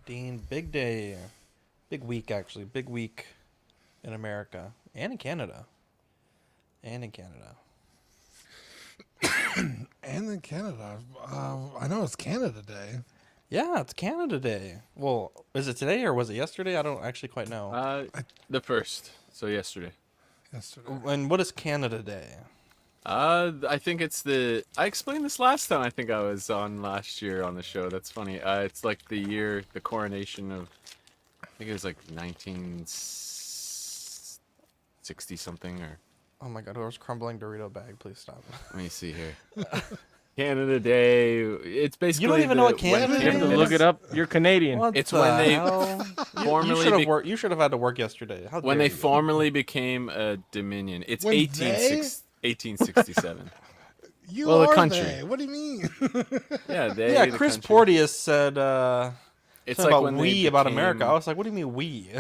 Dean, big day. Big week, actually. Big week in America and in Canada. And in Canada. And in Canada. I know it's Canada Day. Yeah, it's Canada Day. Well, is it today or was it yesterday? I don't actually quite know. The first. So yesterday. And what is Canada Day? I think it's the. I explained this last time. I think I was on last year on the show. That's funny. It's like the coronation of. I think it was like 1960 something or. Oh my God! Whoever's crumbling Dorito bag, please stop. Let me see here. Canada Day. It's basically. You don't even know what Canada You Day have to is? look it up. You're Canadian. What It's the when they hell? formally You should have had to work yesterday. How when dare they you? formally became a dominion. It's When 1867. You Well, the are country. they. What do you mean? Yeah, they. Yeah, the Chris country. Porteous said It's something like about when we they about became America. I was like, what do you mean we?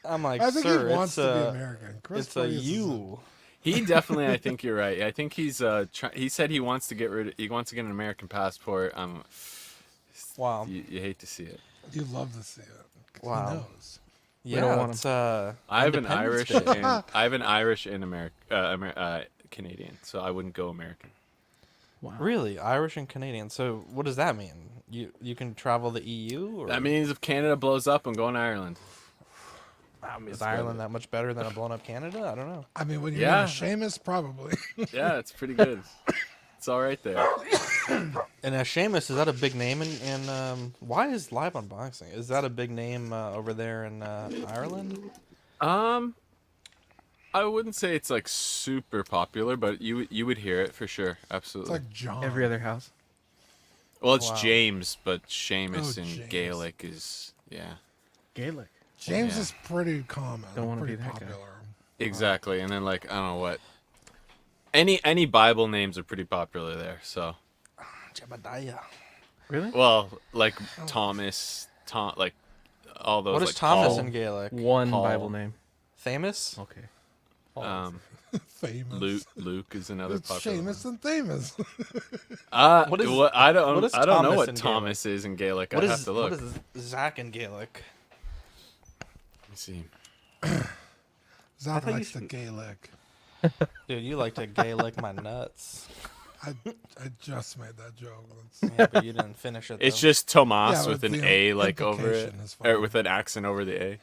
I'm like, I think sir, he wants it's to be a, American. Chris it's a Porteous is you. He definitely. I think you're right. I think he's. He said he wants to get rid. He wants to get an American passport. Wow. You hate to see it. You love to see it. 'Cause Wow. He knows. Yeah, don't want it's I have an Independence Irish. Day. And, I have an Irish and Canadian, so I wouldn't go American. Wow. Really Irish and Canadian. So what does that mean? You can travel the EU? Or That means if Canada blows up, I'm going to Ireland. is Ireland that much better than a blown up Canada? I don't know. I mean, when you're Yeah. in a Seamus, probably. Yeah, it's pretty good. It's all right there. And Seamus, is that a big name in why is Live Unboxing? Is that a big name over there in Ireland? I wouldn't say it's like super popular, but you would hear it for sure. It's Absolutely. like John. Every other house. Well, it's Wow. James, but Seamus Oh, in James. Gaelic is Gaelic. James Yeah. is pretty common. Don't wanna pretty be that guy. popular. exactly. And then like I don't know what. Any Bible names are pretty popular there. So Jebediah. Really? well, like Thomas, like all those. What is like Thomas Paul, in Gaelic? One Paul. Bible name. Famous? Okay. Famous. Luke is another It's popular. Seamus and Thamus. What is- Well, I don't. what is I don't know Thomas what in Thomas is in Gaelic. What I'd is have to look. what is Zach in Gaelic? Let me see. Zach thought you likes the should- Gaelic. Dude, you like to Gaelic my nuts. I just made that joke. Yeah, but you didn't finish it. It's though. just Tomas Yeah, with but an the A like over it, implication is or fine. with an accent over the A.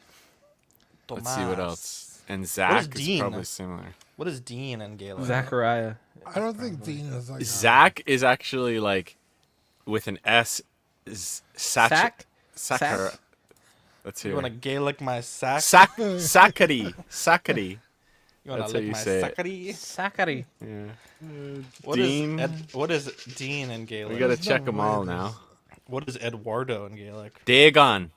Let's see what Tomas. else. And Zach is Dean? probably similar. What is Dean in Gaelic? Zachariah. I don't think Dean is like Zach is actually like with an S. Sack? Sacker. Sack? You Let's hear. want to Gaelic my sack? Sackety. You want That's to how lick you my say it. sackety? Zachary. Yeah. What is Dean. what is Dean in Gaelic? We gotta There's check no them way all there's- now. What is Eduardo in Gaelic? Dagon.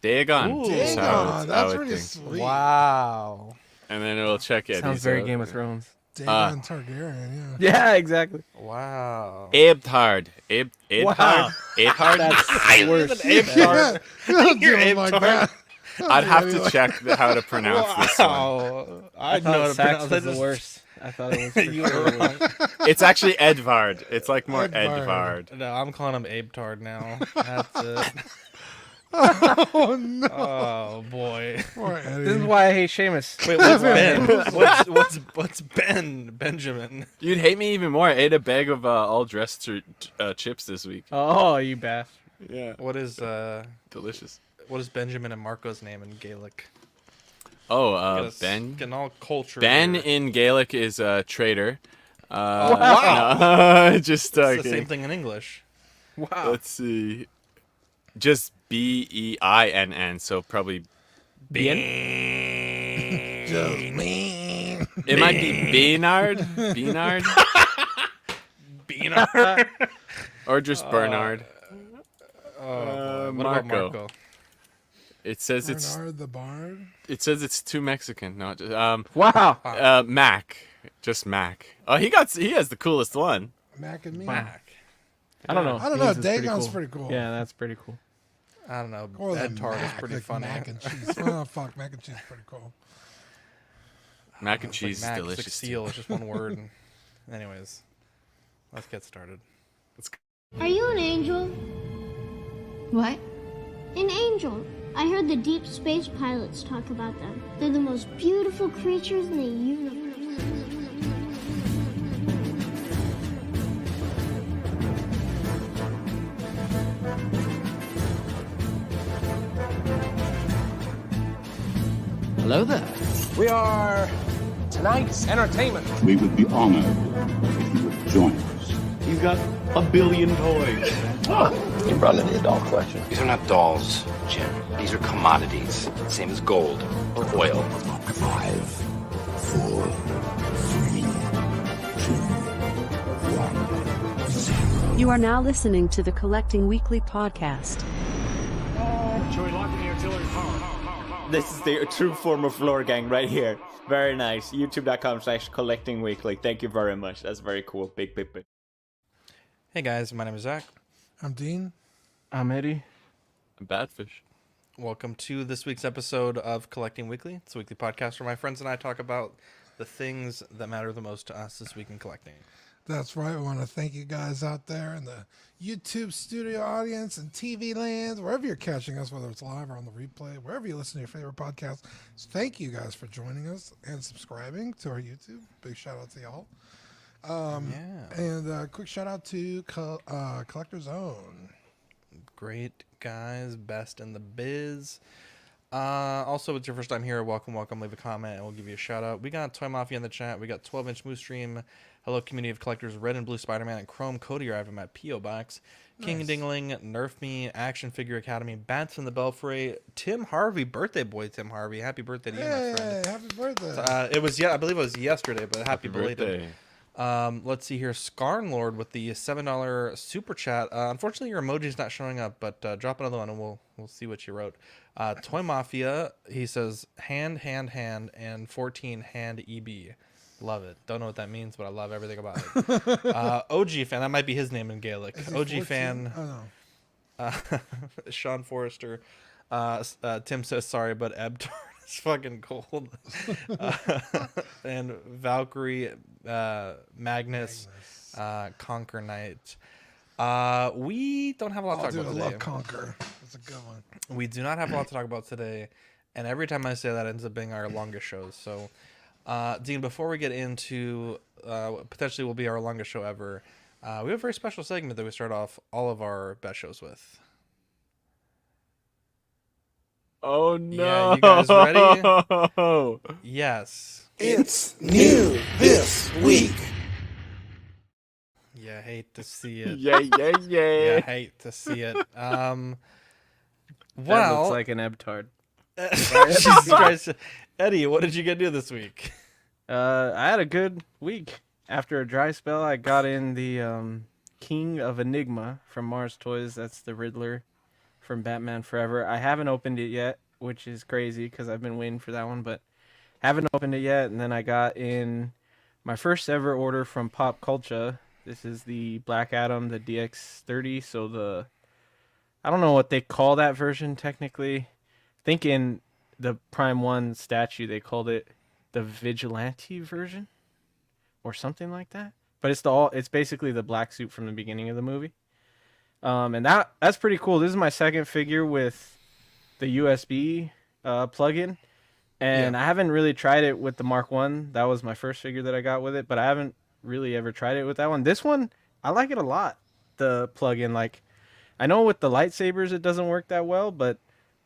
Ooh. is how Dagon, I that's would pretty think. sweet. Wow. And then it'll check it. Sounds very Game of Thrones. Dagon Targaryen, yeah. Yeah, exactly. Wow. Abethard. Abethard. Wow. Abethard. That's worse. Yeah, don't do him like that. I'd have to check how to pronounce this one. Wow. I I know how thought to Sax pronounce was it. the worst. I thought it was for You sure were the worst. It's actually Edvard. It's like more Edvard. Edvard. No, I'm calling him Abetard now. That's it. Oh no, Oh boy. poor Eddie. This is why I hate Seamus. Wait, what's Ben? What's Ben? Benjamin. You'd hate me even more. I ate a bag of all dressed chips this week. Oh, you bastard. Yeah. What is Delicious. what is Benjamin and Marco's name in Gaelic? Oh, Ben. Getting all culture. Ben here. in Gaelic is traitor. Wow. Just It's the same thing in English. Wow. Let's see. Just Beinn, so probably Bien? Just me. it might be Beanard, Beaner. or just Bernard. Oh, boy. What about Marco. Marco? It says it's Bernard the Bard. too Mexican. No, just, Wow. Mac, just Mac. Oh, he has the coolest one. Mac and me. Mac. I don't know. I don't know. Means it's pretty Dagon's cool. pretty cool. Yeah, that's pretty cool. I don't know. Or the Ed Tart is Mac, pretty like funny. Mac and cheese. Oh fuck, mac and cheese is pretty cool. Mac and It's like cheese Mac, is it's like delicious. seal. It's just one word. Anyways, let's get started. Are you an angel? What? An angel. I heard the deep space pilots talk about them. They're the most beautiful creatures in the universe. Hello there. We are tonight's entertainment. We would be honored if you would join us. He's got a billion toys. You brought in the doll collection. These are not dolls, Jim. These are commodities. Same as gold or oil. 5, 4, 3, 2, 1, 0. You are now listening to the Collecting Weekly podcast. Shall we lock in the artillery power? This is the true form of lore gang right here. Very nice. YouTube.com/collectingweekly. Thank you very much. That's very cool. Big. Hey guys, my name is Zach. I'm Dean. I'm Eddie. I'm Badfish. Welcome to this week's episode of Collecting Weekly. It's a weekly podcast where my friends and I talk about the things that matter the most to us this week in collecting. That's right. We want to thank you guys out there in the YouTube studio audience and TV lands, wherever you're catching us, whether it's live or on the replay, wherever you listen to your favorite podcast. So thank you guys for joining us and subscribing to our YouTube. Big shout out to y'all. And quick shout out to Collector's Own. Great guys, best in the biz. Also, if it's your first time here, welcome. Leave a comment and we'll give you a shout out. We got Toy Mafia in the chat. We got 12-inch Moose Stream. Hello, community of collectors. Red and Blue Spider-Man and Chrome Cody arrived at my P.O. Box. Nice. King Dingling, Nerf Me, Action Figure Academy, Bats in the Belfry, Tim Harvey, birthday boy Tim Harvey. Happy birthday to you, my friend. Happy birthday. I believe it was yesterday, but happy belated. Let's see here. Scarnlord with the $7 super chat. Unfortunately, your emoji's not showing up, but drop another one and we'll see what you wrote. Toy Mafia, he says hand, and 14 hand EB. Love it. Don't know what that means, but I love everything about it. OG fan, that might be his name in Gaelic. OG 14? Fan. Oh, no. Sean Forrester. Tim says sorry, but Ebtar is fucking cold. And Valkyrie, Magnus. Conquer Knight. We don't have a lot to talk about today. I love Conquer. That's a good one. We do not have a lot to talk about today, and every time I say that, it ends up being our longest shows. So, Dean, before we get into potentially will be our longest show ever, we have a very special segment that we start off all of our best shows with. Oh no! Yeah, you guys ready? Yes. It's new this week. Yeah, I hate to see it. Yeah. Yeah, I hate to see it. That Well, looks like an Ebtard. Jesus Christ. Eddie, what did you get to do this week? I had a good week. After a dry spell, I got in the King of Enigma from Mars Toys. That's the Riddler from Batman Forever. I haven't opened it yet, which is crazy because I've been waiting for that one, but haven't opened it yet. And then I got in my first ever order from Pop Culture. This is the Black Adam, the DX30. So I don't know what they call that version technically. I think in the Prime 1 statue, they called it the Vigilante version or something like that. But it's basically the black suit from the beginning of the movie. And that's pretty cool. This is my second figure with the USB plug-in. And I haven't really tried it with the Mark 1. That was my first figure that I got with it, but I haven't really ever tried it with that one. This one, I like it a lot, the plug-in. Like, I know with the lightsabers it doesn't work that well, but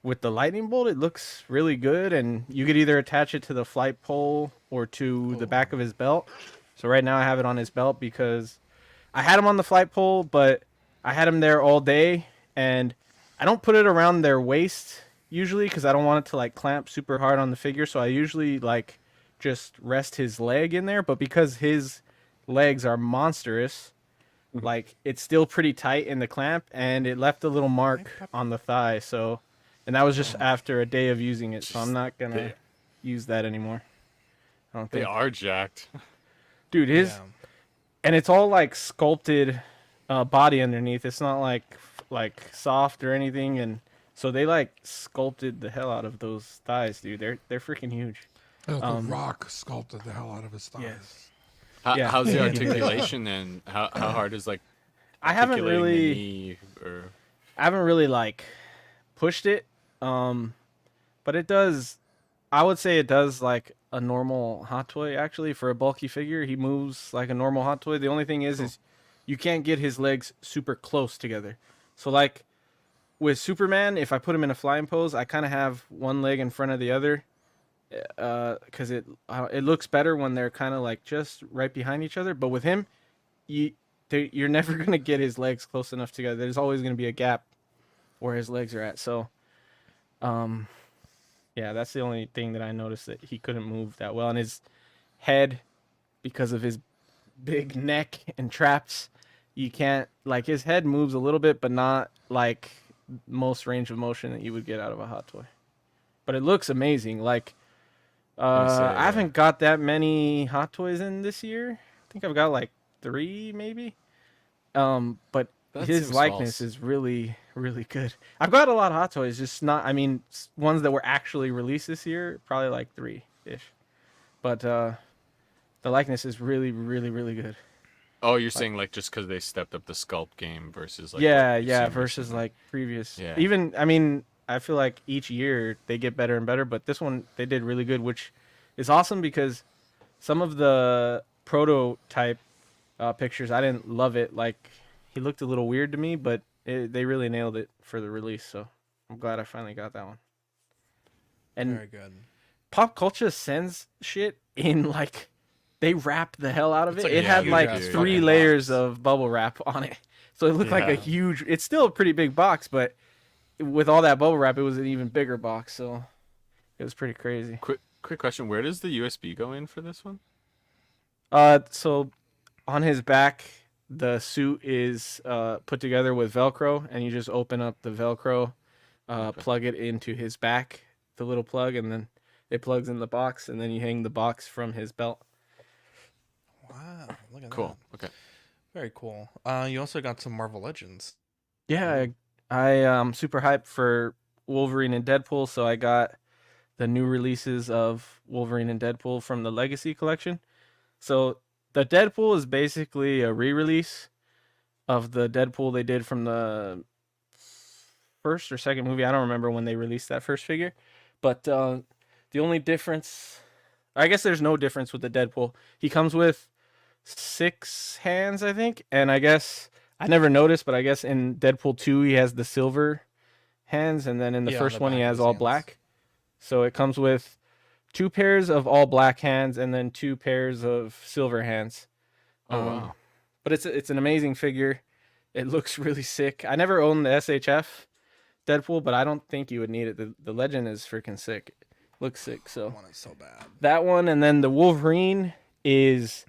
with the lightning bolt it looks really good, and you could either attach it to the flight pole or to the back of his belt. So right now I have it on his belt because I had him on the flight pole, but I had him there all day, and I don't put it around their waist usually because I don't want it to like clamp super hard on the figure, so I usually like just rest his leg in there, but because his legs are monstrous, like it's still pretty tight in the clamp, and it left a little mark on the thigh. So, and that was just after a day of using it, so I'm not gonna use that anymore. I don't think. They are jacked, dude. And it's all like sculpted body underneath. It's not like soft or anything, and so they like sculpted the hell out of those thighs, dude. They're freaking huge. The Rock sculpted the hell out of his thighs. Yes. How's the articulation then? How hard is like? I haven't really. The knee or... I haven't really like pushed it, but it does. I would say it does like a normal Hot Toy actually for a bulky figure. He moves like a normal Hot Toy. The only thing is you can't get his legs super close together. So like with Superman, if I put him in a flying pose, I kind of have one leg in front of the other, because it looks better when they're kind of like just right behind each other. But with him, you're never gonna get his legs close enough together. There's always gonna be a gap where his legs are at. So, yeah, that's the only thing that I noticed that he couldn't move that well. And his head, because of his big neck and traps, you can't like his head moves a little bit, but not like most range of motion that you would get out of a Hot Toy. But it looks amazing. Like, I haven't got that many Hot Toys in this year. I think I've got like 3 maybe. But his likeness is really, really good. I've got a lot of Hot Toys, just not, I mean, ones that were actually released this year, probably like 3-ish. But the likeness is really, really, really good. Oh, you're saying like just because they stepped up the sculpt game versus like versus like previous. Yeah. Even, I mean, I feel like each year they get better and better, but this one they did really good, which is awesome because some of the prototype pictures I didn't love it. Like he looked a little weird to me, but they really nailed it for the release. So I'm glad I finally got that one. And very good. Pop Culture sends shit in like. They wrapped the hell out of it. Like it had like 3 layers of bubble wrap on it. So it looked like a huge... It's still a pretty big box, but with all that bubble wrap, it was an even bigger box. So it was pretty crazy. Quick question. Where does the USB go in for this one? So on his back, the suit is put together with Velcro, and you just open up the Velcro, plug it into his back, the little plug, and then it plugs in the box, and then you hang the box from his belt. Wow, look at that. Cool. Okay. Very cool. You also got some Marvel Legends. Yeah, I'm super hyped for Wolverine and Deadpool, so I got the new releases of Wolverine and Deadpool from the Legacy Collection. So the Deadpool is basically a re-release of the Deadpool they did from the first or second movie. I don't remember when they released that first figure, but the only difference, I guess there's no difference with the Deadpool. He comes with 6 hands, I think, and I guess I never noticed, but I guess in Deadpool 2 he has the silver hands, and then in the first one he has all black. So it comes with 2 pairs of all black hands and then 2 pairs of silver hands. Wow. But it's an amazing figure. It looks really sick. I never owned the SHF Deadpool, but I don't think you would need it. The Legend is freaking sick. Looks sick. So that one is so bad. That one, and then the Wolverine is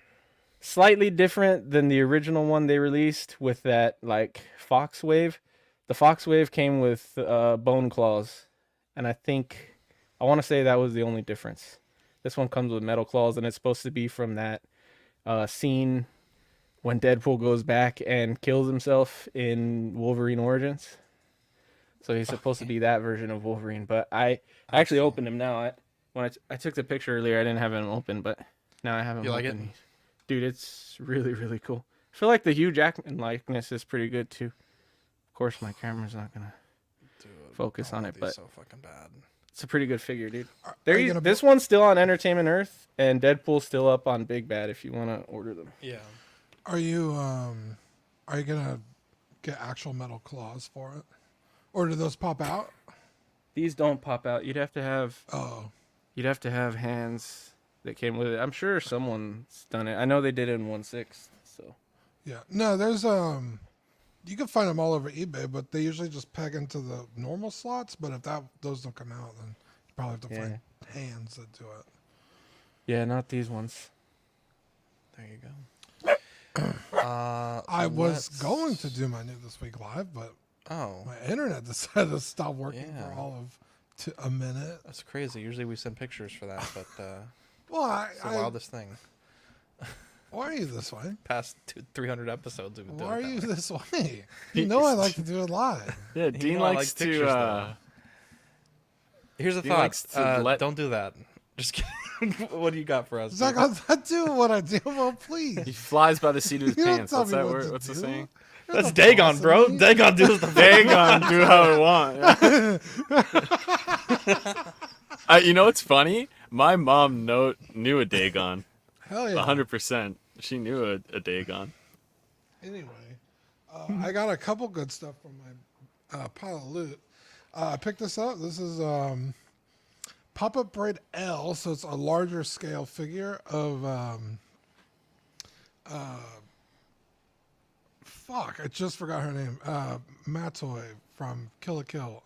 slightly different than the original one they released with that like Fox Wave. The Fox Wave came with bone claws, and I want to say that was the only difference. This one comes with metal claws, and it's supposed to be from that scene when Deadpool goes back and kills himself in Wolverine Origins. So he's supposed to be that version of Wolverine, but I actually opened him now. When I took the picture earlier, I didn't have him open, but now I have him open. You like it? Dude, it's really, really cool. I feel like the Hugh Jackman likeness is pretty good, too. Of course, my camera's not going to focus on it, but so fucking bad. It's a pretty good figure, dude. This one's still on Entertainment Earth, and Deadpool's still up on Big Bad if you want to order them. Yeah. Are you gonna get actual metal claws for it, or do those pop out? These don't pop out. You'd have to have hands that came with it. I'm sure someone's done it. I know they did it in 1/6. So. Yeah. No, there's you can find them all over eBay, but they usually just peg into the normal slots. But if those don't come out, then you probably have to find hands that do it. Yeah, not these ones. There you go. I was going to do my New This Week Live, but my internet decided to stop working for all of a minute. That's crazy. Usually we send pictures for that, but it's the wildest thing. Why are you this way? Past 300 episodes we've been doing. Why are you this way? You know I like to do it live. Yeah, Dean likes to. Here's a thought. Don't do that. Just kidding. What do you got for us? Zach, I'm not doing what I do. Well, please. He flies by the seat of his You don't pants. tell What's me that what word? to What's the do. saying? That's Dagon, bro. Dagon does the Dagon do how it want. You know what's funny? My mom knew a Dagon. Hell yeah. 100%. She knew a Dagon. Anyway, I got a couple good stuff from my pile of loot. I picked this up. This is Pop-Up Braid L, so it's a larger scale figure of fuck, I just forgot her name. Matoy from Kill la Kill.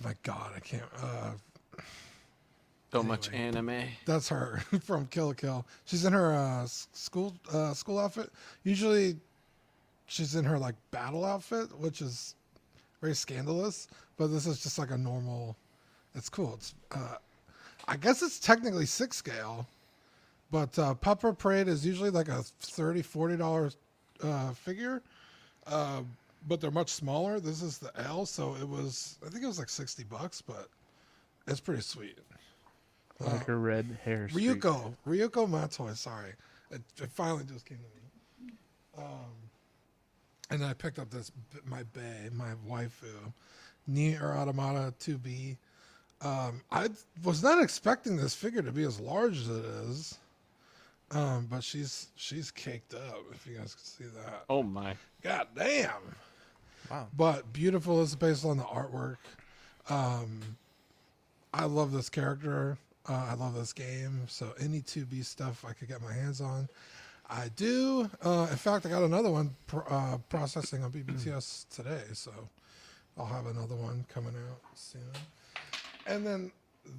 My God, I can't. So much anime. That's her from Kill la Kill. She's in her school outfit. Usually, she's in her like battle outfit, which is very scandalous. But this is just like a normal. It's cool. It's I guess it's technically 6 scale, but Pupper Parade is usually like a $30-$40 figure. But they're much smaller. This is the L, so I think it was like $60, but it's pretty sweet. Like her red hair. Ryuko Matoy, sorry. It finally just came to me. And I picked up my waifu, Nier Automata 2B. I was not expecting this figure to be as large as it is. But she's caked up, if you guys can see that. Oh my. God damn. Wow. But beautiful is based on the artwork. I love this character. I love this game. So any 2B stuff I could get my hands on, I do. In fact, I got another one processing on BBTS today. So I'll have another one coming out soon. And then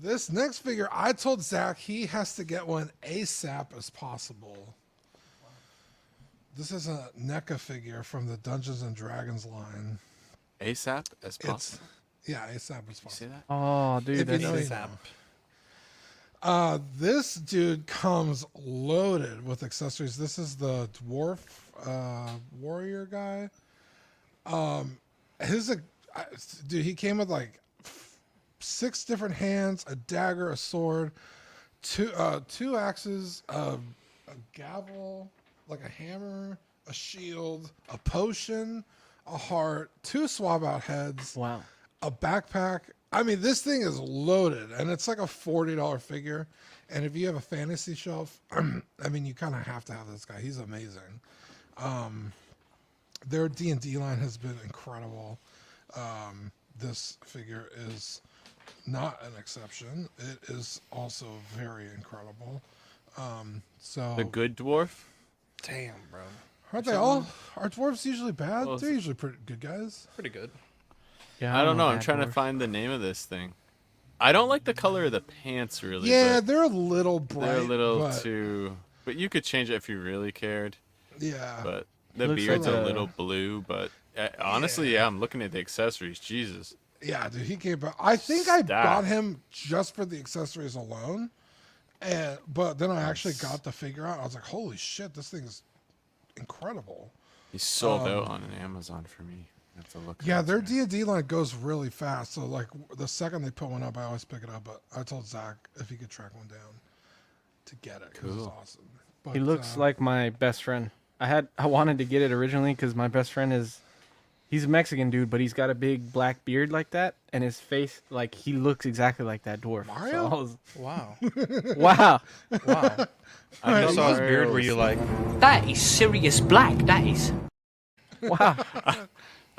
this next figure, I told Zach he has to get one ASAP as possible. This is a NECA figure from the Dungeons and Dragons line. ASAP as possible? Yeah, ASAP as possible. See that? Oh, dude, that's ASAP. This dude comes loaded with accessories. This is the dwarf warrior guy. Dude, he came with like 6 different hands, a dagger, a sword, two axes, a gavel, like a hammer, a shield, a potion, a heart, 2 swab out heads. Wow. A backpack. I mean, this thing is loaded, and it's like a $40 figure. And if you have a fantasy shelf, I mean, you kind of have to have this guy. He's amazing. Their D&D line has been incredible. This figure is not an exception. It is also very incredible. So The good dwarf? Damn, bro. aren't they all? Are dwarves usually bad? Well, They're usually pretty good guys. Pretty good. Yeah, I don't know. a I'm bad trying to dwarf. find the name of this thing. I don't like the color of the pants, really. Yeah, but they're a little bright. they're a little but, too. But you could change it if you really cared. Yeah. But the Looks beard's like a a- little blue. But honestly, yeah, I'm looking at the accessories. Jesus. Yeah, dude, he came back. I think I Stacked. bought him just for the accessories alone, but then I actually got the figure out. I was like, "Holy shit, this thing is incredible!" He's sold out on an Amazon for me. I have to look. Yeah, it up their there. D&D line goes really fast. So like the second they put one up, I always pick it up. But I told Zach if he could track one down to get it. 'Cause it's Cool. awesome. But, He looks like my best friend. I wanted to get it originally because my best friend he's a Mexican dude, but he's got a big black beard like that, and his face, like, he looks exactly like that dwarf. Mario? So I was, Wow. wow. Wow. I You know saw his beard, were Mario's- you like, That is Sirius Black, that is. Wow.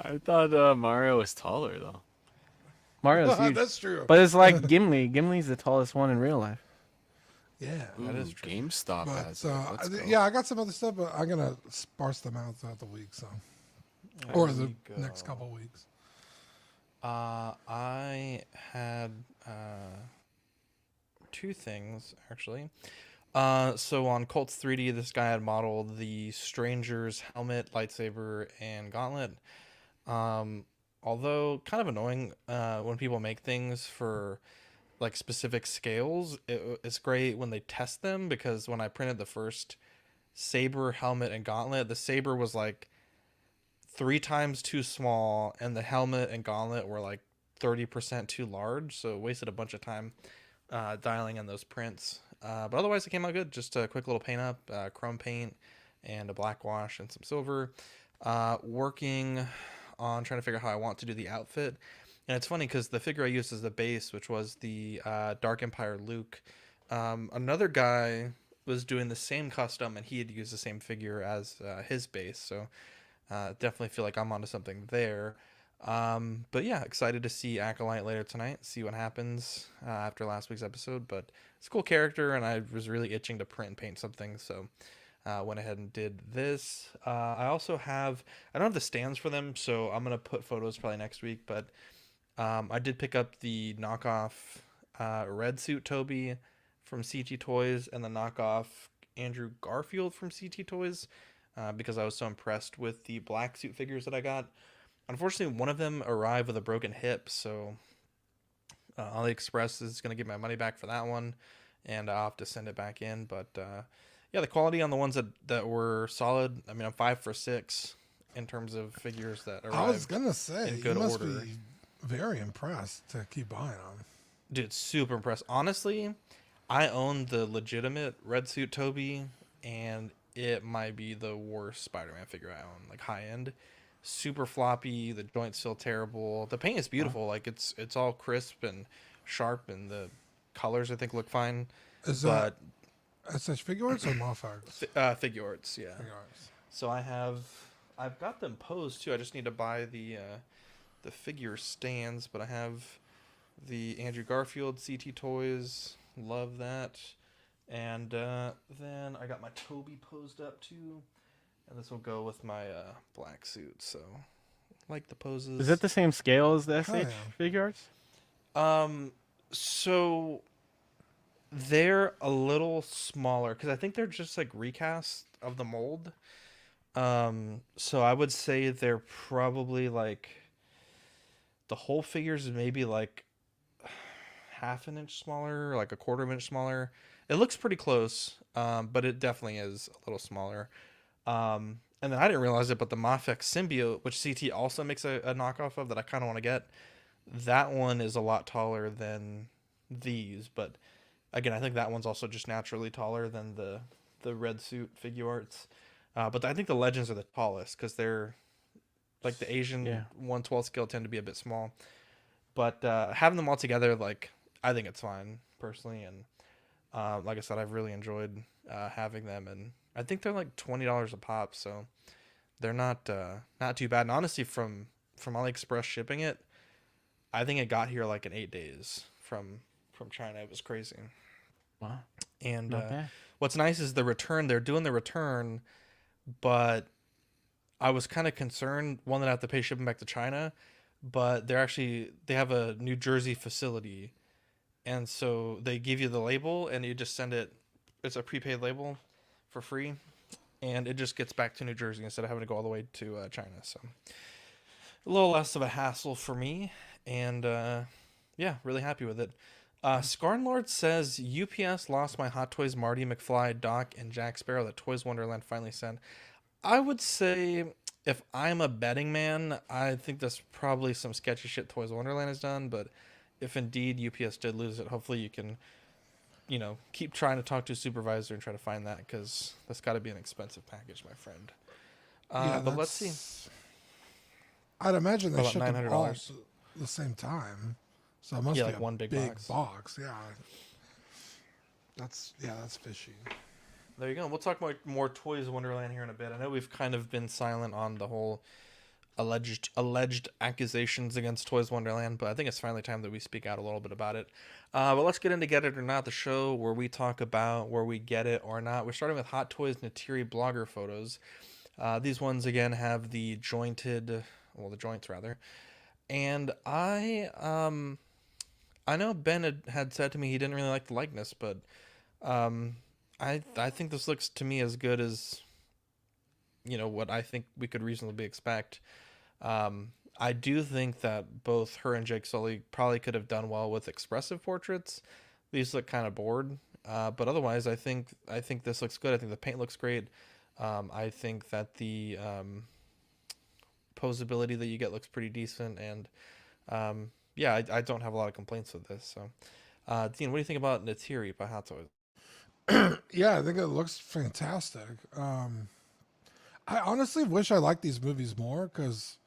I thought Mario was taller though. Mario's huge. That's true. But it's like Gimli. Gimli's the tallest one in real life. Yeah. That is Ooh, true. GameStop But has it. Let's go. yeah, I got some other stuff, but I'm gonna sparse them out throughout the week. So, or the next couple of weeks. I had 2 things, actually. So on Colts 3D, this guy had modeled the Stranger's helmet, lightsaber, and gauntlet. Although kind of annoying when people make things for like specific scales. It's great when they test them, because when I printed the first saber, helmet, and gauntlet, the saber was like 3 times too small, and the helmet and gauntlet were like 30% too large. So it wasted a bunch of time dialing in those prints. But otherwise, it came out good. Just a quick little paint up, chrome paint, and a black wash and some silver. Working on trying to figure out how I want to do the outfit. And it's funny because the figure I used as the base, which was the Dark Empire Luke, another guy was doing the same custom, and he had used the same figure as his base. So definitely feel like I'm onto something there. But yeah, excited to see Acolyte later tonight, see what happens after last week's episode. But it's a cool character, and I was really itching to print and paint something, so went ahead and did this. I also have, I don't have the stands for them, so I'm going to put photos probably next week, but I did pick up the knockoff red suit Toby from CT Toys and the knockoff Andrew Garfield from CT Toys because I was so impressed with the black suit figures that I got. Unfortunately, one of them arrived with a broken hip, so AliExpress is going to give my money back for that one, and I'll have to send it back in. But yeah, the quality on the ones that were solid. I mean, I'm 5 for 6 in terms of figures that arrived. I was gonna say, in good you must order. be very impressed to keep buying them. Dude, super impressed. Honestly, I own the legitimate red suit Toby, and it might be the worst Spider-Man figure I own. Like high end, super floppy. The joints feel terrible. The paint is beautiful. Like it's all crisp and sharp, and the colors I think look fine. Is but that such figure arts or modifiers? Figure arts, yeah. Figure arts. So I've got them posed too. I just need to buy the figure stands, but I have the Andrew Garfield CT Toys. Love that. And then I got my Toby posed up too. And this will go with my black suit. So like the poses. Is it the same scale as the SH yeah. figure arts? So they're a little smaller because I think they're just like recast of the mold. So I would say they're probably like the whole figures maybe like half an inch smaller, like a quarter of an inch smaller. It looks pretty close, but it definitely is a little smaller. And then I didn't realize it, but the Mafex Symbiote, which CT also makes a knockoff of that I kind of want to get, that one is a lot taller than these. But again, I think that one's also just naturally taller than the red suit figure arts. But I think the Legends are the tallest because they're like the Asian 1/12 scale tend to be a bit small. But having them all together, like I think it's fine personally. And like I said, I've really enjoyed having them, and I think they're like $20 a pop, so they're not too bad. And honestly, from AliExpress shipping it, I think it got here like in 8 days from China. It was crazy. Wow. And Okay. what's nice is the return. They're doing the return, but I was kind of concerned, one, that I have to pay shipping back to China, but they have a New Jersey facility, and so they give you the label and you just send it. It's a prepaid label for free, and it just gets back to New Jersey instead of having to go all the way to China. So a little less of a hassle for me, and yeah, really happy with it. Scarnlord says UPS lost my Hot Toys Marty McFly, Doc, and Jack Sparrow that Toys Wonderland finally sent. I would say if I'm a betting man, I think that's probably some sketchy shit Toys Wonderland has done. But if indeed UPS did lose it, hopefully you can, keep trying to talk to a supervisor and try to find that, because that's got to be an expensive package, my friend. But let's see. I'd imagine they About shipped them all $900. at the same time, so it must be like a one big box. Yeah, that's fishy. There you go. We'll talk more Toys Wonderland here in a bit. I know we've kind of been silent on the whole alleged accusations against Toys Wonderland, but I think it's finally time that we speak out a little bit about it. But let's get into Get It or Not, the show where we talk about where we get it or not. We're starting with Hot Toys Natiri blogger photos. These ones again have the joints rather. And I know Ben had said to me he didn't really like the likeness, but I think this looks to me as good as what I think we could reasonably expect. I do think that both her and Jake Sully probably could have done well with expressive portraits. These look kind of bored, but otherwise I think this looks good. I think the paint looks great. I think that the posability that you get looks pretty decent, and yeah, I don't have a lot of complaints with this. So Dean, what do you think about Natiri by Hot Toys? Yeah, I think it looks fantastic. I honestly wish I liked these movies more because,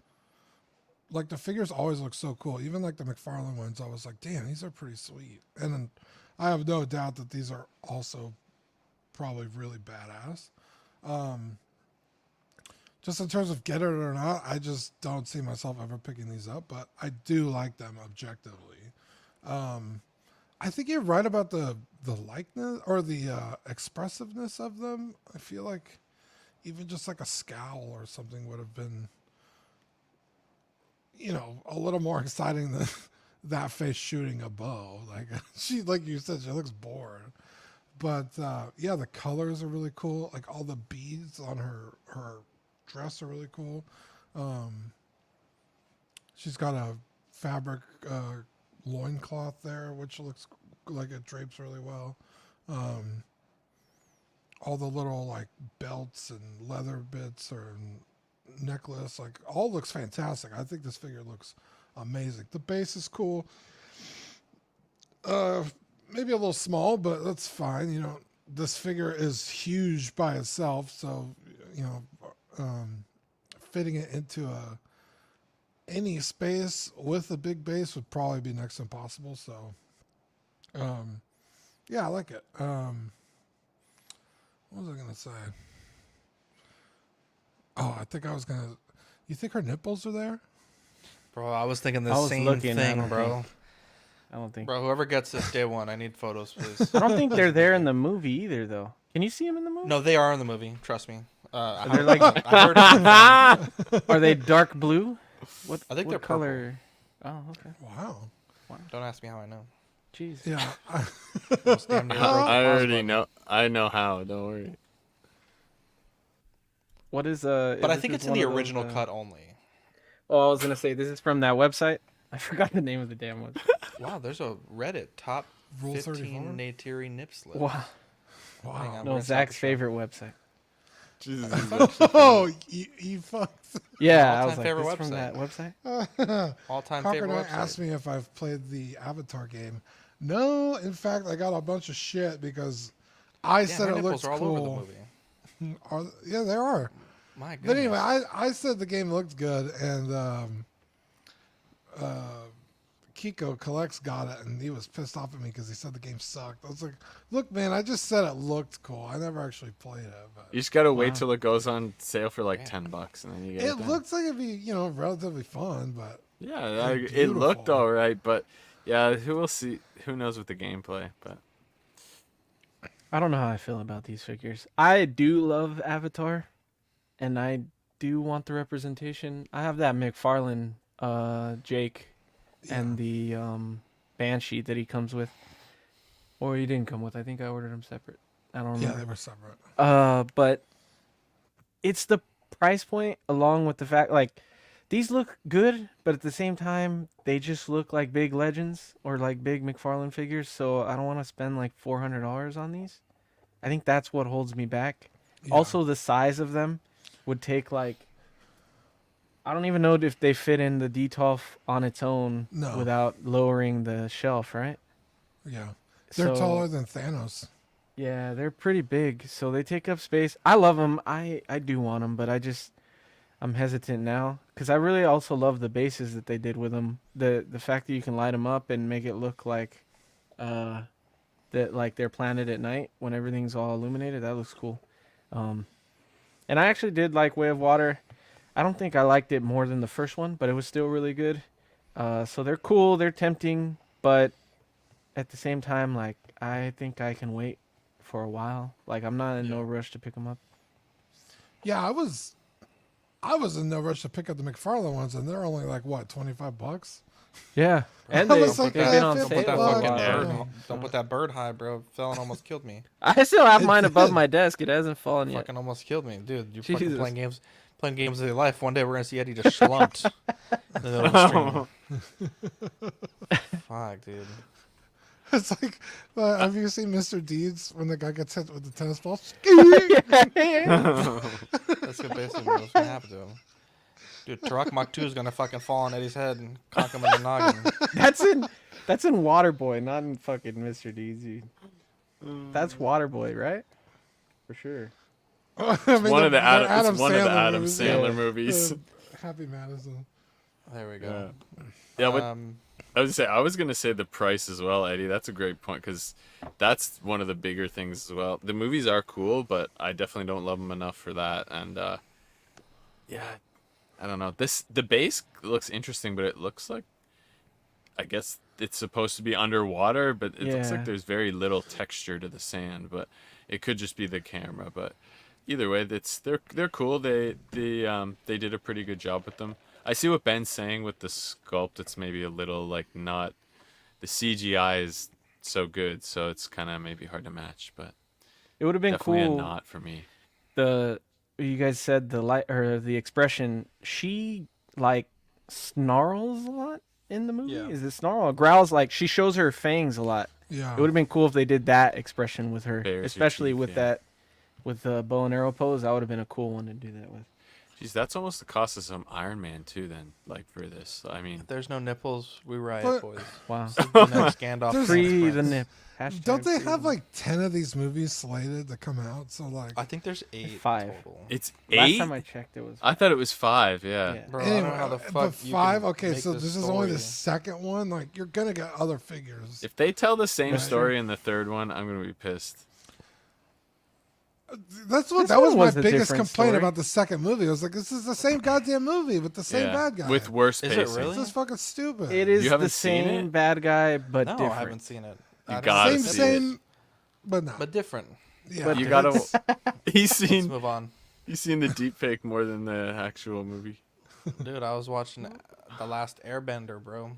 like, the figures always look so cool. Even like the McFarlane ones, I was like, damn, these are pretty sweet. And then I have no doubt that these are also probably really badass. Just in terms of get it or not, I just don't see myself ever picking these up, but I do like them objectively. I think you're right about the likeness or the expressiveness of them. I feel like even just like a scowl or something would have been, a little more exciting than that face shooting a bow. Like like you said, she looks bored. But yeah, the colors are really cool. Like all the beads on her dress are really cool. She's got a fabric loincloth there, which looks like it drapes really well. All the little like belts and leather bits or necklace, like all looks fantastic. I think this figure looks amazing. The base is cool. Maybe a little small, but that's fine. This figure is huge by itself, so fitting it into any space with a big base would probably be next to impossible. So, yeah, I like it. What was I gonna say? Oh, I think I was gonna. You think her nipples are there? Bro, I was thinking the same thing, bro. I don't think. Bro, whoever gets this day one, I need photos, please. I don't think they're there in the movie either, though. Can you see them in the movie? No, they are in the movie. Trust me. They're like. Are they dark blue? What? I think what they're color? Purple. Oh, okay. Wow. Don't ask me how I know. Jeez. Yeah. I already know. I know how. Don't worry. What is But I think it's in the original cut only. Oh, I was gonna say this is from that website. I forgot the name of the damn website. Wow, there's a Reddit top Rule 15 Neytiri nips list. Wow. Wow. No, Zach's favorite website. Jesus. Oh, you fucked. Yeah, I was All-time like, favorite this from website. that website. All-time Conquer favorite Knight website. asked me if I've played the Avatar game. No, in fact, I got a bunch of shit because I said her it nipples looked are all cool. over the movie. Yeah, there are. My goodness. But anyway, I said the game looked good, and Kiko Collects got it, and he was pissed off at me because he said the game sucked. I was like, look, man, I just said it looked cool. I never actually played it. But You just gotta wait till it goes on sale for like $10, and then you get it. it looks like it'd be, relatively fun, but Yeah, it looked all right, but yeah, who will see? Who knows with the gameplay? But I don't know how I feel about these figures. I do love Avatar, and I do want the representation. I have that McFarlane Jake and the Banshee that he comes with. Or he didn't come with. I think I ordered them separate. I don't remember. Yeah, they were separate. But it's the price point along with the fact, like, these look good, but at the same time, they just look like big legends or like big McFarlane figures, so I don't want to spend like $400 on these. I think that's what holds me back. Yeah. Also, the size of them would take like... I don't even know if they fit in the D12 on its own without lowering the shelf, right? Yeah. They're taller than Thanos. Yeah, they're pretty big, so they take up space. I love them. I do want them, but I'm hesitant now because I really also love the bases that they did with them. The fact that you can light them up and make it look like that like they're planted at night when everything's all illuminated. That looks cool. And I actually did like Way of Water. I don't think I liked it more than the first one, but it was still really good. So they're cool, they're tempting, but at the same time, like, I think I can wait for a while. Like, I'm not in no rush to pick them up. Yeah, I was in no rush to pick up the McFarlane ones, and they're only like what, $25? Yeah, and they've been on Don't sale. put that fucking bird. Don't put that bird high, bro. Fell and almost killed me. I still have mine above my desk. It hasn't fallen yet. Fucking almost killed me, dude. You're Jesus. fucking playing games of your life. One day we're gonna see Eddie just slumped in the middle of the stream. Fuck, dude. It's like, have you seen Mr. Deeds when the guy gets hit with the tennis ball? That's basically what's gonna happen to him. Dude, Turok Mach 2 is gonna fucking fall on Eddie's head and cock him in the noggin. That's in Waterboy, not in fucking Mr. Deeds. That's Waterboy, right? For sure. I It's mean, one of the they're Adam Sandler Sandler movies. Happy Madison. There we go. Yeah, I was gonna say the price as well, Eddie. That's a great point because that's one of the bigger things as well. The movies are cool, but I definitely don't love them enough for that. And yeah, I don't know. The base looks interesting, but it looks like, I guess it's supposed to be underwater, but it looks like there's very little texture to the sand. But it could just be the camera. But either way, they're cool. They did a pretty good job with them. I see what Ben's saying with the sculpt. It's maybe a little like not, the CGI is so good, so it's kind of maybe hard to match. But it would have been definitely cool. A not for me. You guys said the light or the expression. She like snarls a lot in the movie. Yeah. Is it snarl or growls? Like she shows her fangs a lot. Yeah. It would have been cool if they did that expression with her, Bares your especially teeth, with yeah. that, with the bow and arrow pose. That would have been a cool one to do that with. Jeez, that's almost the cost of some Iron Man too. Then, like for this, I mean, If there's no nipples, we riot, But- boys. Wow. The next Gandalf There's- Free the transplant. nip. Hashtag Don't they free have the like 10 of these movies slated to come out? So like, I think there's 8 5. total. it's Last 8. time I checked, it was. I thought it was 5. Yeah. Yeah. Bro, I don't know anyway, how the but fuck you 5. can Okay, make so this is only the story. second one. Like, you're gonna get other figures. If they tell the same Right. story in the third one, I'm gonna be pissed. That's what This that was one my was a biggest different complaint story. about the second movie. I was like, this is the same goddamn movie with the same Yeah, bad guy. with worse Is it pacing. really? This is fucking stupid. It is You the haven't seen same it? bad guy, but No, different. I haven't seen it. You I don't gotta know. same, see same, but no. But different. Yeah, but You it's- gotta. He's Let's seen. move on. He's seen the deep fake more than the actual movie. Dude, I was watching The Last Airbender, bro.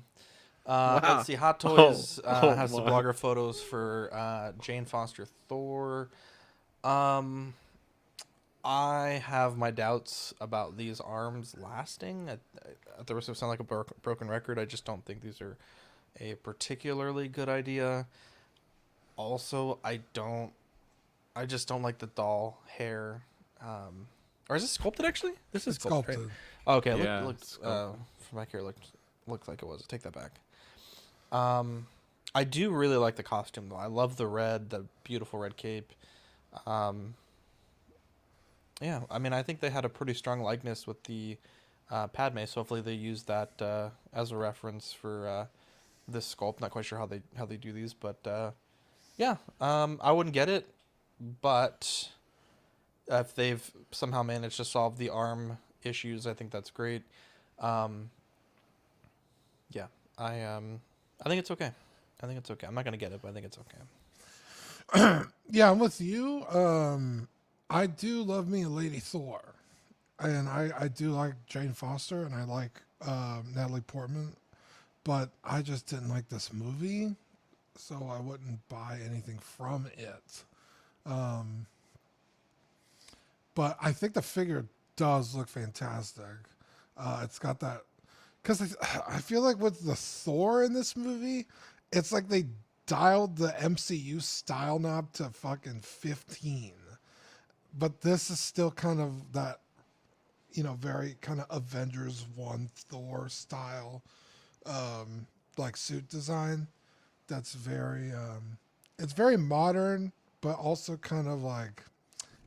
Wow. Let's see. Hot Toys Oh has the my. blogger photos for Jane Foster Thor. I have my doubts about these arms lasting. At the risk of sounding like a broken record, I just don't think these are a particularly good idea. Also, I just don't like the doll hair. Or is this sculpted actually? This is It's sculpted. sculpted. Right? Okay, Yeah, looked it's sculpted. from back here looked like it was. Take that back. I do really like the costume though. I love the red, the beautiful red cape. Yeah, I mean, I think they had a pretty strong likeness with the Padme, so hopefully they use that as a reference for this sculpt. Not quite sure how they do these, but yeah, I wouldn't get it, but if they've somehow managed to solve the arm issues, I think that's great. Yeah, I think it's okay. I think it's okay. I'm not gonna get it, but I think it's okay. Yeah, I'm with you. I do love me a Lady Thor, and I do like Jane Foster, and I like Natalie Portman, but I just didn't like this movie, so I wouldn't buy anything from it. But I think the figure does look fantastic. It's got that, because I feel like with the Thor in this movie, it's like they dialed the MCU style knob to fucking 15. But this is still kind of that, very kind of Avengers 1 Thor style, like suit design. That's very, it's very modern, but also kind of like,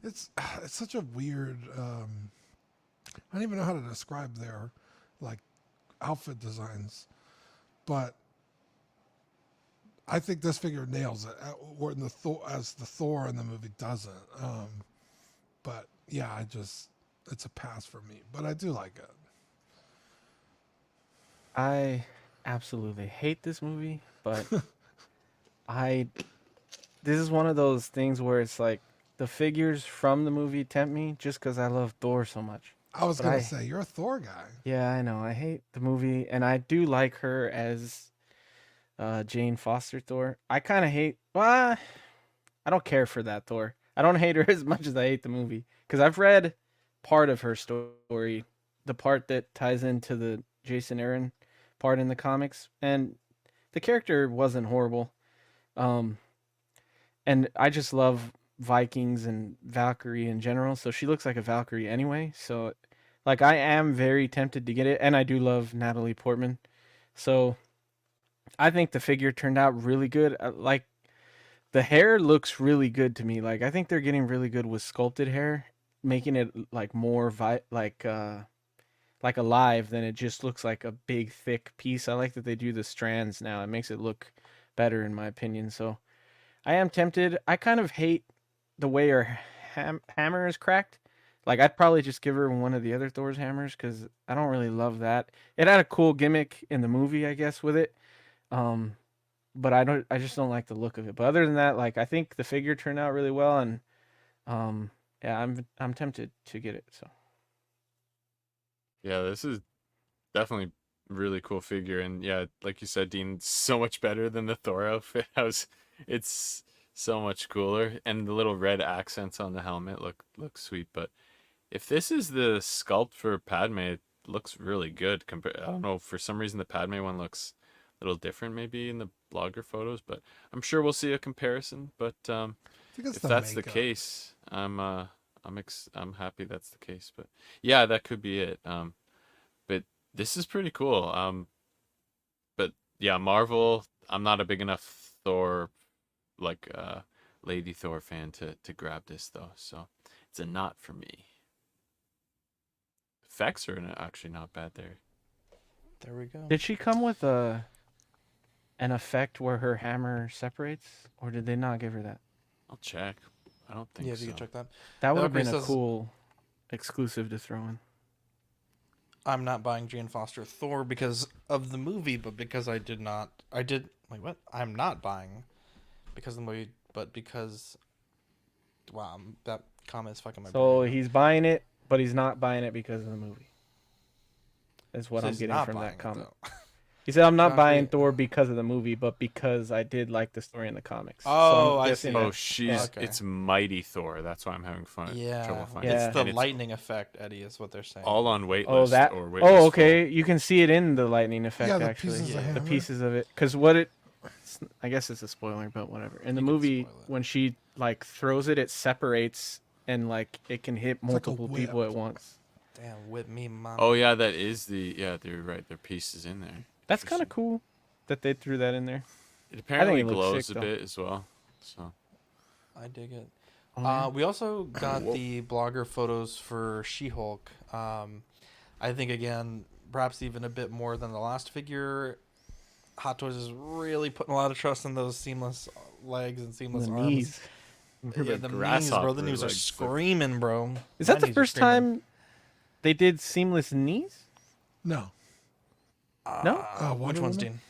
it's such a weird, I don't even know how to describe their like outfit designs, but I think this figure nails it. Where in the Thor in the movie doesn't. But yeah, it's a pass for me. But I do like it. I absolutely hate this movie, but this is one of those things where it's like the figures from the movie tempt me just because I love Thor so much. I was But gonna say you're a Thor guy. Yeah, I know. I hate the movie, and I do like her as Jane Foster Thor. I kind of hate. Well, I don't care for that Thor. I don't hate her as much as I hate the movie because I've read part of her story, the part that ties into the Jason Aaron part in the comics, and the character wasn't horrible. And I just love Vikings and Valkyrie in general, so she looks like a Valkyrie anyway. So, like, I am very tempted to get it, and I do love Natalie Portman. So, I think the figure turned out really good. Like, the hair looks really good to me. Like, I think they're getting really good with sculpted hair, making it like more like alive, then it just looks like a big thick piece. I like that they do the strands now. It makes it look better in my opinion. So I am tempted. I kind of hate the way her hammer is cracked. Like I'd probably just give her one of the other Thor's hammers because I don't really love that. It had a cool gimmick in the movie, I guess, with it. But I just don't like the look of it. But other than that, like I think the figure turned out really well, and yeah, I'm tempted to get it. So Yeah, this is definitely really cool figure, and yeah, like you said, Dean, so much better than the Thor outfit. It's so much cooler, and the little red accents on the helmet look sweet. But if this is the sculpt for Padme, it looks really good. I don't know, for some reason the Padme one looks a little different maybe in the blogger photos, but I'm sure we'll see a comparison. But if that's the case, I'm happy that's the case. But yeah, that could be it. But this is pretty cool. But yeah, Marvel, I'm not a big enough Thor, like Lady Thor fan to grab this though, so it's a not for me. Effects are actually not bad there. There we go. did she come with an effect where her hammer separates, or did they not give her that? I'll check. I don't think so. Yeah, if you can check that. That would have been a cool exclusive to throw in. I'm not buying Jane Foster Thor because of the movie, but because wait, what? I'm not buying because of the movie, but because, wow, that comment is fucking my brain. So he's buying it, but he's not buying it because of the movie. That's what I'm getting from that comment. He said, I'm not buying Thor because of the movie, but because I did like the story in the comics. Oh, so I see. Oh, it's Mighty Thor. That's why I'm having fun. Yeah, trouble finding. it's the lightning effect, Eddie, is what they're saying. All on waitlist or waitlist. Oh, okay. You can see it in the lightning effect, Yeah, the actually. pieces of The hammer. pieces of it. Because I guess it's a spoiler, but whatever. In the movie, when she like throws it, it separates and like it can hit multiple people at once. Damn, whip me, mom. Oh yeah, that is you're right. There are pieces in there. That's kind of cool that they threw that in there. It apparently looks glows sick, a bit as well. So I dig it. Oh, yeah. We also got the blogger photos for She-Hulk. I think, again, perhaps even a bit more than the last figure. Hot Toys is really putting a lot of trust in those seamless legs and seamless arms. Knees. Yeah, the knees, bro. The knees are screaming, bro. Is that the first time they did seamless knees? No. No? Which one's Woman? Dean?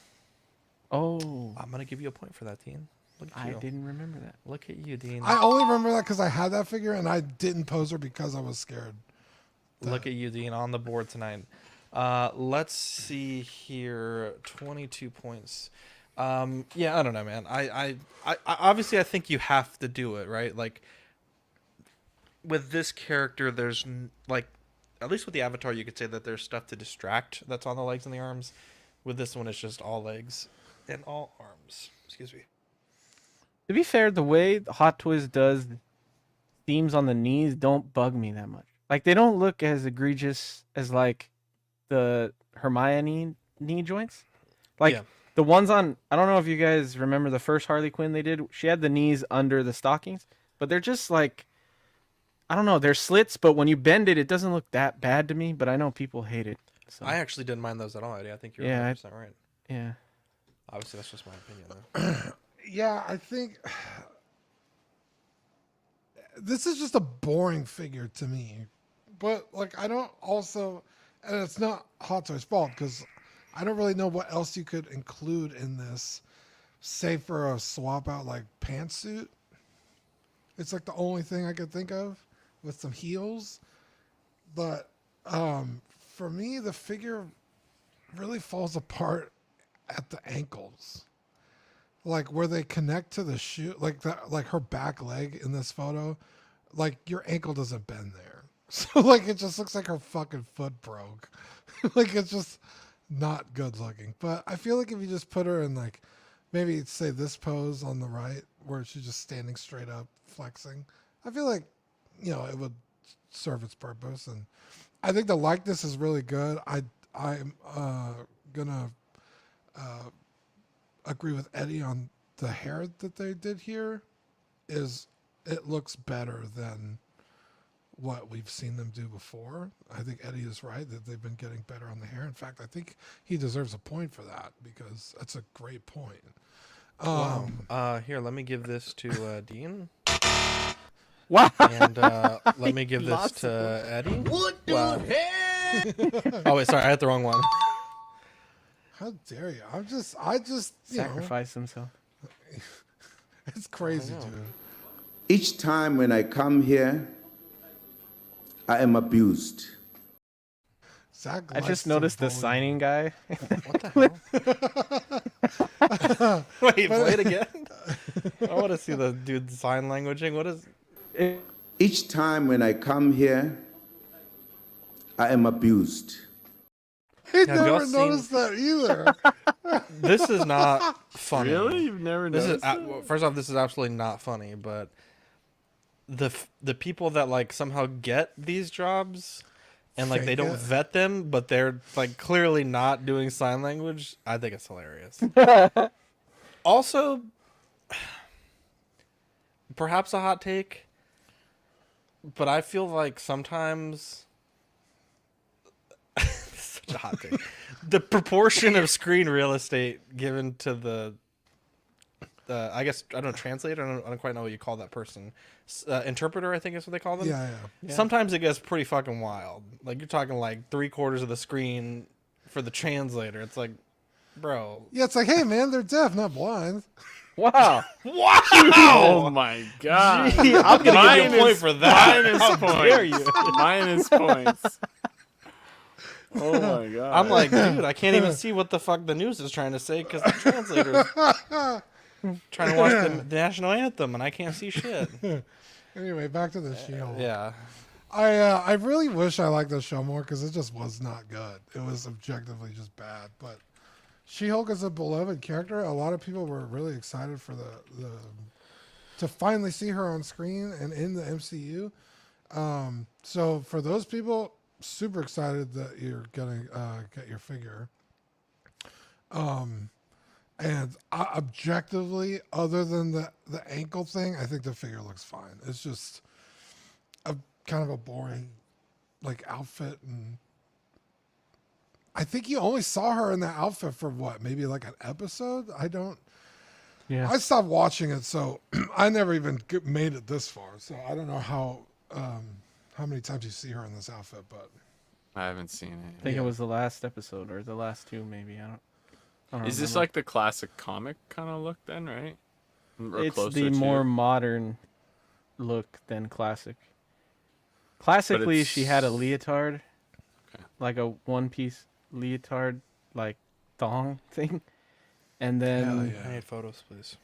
Oh. I'm going to give you a point for that, Dean. Look at I you. didn't remember that. Look at you, Dean. I only remember that because I had that figure and I didn't pose her because I was scared. Look at you, Dean, on the board tonight. Let's see here. 22 points. Yeah, I don't know, man. I obviously I think you have to do it, right? Like with this character, there's like, at least with the Avatar, you could say that there's stuff to distract that's on the legs and the arms. With this one, it's just all legs and all arms. Excuse me. To be fair, the way Hot Toys does themes on the knees don't bug me that much. Like, they don't look as egregious as, like, the Hermione knee joints. Like, the ones on... I don't know if you guys remember the first Harley Quinn they did. She had the knees under the stockings. But they're just, like... I don't know. They're slits, but when you bend it, it doesn't look that bad to me. But I know people hate it. So. I actually didn't mind those at all, Eddie. I think you're 100% right. Yeah. Obviously, that's just my opinion, though. Yeah, I think this is just a boring figure to me. But like, I don't also, and it's not Hot Toys' fault because I don't really know what else you could include in this, save for a swap out like pantsuit. It's like the only thing I could think of with some heels. But for me, the figure really falls apart at the ankles. Like where they connect to the shoe, like her back leg in this photo, like your ankle doesn't bend there. So like it just looks like her fucking foot broke. Like it's just not good looking. But I feel like if you just put her in like maybe say this pose on the right where she's just standing straight up flexing, I feel like, you know, it would serve its purpose. And I think the likeness is really good. I'm gonna agree with Eddie on the hair that they did here. It looks better than what we've seen them do before. I think Eddie is right that they've been getting better on the hair. In fact, I think he deserves a point for that because that's a great point. Wow. Here, let me give this to Dean. Wow. And let me give this to Eddie. What the hell? Oh wait, sorry, I had the wrong one. How dare you? I just Sacrifice himself. It's crazy, dude. Each time when I come here, I am abused. Zach I just noticed the signing guy. What the hell? Wait, play it again. I want to see the dude sign languaging. What is it? Each time when I come here, I am abused. I never noticed that either. This is not funny. Really? You've never noticed that? First off, this is absolutely not funny, but the people that like somehow get these jobs and like they don't vet them, but they're like clearly not doing sign language, I think it's hilarious. Also, perhaps a hot take, but I feel like sometimes such a hot take. The proportion of screen real estate given to the I guess, I don't know, translator? I don't quite know what you call that person. Interpreter, I think is what they call them. Yeah. Sometimes it gets pretty fucking wild. Like, you're talking like 3/4 of the screen for the translator. It's like, bro. Yeah, it's like, hey, man, they're deaf, not blind. Wow. Wow! Oh, my God. Gee, I'm going to give you a point for that. Minus points. Minus points. Oh, my God. I'm like, dude, I can't even see what the fuck the news is trying to say because the translator's trying to watch the national anthem and I can't see shit. Anyway, back to the She-Hulk. Yeah. I really wish I liked the show more because it just was not good. It was objectively just bad. But She-Hulk is a beloved character. A lot of people were really excited for the to finally see her on screen and in the MCU. So for those people, super excited that you're gonna get your figure. And objectively, other than the ankle thing, I think the figure looks fine. It's just a kind of a boring like outfit, and I think you only saw her in that outfit for what, maybe like an episode. I stopped watching it, so I never even made it this far. So I don't know how many times you see her in this outfit, but I haven't seen it. I think it was the last episode or the last two, maybe. I don't Is this like the classic comic kind of look then, right? Or it's closer the to? more modern look than classic. Classically, she had a leotard, like a one-piece leotard, like thong thing, and then I need photos, please.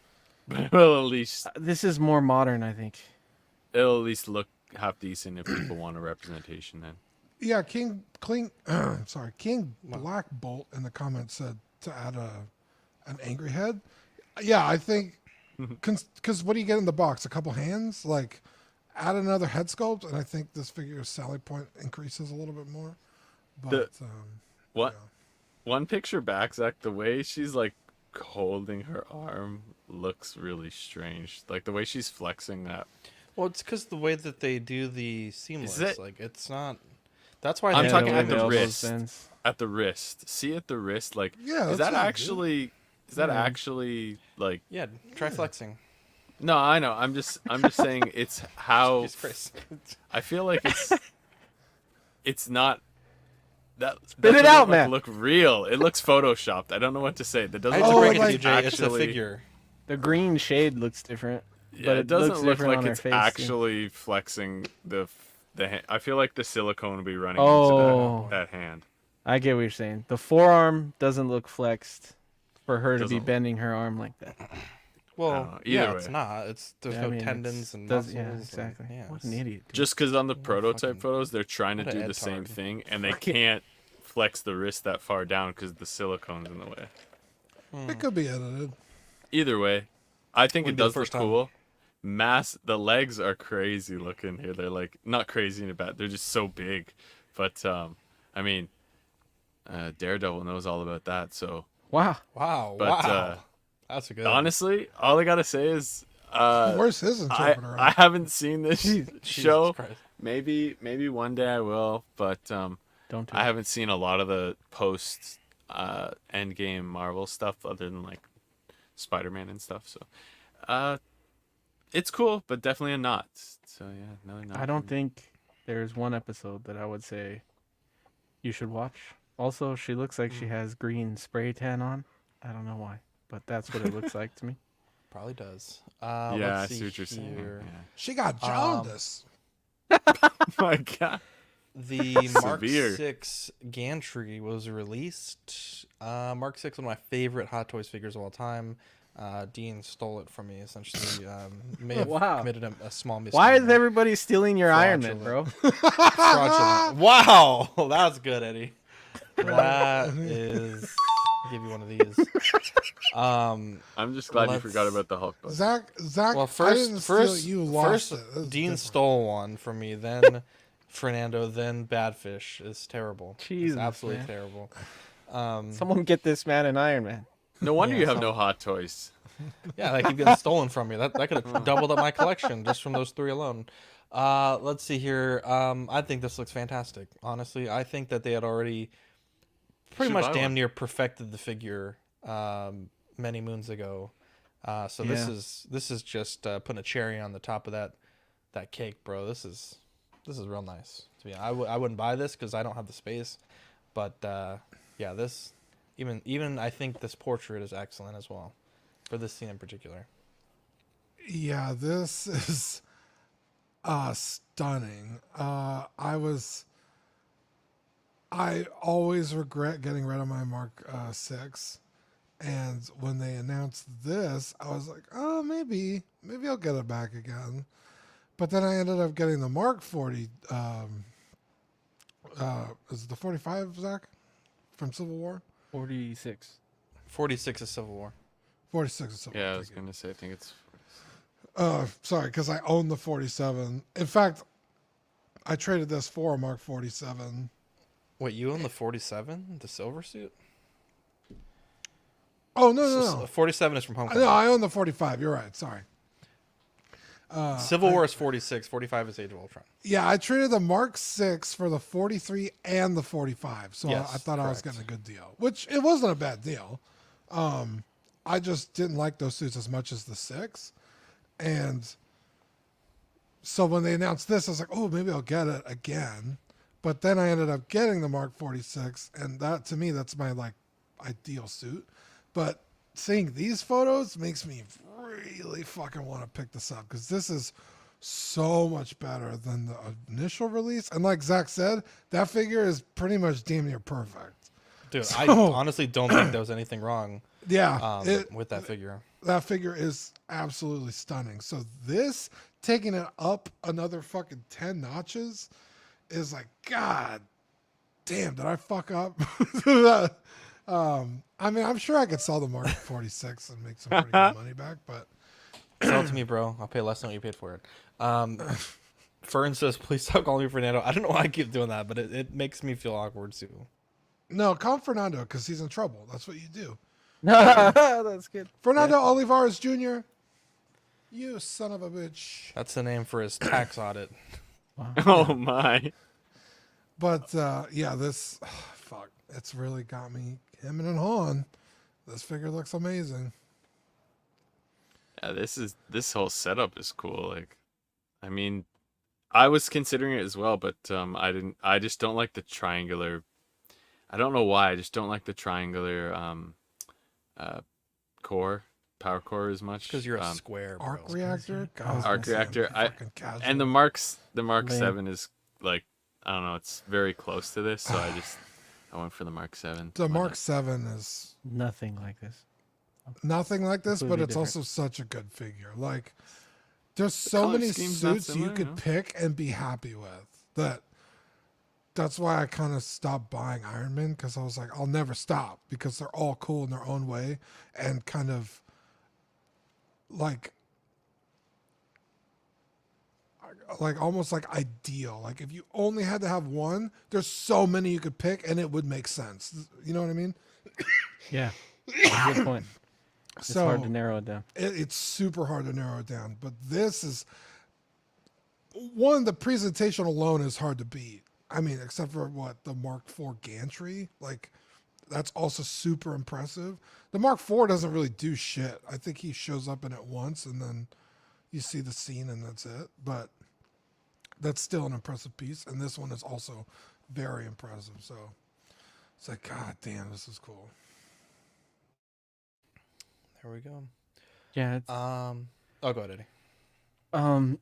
Well, at least this is more modern, I think. It'll at least look half decent if people want a representation then. yeah, King Black Bolt in the comments said to add an angry head. Yeah, I think because what do you get in the box? A couple hands? Like, add another head sculpt, and I think this figure's selling point increases a little bit more. But one picture back, Zach, the way she's like holding her arm looks really strange. Like the way she's flexing that. Well, it's because the way that they do the seamless, like it's not. That's why I'm talking at the wrist. At the wrist. See at the wrist, like is that actually like try flexing. No, I know. I'm just saying it's how I feel like it's not that Spit it out, man. Look real. It looks photoshopped. I don't know what to say. That doesn't look like it's actually a figure. The green shade looks different. Yeah, but it doesn't look like on it's her face, actually flexing the hand. I feel like the silicone would be running into that hand. I get what you're saying. The forearm doesn't look flexed for her to be Doesn't bending her arm like that. Well, either way. it's not. There's no tendons and does, muscles. Yeah, exactly. What an idiot. Dude. Just because on the prototype photos they're trying to do the same Ed-tard. thing and they can't flex the wrist that far down because the silicone's in the way. it could be edited. Either way, I think it does look first time. cool. The legs are crazy looking here. They're like not crazy in a bad. They're just so big. But I mean, Daredevil knows all about that. So wow. But that's a good. Honestly, all I gotta say is where's his interpreter? I haven't seen this show, Maybe one day I will, but Don't do I it. haven't seen a lot of the post Endgame Marvel stuff other than like Spider-Man and stuff. So, it's cool, but definitely a not. So yeah, no, not. I don't think there's one episode that I would say you should watch. Also, she looks like she has green spray tan on. I don't know why, but that's what it looks like to me. Probably does. Yeah, Let's I see see what you're saying. here. Yeah. She got jaundice. My God. The Mark Severe. 6 Gantry was released. Mark 6, one of my favorite Hot Toys figures of all time. Dean stole it from me, essentially. May have committed a small mistake. Why is everybody stealing your Iron Man, bro? Fraudulent. Wow, that's good, Eddie. That is. I'll give you one of these. I'm just glad you forgot about the Hulk. Zach. Well, I didn't steal it, you lost it. That's Dean different. stole one from me. Then Fernando. Then Badfish. It's terrible. Jesus, it's absolutely man. terrible. Someone get this man an Iron Man. No wonder Yeah, you have no Hot Toys. Yeah, they keep getting stolen from me. That could have doubled up my collection just from those 3 alone. Let's see here. I think this looks fantastic. Honestly, I think that they had already pretty Should much buy damn one. near perfected the figure many moons ago. So Yeah. this is just putting a cherry on the top of that cake, bro. This is real nice. To be honest. I wouldn't buy this because I don't have the space, but yeah, this even I think this portrait is excellent as well for this scene in particular. Yeah, this is stunning. I always regret getting rid of my Mark 6, and when they announced this, I was like, oh, maybe I'll get it back again. But then I ended up getting the Mark 40. Is it the 45, Zach, from Civil War? 46. 46 is Civil War. 46 is Civil War. Yeah, I was gonna say I think it's. Sorry, because I own the 47. In fact, I traded this for a Mark 47. Wait, you own the 47, the silver suit? Oh no. 47 is from Homecoming. No, I own the 45. You're right. Sorry. Civil War is 46. 45 is Age of Ultron. Yeah, I traded the Mark 6 for the 43 and the 45. So Yes, I thought I was correct. getting a good deal, which it wasn't a bad deal. I just didn't like those suits as much as the 6. And so when they announced this, I was like, oh, maybe I'll get it again. But then I ended up getting the Mark 46, and that, to me, that's my like ideal suit. But seeing these photos makes me really fucking want to pick this up, because this is so much better than the initial release. And like Zach said, that figure is pretty much damn near perfect. Dude, So- I honestly don't think there was anything wrong Yeah, with that figure. That figure is absolutely stunning. So this, taking it up another fucking 10 notches, is like, God damn, did I fuck up? I mean, I'm sure I could sell the Mark 46 and make some pretty good money back, but Sell it to me, bro. I'll pay less than what you paid for it. Fern says, please stop calling me Fernando. I don't know why I keep doing that, but it makes me feel awkward too. no, call him Fernando because he's in trouble. That's what you do. That's good. Fernando Olivares Jr., you son of a bitch. That's the name for his tax audit. Oh my. But yeah, this, fuck, it's really got me hemming and hawing. This figure looks amazing. Yeah, this whole setup is cool. Like, I mean, I was considering it as well, but I didn't. I just don't like the triangular. I don't know why. I just don't like the triangular power core as much. Because you're a square, bro. Arc reactor? Arc reactor. And the Mark 7 is like, I don't know. It's very close to this, so I went for the Mark 7. The Mark 7 is nothing like this. Nothing like this, but Completely it's different. also such a good figure. Like, there's so color many scheme's not suits you similar, could no? pick and be happy with. That's why I kind of stopped buying Iron Man, because I was like, I'll never stop, because they're all cool in their own way and kind of like almost like ideal. Like, if you only had to have one, there's so many you could pick and it would make sense. You know what I mean? Yeah. That's a good point. It's hard to narrow it down. It's super hard to narrow it down, but this is one, the presentation alone is hard to beat. I mean, except for the Mark IV gantry, like that's also super impressive. The Mark IV doesn't really do shit. I think he shows up in it once and then you see the scene and that's it. But that's still an impressive piece, and this one is also very impressive. So it's like, God damn, this is cool. There we go. Yeah. It's, oh, go ahead, Eddie.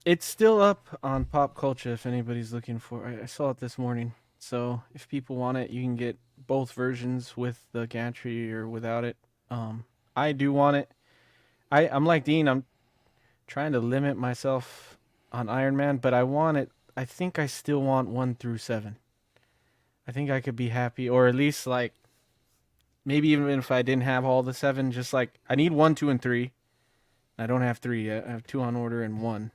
It's still up on Pop Culture if anybody's looking for it. I saw it this morning. So if people want it, you can get both versions with the gantry or without it. I do want it. I'm like Dean. I'm trying to limit myself on Iron Man, but I want it. I think I still want 1 through 7. I think I could be happy, or at least like maybe even if I didn't have all the 7, just like I need 1, 2, and 3. I don't have 3 yet. I have 2 on order and 1.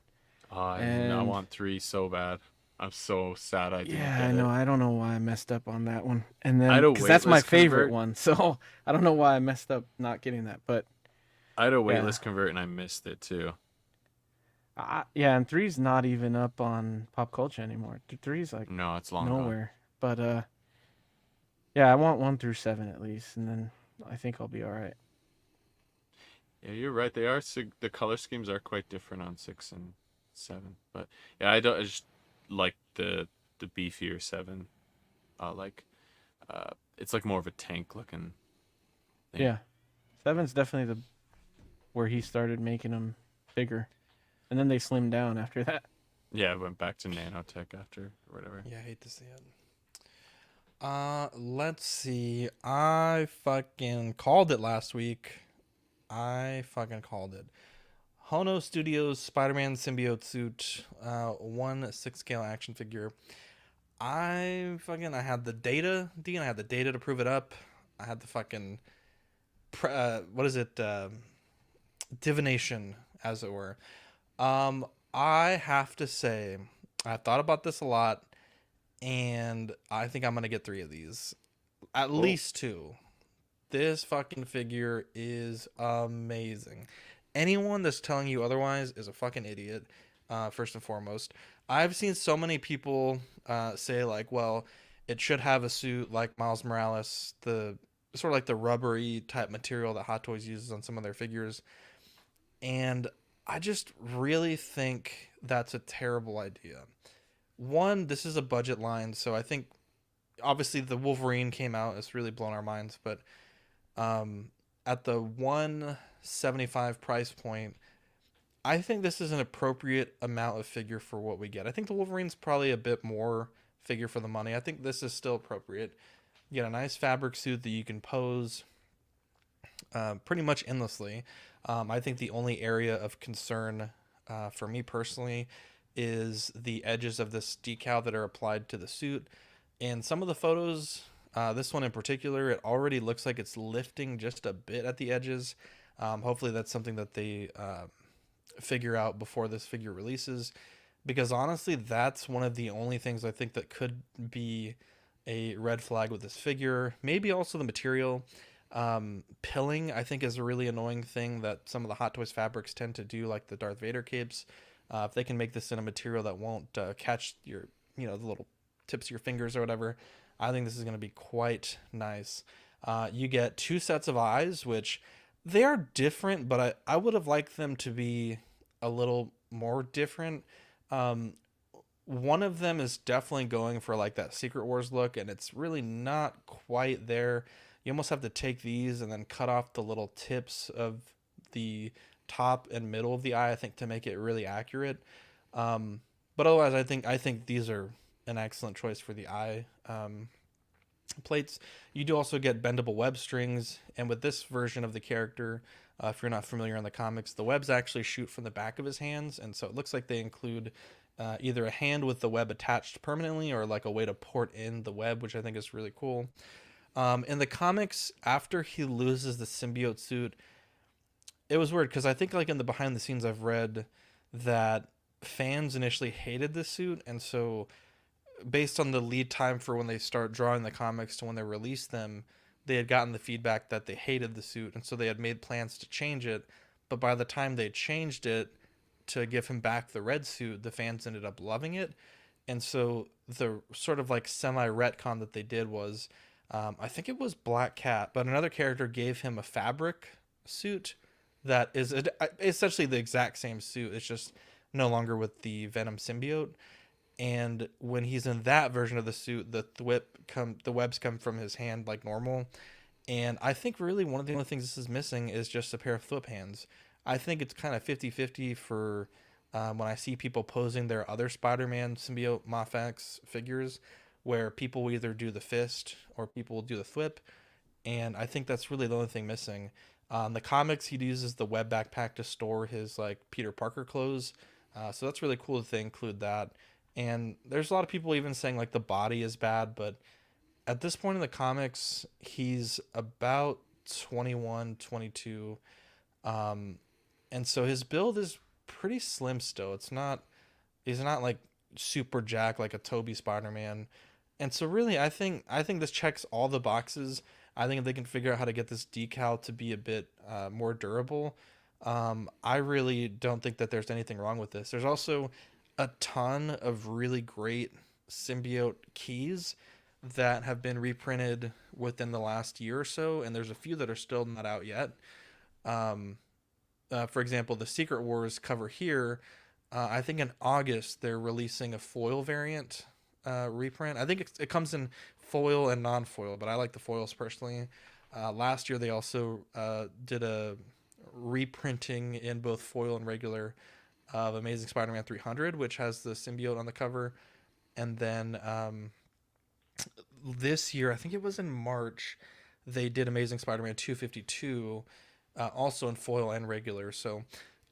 I want 3 so bad. I'm so sad I didn't get I know. it. I don't know why I messed up on that one. And then I had a because that's my waitlist favorite convert. one, so I don't know why I messed up not getting that. But I had a waitlist convert and I missed it too. And 3's not even up on Pop Culture anymore. 3's like no, it's long nowhere. Gone. But I want 1 through 7 at least, and then I think I'll be all right. Yeah, you're right. They are the color schemes are quite different on 6 and 7. But yeah, I just like the beefier 7. It's like more of a tank looking thing. Yeah, 7's definitely where he started making them bigger, and then they slimmed down after that. Yeah, it went back to nanotech after or whatever. Yeah, I hate to see it. Let's see. I fucking called it last week. Hono Studios Spider-Man Symbiote Suit, 1 6-scale action figure. I had the data, Dean. I had the data to prove it up. I had the fucking, divination, as it were. I have to say, I've thought about this a lot, and I think I'm going to get 3 of these. At least 2. This fucking figure is amazing. Anyone that's telling you otherwise is a fucking idiot, first and foremost. I've seen so many people say, like, well, it should have a suit like Miles Morales, the sort of like the rubbery type material that Hot Toys uses on some of their figures. And I just really think that's a terrible idea. One, this is a budget line, so I think obviously the Wolverine came out, it's really blown our minds, but at the $175 price point, I think this is an appropriate amount of figure for what we get. I think the Wolverine's probably a bit more figure for the money. I think this is still appropriate. You get a nice fabric suit that you can pose pretty much endlessly. I think the only area of concern for me personally is the edges of this decal that are applied to the suit. And some of the photos, this one in particular, it already looks like it's lifting just a bit at the edges. Hopefully that's something that they figure out before this figure releases, because honestly, that's one of the only things I think that could be a red flag with this figure. Maybe also the material. Pilling, I think, is a really annoying thing that some of the Hot Toys fabrics tend to do, like the Darth Vader capes. If they can make this in a material that won't catch your, the little tips of your fingers or whatever, I think this is going to be quite nice. You get 2 sets of eyes, which they are different, but I would have liked them to be a little more different. One of them is definitely going for like that Secret Wars look, and it's really not quite there. You almost have to take these and then cut off the little tips of the top and middle of the eye, I think, to make it really accurate. But otherwise, I think these are an excellent choice for the eye plates. You do also get bendable web strings, and with this version of the character, if you're not familiar in the comics, the webs actually shoot from the back of his hands, and so it looks like they include either a hand with the web attached permanently or like a way to port in the web, which I think is really cool. In the comics, after he loses the symbiote suit, it was weird because I think like in the behind the scenes I've read that fans initially hated this suit, and so based on the lead time for when they start drawing the comics to when they release them, they had gotten the feedback that they hated the suit, and so they had made plans to change it. But by the time they changed it to give him back the red suit, the fans ended up loving it. And so the sort of like semi-retcon that they did was, I think it was Black Cat, but another character gave him a fabric suit that is essentially the exact same suit. It's just no longer with the Venom symbiote. And when he's in that version of the suit, the webs come from his hand like normal. And I think really one of the only things this is missing is just a pair of flip hands. I think it's kind of 50-50 for when I see people posing their other Spider-Man symbiote Mafex figures, where people will either do the fist or people will do the flip. And I think that's really the only thing missing. The comics, he uses the web backpack to store his like Peter Parker clothes. So that's really cool that they include that. And there's a lot of people even saying like the body is bad, but at this point in the comics, he's about 21, 22. And so his build is pretty slim still. He's not like super jacked like a Toby Spider-Man. And so really, I think this checks all the boxes. I think if they can figure out how to get this decal to be a bit more durable, I really don't think that there's anything wrong with this. There's also a ton of really great symbiote keys that have been reprinted within the last year or so, and there's a few that are still not out yet. For example, the Secret Wars cover here, I think in August they're releasing a foil variant reprint. I think it comes in foil and non-foil, but I like the foils personally. Last year they also did a reprinting in both foil and regular of Amazing Spider-Man 300, which has the symbiote on the cover. And then this year, I think it was in March, they did Amazing Spider-Man 252, also in foil and regular. So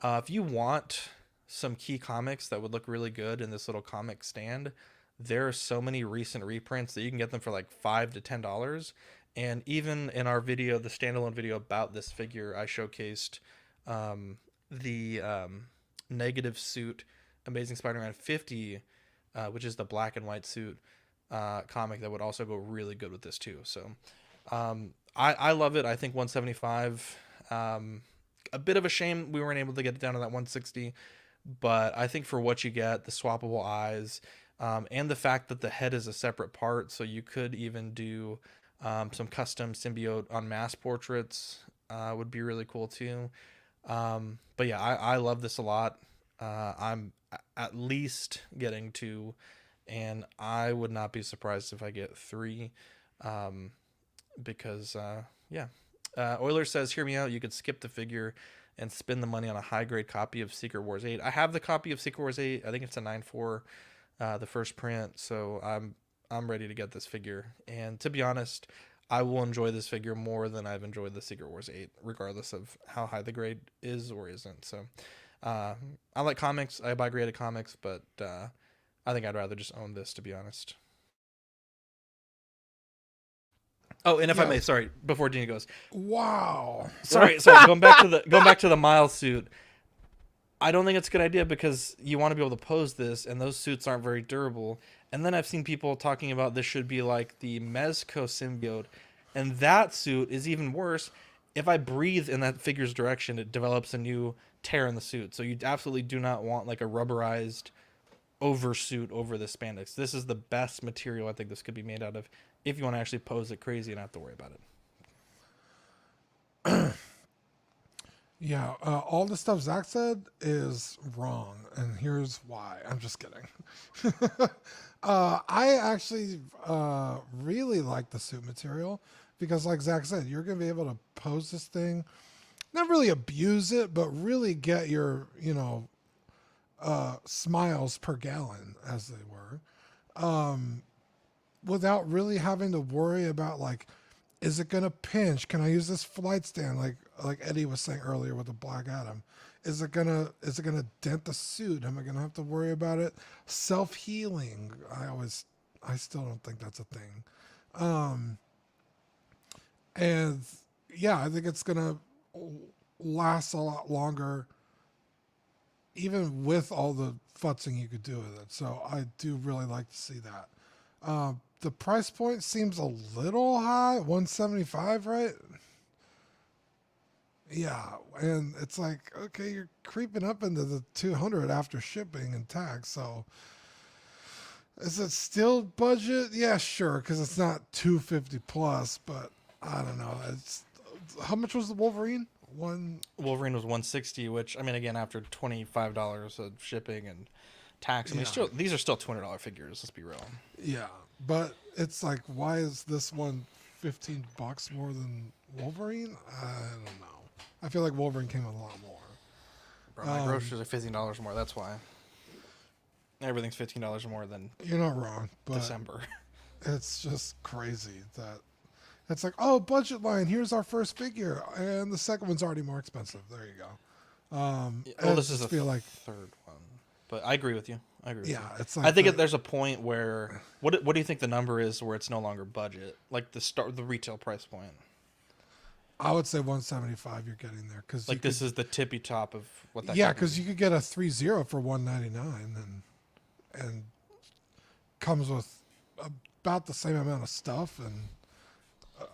if you want some key comics that would look really good in this little comic stand, there are so many recent reprints that you can get them for like $5 to $10. And even in our video, the standalone video about this figure, I showcased the negative suit Amazing Spider-Man 50, which is the black and white suit comic that would also go really good with this too. So I love it. I think 175, a bit of a shame we weren't able to get it down to that 160, but I think for what you get, the swappable eyes, and the fact that the head is a separate part, so you could even do some custom symbiote on mass portraits would be really cool too. But yeah, I love this a lot. I'm at least getting 2, and I would not be surprised if I get 3, because Euler says, hear me out, you could skip the figure and spend the money on a high grade copy of Secret Wars 8. I have the copy of Secret Wars 8. I think it's a 9.4, the first print, so I'm ready to get this figure. And to be honest, I will enjoy this figure more than I've enjoyed the Secret Wars 8, regardless of how high the grade is or isn't. So I like comics. I buy graded comics, but I think I'd rather just own this, to be honest. Oh, and if I may, sorry, before Dina goes. Wow. Sorry. Going back to the Miles suit. I don't think it's a good idea because you want to be able to pose this, and those suits aren't very durable. And then I've seen people talking about this should be like the Mezco symbiote, and that suit is even worse. If I breathe in that figure's direction, it develops a new tear in the suit. So you absolutely do not want like a rubberized oversuit over the spandex. This is the best material I think this could be made out of if you want to actually pose it crazy and not have to worry about it. Yeah, all the stuff Zach said is wrong, and here's why. I'm just kidding. I actually really like the suit material because, like Zach said, you're going to be able to pose this thing, not really abuse it, but really get your, smiles per gallon, as they were, without really having to worry about, like, is it going to pinch? Can I use this flight stand like Eddie was saying earlier with the Black Adam? Is it gonna dent the suit? Am I gonna have to worry about it self-healing? I still don't think that's a thing. And yeah, I think it's gonna last a lot longer, even with all the futzing you could do with it. So I do really like to see that. The price point seems a little high, 175, right? Yeah, and it's like, okay, you're creeping up into the 200 after shipping and tax. So, is it still budget? Yeah, sure, because it's not 250 plus. But I don't know. It's how much was the Wolverine? Wolverine was 160, which I mean, again, after $25 of shipping and tax, I mean, Yeah. these are still $200 figures. Let's be real. Yeah, but it's like, why is this one $15 more than Wolverine? I don't know. I feel like Wolverine came with a lot more. Bro, my groceries are $15 more. That's why. Everything's $15 more than You're not wrong, but December. It's just crazy that it's like, oh, budget line. Here's our first figure, and the second one's already more expensive. There you go. Well, this is a the third one, but I agree with you. I agree with you. It's like I think there's a point where what do you think the number is where it's no longer budget, like the retail price point? I would say 175. You're getting there because this is the tippy top of what that. Yeah, because you could get a 3-0 for 199 and comes with about the same amount of stuff and.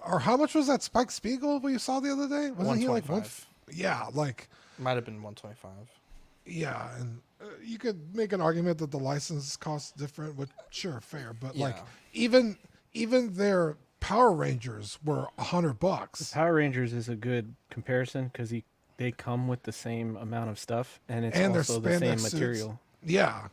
Or how much was that Spike Spiegel we saw the other day? Wasn't he like one? Yeah, like might have been 125. Yeah, and you could make an argument that the license costs different, which sure, fair, but like even their Power Rangers were $100. The Power Rangers is a good comparison because they come with the same amount of stuff and it's also the same material. Yeah,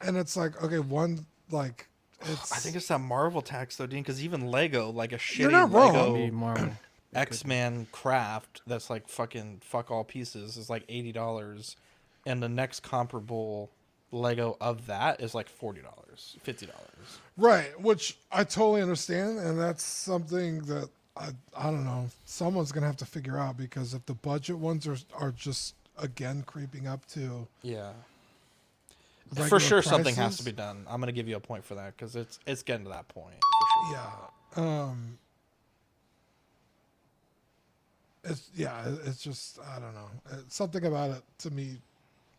and it's like, okay, one like. I think it's that Marvel tax though, Dean, because even Lego, like a You're not shitty Lego Marvel. X-Man craft that's like fucking fuck all pieces is like $80, and the next comparable Lego of that is like $40, $50. Right, which I totally understand, and that's something that I don't know. Someone's gonna have to figure out because if the budget ones are just again creeping up to for sure prices, something has to be done. I'm gonna give you a point for that because it's getting to that point. For sure. It's just I don't know. Something about it to me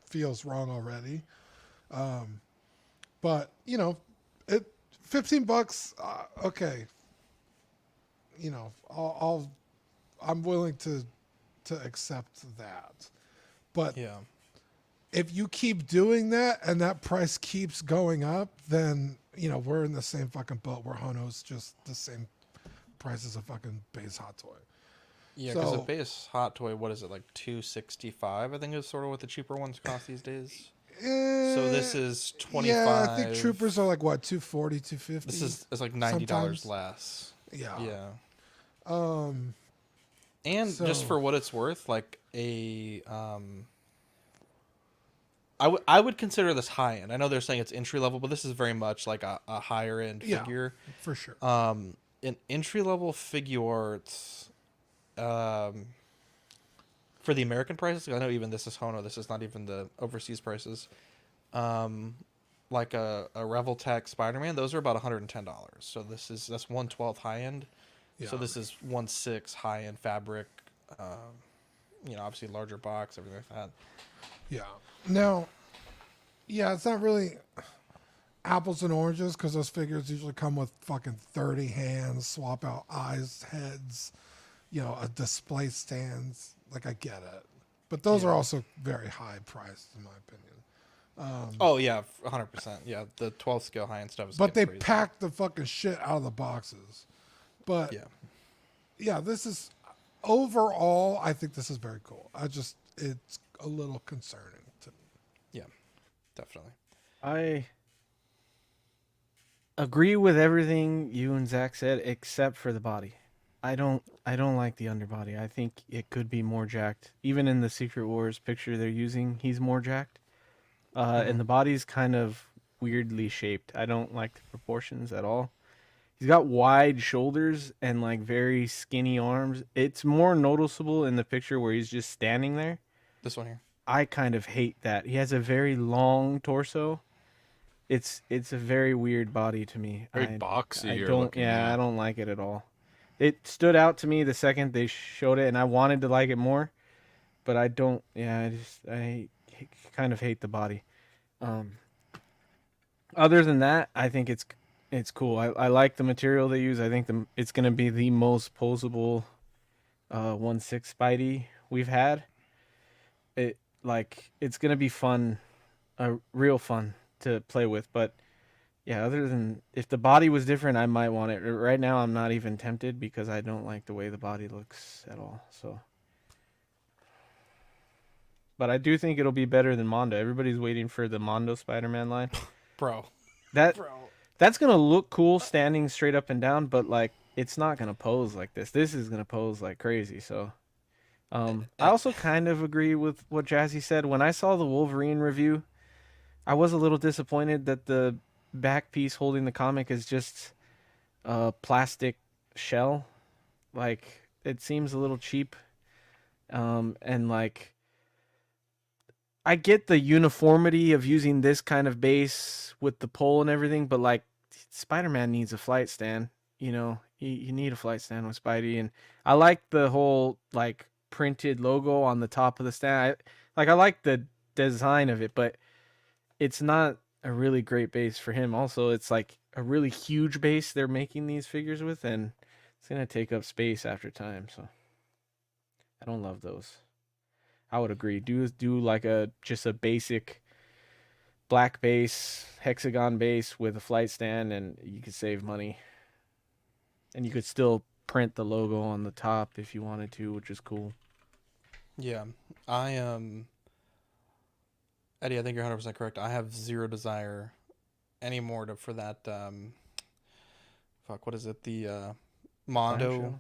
feels wrong already. But you know, $15. Okay. You know, I'm willing to accept that. But if you keep doing that and that price keeps going up, then, you know, we're in the same fucking boat where Hono's just the same price as a fucking base hot toy. Yeah, because a base hot toy, what is it, like $265? I think is sort of what the cheaper ones cost these days. So this is $25. Yeah, I think Troopers are like what, $240, $250? It's like $90 less. Yeah. Yeah. And just for what it's worth, like I would consider this high end. I know they're saying it's entry level, but this is very much like a higher end figure. For sure. An entry level Figuarts, for the American prices, I know even this is Hono. This is not even the overseas prices. Like a Reveltech Spider-Man, those are about $110. So that's 1/12 high end. Yeah. So this is 1/6 high end fabric. You know, obviously larger box, everything like that. Yeah. Now, it's not really apples and oranges because those figures usually come with fucking 30 hands, swap out eyes, heads, you know, a display stands. Like, I get it. But those are also very high priced, in my opinion. Oh, yeah, 100%. Yeah, the 12 scale high end stuff is But they crazy. pack the fucking shit out of the boxes. But, yeah, this is, overall, I think this is very cool. It's a little concerning to me. Yeah, definitely. I agree with everything you and Zach said, except for the body. I don't like the underbody. I think it could be more jacked. Even in the Secret Wars picture they're using, he's more jacked. And the body's kind of weirdly shaped. I don't like the proportions at all. He's got wide shoulders and like very skinny arms. It's more noticeable in the picture where he's just standing there. This one here. I kind of hate that. He has a very long torso. It's a very weird body to me. Very boxy. I don't like it at all. It stood out to me the second they showed it, and I wanted to like it more, but I don't. Yeah, I kind of hate the body. Other than that, I think it's cool. I like the material they use. I think it's going to be the most posable 1/6 Spidey we've had, it's gonna be fun, real fun to play with. But yeah, other than if the body was different, I might want it. Right now, I'm not even tempted because I don't like the way the body looks at all. So, but I do think it'll be better than Mondo. Everybody's waiting for the Mondo Spider-Man line, bro. That's gonna look cool standing straight up and down, but like it's not gonna pose like this. This is gonna pose like crazy. So, I also kind of agree with what Jazzy said. When I saw the Wolverine review, I was a little disappointed that the back piece holding the comic is just a plastic shell. Like it seems a little cheap, and like I get the uniformity of using this kind of base with the pole and everything, but like Spider-Man needs a flight stand. You know, you need a flight stand with Spidey, and I like the whole like printed logo on the top of the stand. I like the design of it, but it's not a really great base for him. Also, it's like a really huge base they're making these figures with, and it's gonna take up space after time. So I don't love those. I would agree. Do like just a basic black base, hexagon base with a flight stand, and you could save money. And you could still print the logo on the top if you wanted to, which is cool. Yeah, Eddie, I think you're 100% correct. I have zero desire anymore for that. What is it? The Mondo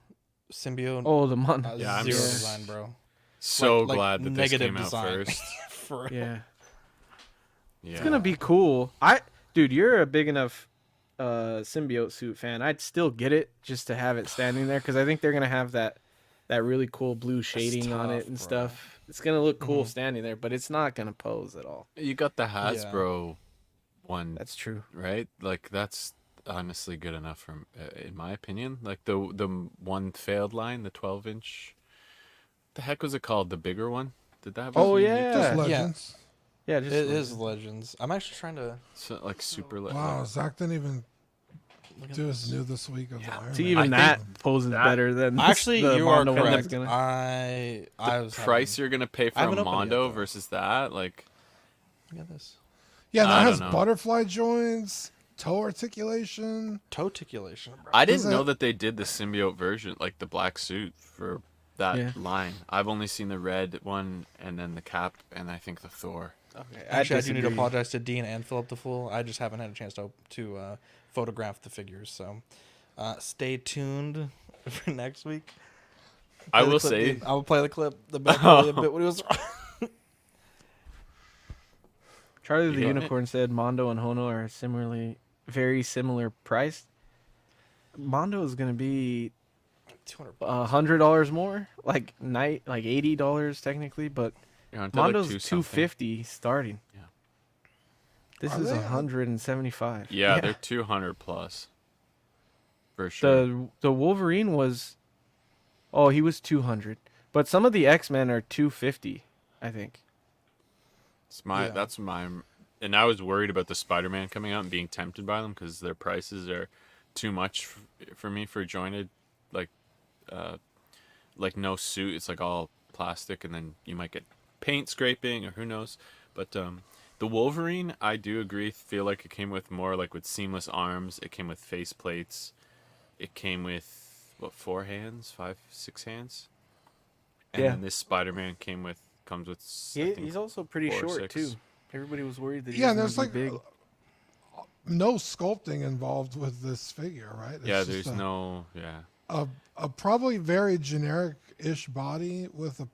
symbiote. Oh, the Mondo. Yeah, zero design, bro. So glad that this came out design. first. Yeah. It's gonna be cool. Dude, you're a big enough symbiote suit fan. I'd still get it just to have it standing there because I think they're gonna have that really cool blue shading on it and stuff. It's gonna look cool standing there, but it's not gonna pose at all. You got the Hasbro one. That's true, right? Like that's honestly good enough from, in my opinion. Like the one failed line, the 12-inch. The heck was it called? The bigger one? Did that have? Oh yeah, just Legends. Yeah, it is Legends. I'm actually trying to. So, like super. Wow, Zach didn't even do his new this week of the Iron Man. See, even that poses better than actually. You are correct. The price you're gonna pay for a Mondo versus that, like. Look at this. Yeah, that has butterfly joints, toe articulation. Toe articulation. I didn't know that they did the symbiote version, like the black suit for that line. I've only seen the red one and then the cap and I think the Thor. Okay. Actually, I do need to apologize to Dean and Philip the Fool. I just haven't had a chance to photograph the figures, so stay tuned for next week. I will say I will play the clip. The back a bit when he was. Charlie the Unicorn said Mondo and Hono are very similar priced. Mondo is going to be $100 more, like $80 technically, but Mondo's like $250 starting. Yeah, this is $175. Yeah, they're $200 plus for sure. The Wolverine was, he was $200, but some of the X-Men are $250, I think. That's my, and I was worried about the Spider-Man coming out and being tempted by them because their prices are too much for me for jointed, like no suit. It's like all plastic, and then you might get paint scraping or who knows. But the Wolverine, I do agree. Feel like it came with more like with seamless arms. It came with face plates. It came with 4 hands, 5, 6 hands. And then this Spider-Man comes with. He's also pretty short too. Everybody was worried that. There's like big. No sculpting involved with this figure, right? It's there's no. A probably very generic-ish body with a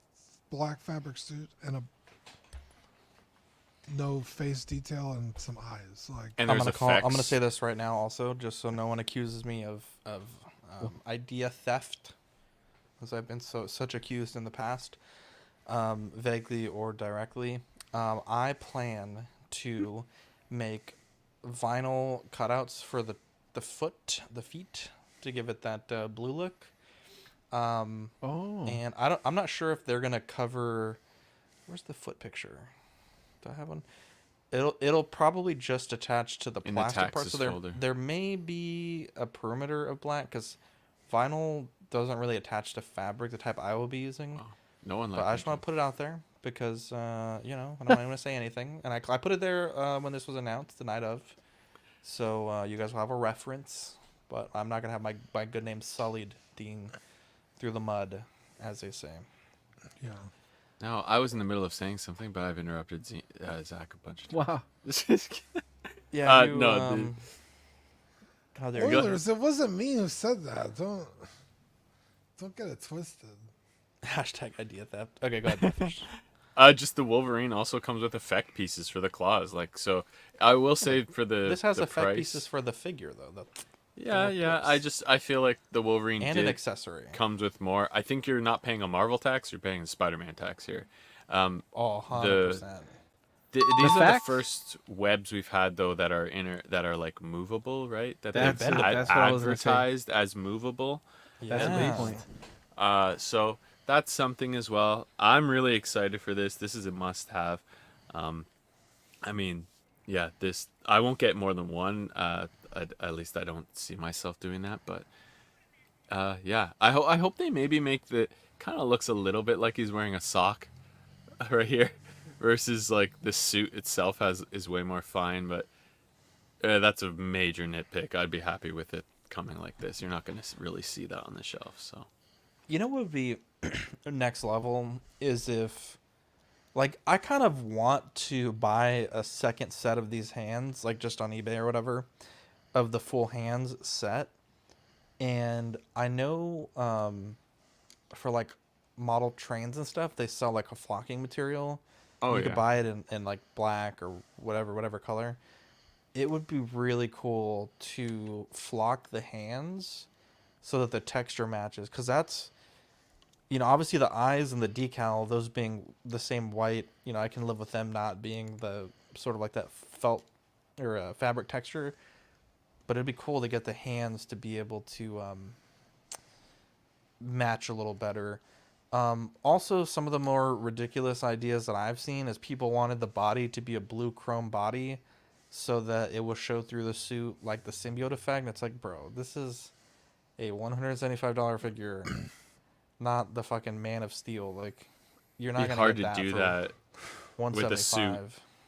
black fabric suit and no face detail and some eyes. Like, and I'm gonna say this right now, also, just so no one accuses me of idea theft, because I've been such accused in the past, vaguely or directly. I plan to make vinyl cutouts for the feet to give it that blue look. And I'm not sure if they're gonna cover. Where's the foot picture? Do I have one? It'll probably just attach to the plastic part. So there may be a perimeter of black because vinyl doesn't really attach to fabric, the type I will be using. No one But liked I just want to put it out there because I don't want to say anything, and I put it there when this was announced the night of, so you guys will have a reference. But I'm not gonna have my good name sullied through the mud, as they say. Yeah. No, I was in the middle of saying something, but I've interrupted Zach a bunch of times. Wow. Yeah. How dare Oilers, it wasn't me who said that. Don't get it twisted. Hashtag idea theft. Okay, go ahead. Just the Wolverine also comes with effect pieces for the claws. Like, so I will say for this has the effect price, pieces for the figure though. Yeah. I feel like the Wolverine and an accessory comes with more. I think you're not paying a Marvel tax. You're paying a Spider-Man tax here. 100%. These are the first webs we've had though that are like movable, right? That's advertised as movable. That's a big point. So that's something as well. I'm really excited for this. This is a must-have. I mean, yeah, this I won't get more than one. At least I don't see myself doing that. But yeah, I hope they maybe make the kind of looks a little bit like he's wearing a sock right here, versus like the suit itself is way more fine. But that's a major nitpick. I'd be happy with it coming like this. You're not going to really see that on the shelf. So, you know what would be next level is if, like, I kind of want to buy a second set of these hands, like just on eBay or whatever, of the full hands set. And I know for like model trains and stuff, they sell like a flocking material. You could buy it in like black or whatever color. It would be really cool to flock the hands so that the texture matches, because that's, obviously the eyes and the decal, those being the same white, I can live with them not being the sort of like that felt or fabric texture, but it'd be cool to get the hands to be able to match a little better. Also, some of the more ridiculous ideas that I've seen is people wanted the body to be a blue chrome body so that it will show through the suit like the symbiote effect. And it's like, bro, this is a $175 figure, not the fucking Man of Steel. Like, you're not gonna get that. It'd be hard to do that with a suit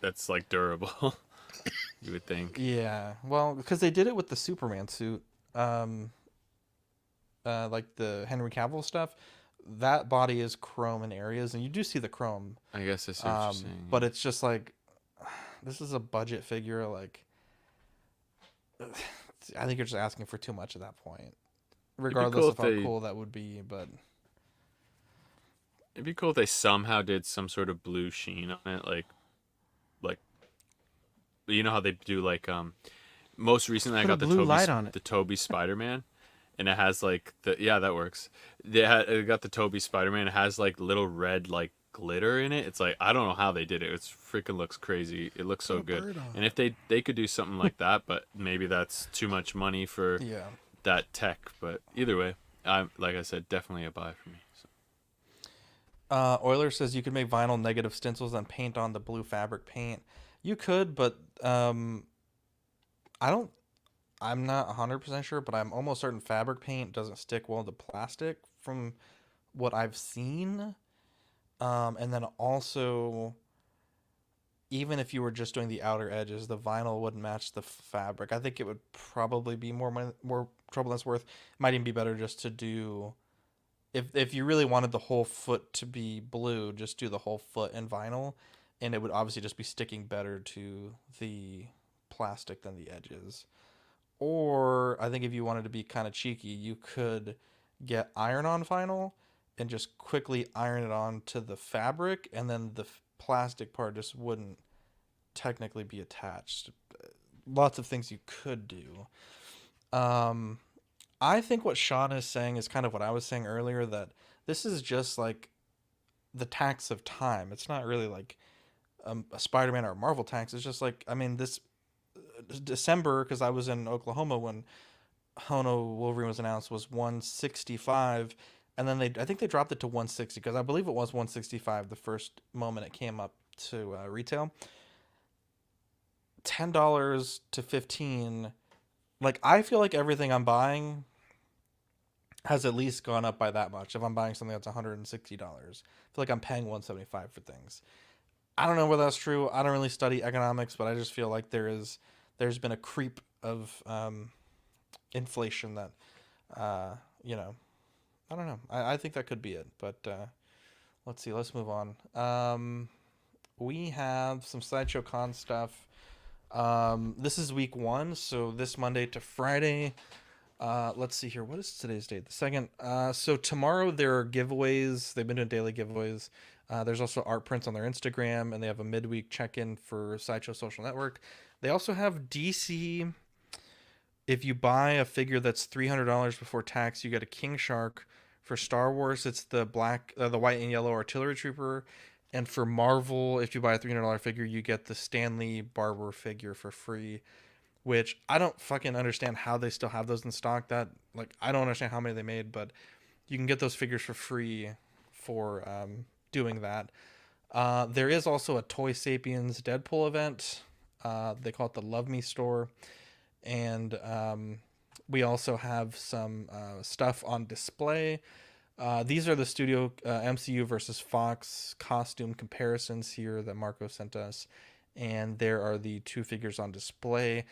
that's like durable. You would think. Yeah, well, because they did it with the Superman suit, like the Henry Cavill stuff. That body is chrome in areas, and you do see the chrome. I guess I see what you're saying. But it's just like, this is a budget figure. Like, I think you're just asking for too much at that point, regardless of how cool that would be. But it'd be cool if they somehow did some sort of blue sheen on it, like you know how they do like most recently I got the Toby Spider-Man, and it has like that works. It got the Toby Spider-Man. It has like little red like glitter in it. It's like, I don't know how they did it. It's freaking looks crazy. It looks so good. And if they could do something like that, but maybe that's too much money for that tech. But either way, like I said, definitely a buy for me. So. Euler says you could make vinyl negative stencils and paint on the blue fabric paint. You could, but I'm not 100% sure, but I'm almost certain fabric paint doesn't stick well to plastic from what I've seen. And then also, even if you were just doing the outer edges, the vinyl wouldn't match the fabric. I think it would probably be more trouble than it's worth. It might even be better just to do, if you really wanted the whole foot to be blue, just do the whole foot in vinyl, and it would obviously just be sticking better to the plastic than the edges. Or I think if you wanted to be kind of cheeky, you could get iron-on vinyl and just quickly iron it on to the fabric, and then the plastic part just wouldn't technically be attached. Lots of things you could do. I think what Sean is saying is kind of what I was saying earlier, that this is just like the tax of time. It's not really like a Spider-Man or a Marvel tax. It's just like, I mean, this December, because I was in Oklahoma when Hono Wolverine was announced, was $165, and then I think they dropped it to $160, because I believe it was $165 the first moment it came up to retail. $10 to $15. Like, I feel like everything I'm buying has at least gone up by that much. If I'm buying something that's $160, I feel like I'm paying $175 for things. I don't know whether that's true. I don't really study economics, but I just feel like there's been a creep of inflation that, you know, I don't know. I think that could be it, but let's see. Let's move on. We have some Sideshow Con stuff. This is week 1, so this Monday to Friday. Let's see here. What is today's date? The 2nd. So tomorrow there are giveaways. They've been doing daily giveaways. There's also art prints on their Instagram, and they have a midweek check-in for Sideshow Social Network. They also have DC. If you buy a figure that's $300 before tax, you get a King Shark. For Star Wars, it's the white and yellow artillery trooper. And for Marvel, if you buy a $300 figure, you get the Stanley Barber figure for free. Which I don't fucking understand how they still have those in stock. I don't understand how many they made, but you can get those figures for free for doing that. There is also a Toy Sapiens Deadpool event. They call it the Love Me store. And we also have some stuff on display. These are the studio MCU versus Fox costume comparisons here that Marco sent us. And there are the 2 figures on display.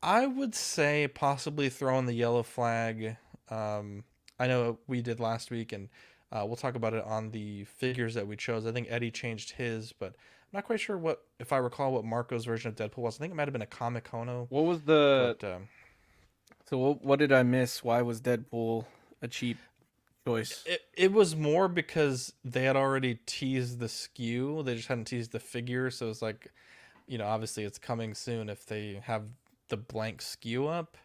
I would say possibly throw in the yellow flag. I know we did last week, and we'll talk about it on the figures that we chose. I think Eddie changed his, but I'm not quite sure if I recall what Marco's version of Deadpool was. I think it might have been a comic Hono. What was So what did I miss? Why was Deadpool a cheap choice? It was more because they had already teased the SKU. They just hadn't teased the figure, so it's like, obviously it's coming soon if they have the blank SKU up.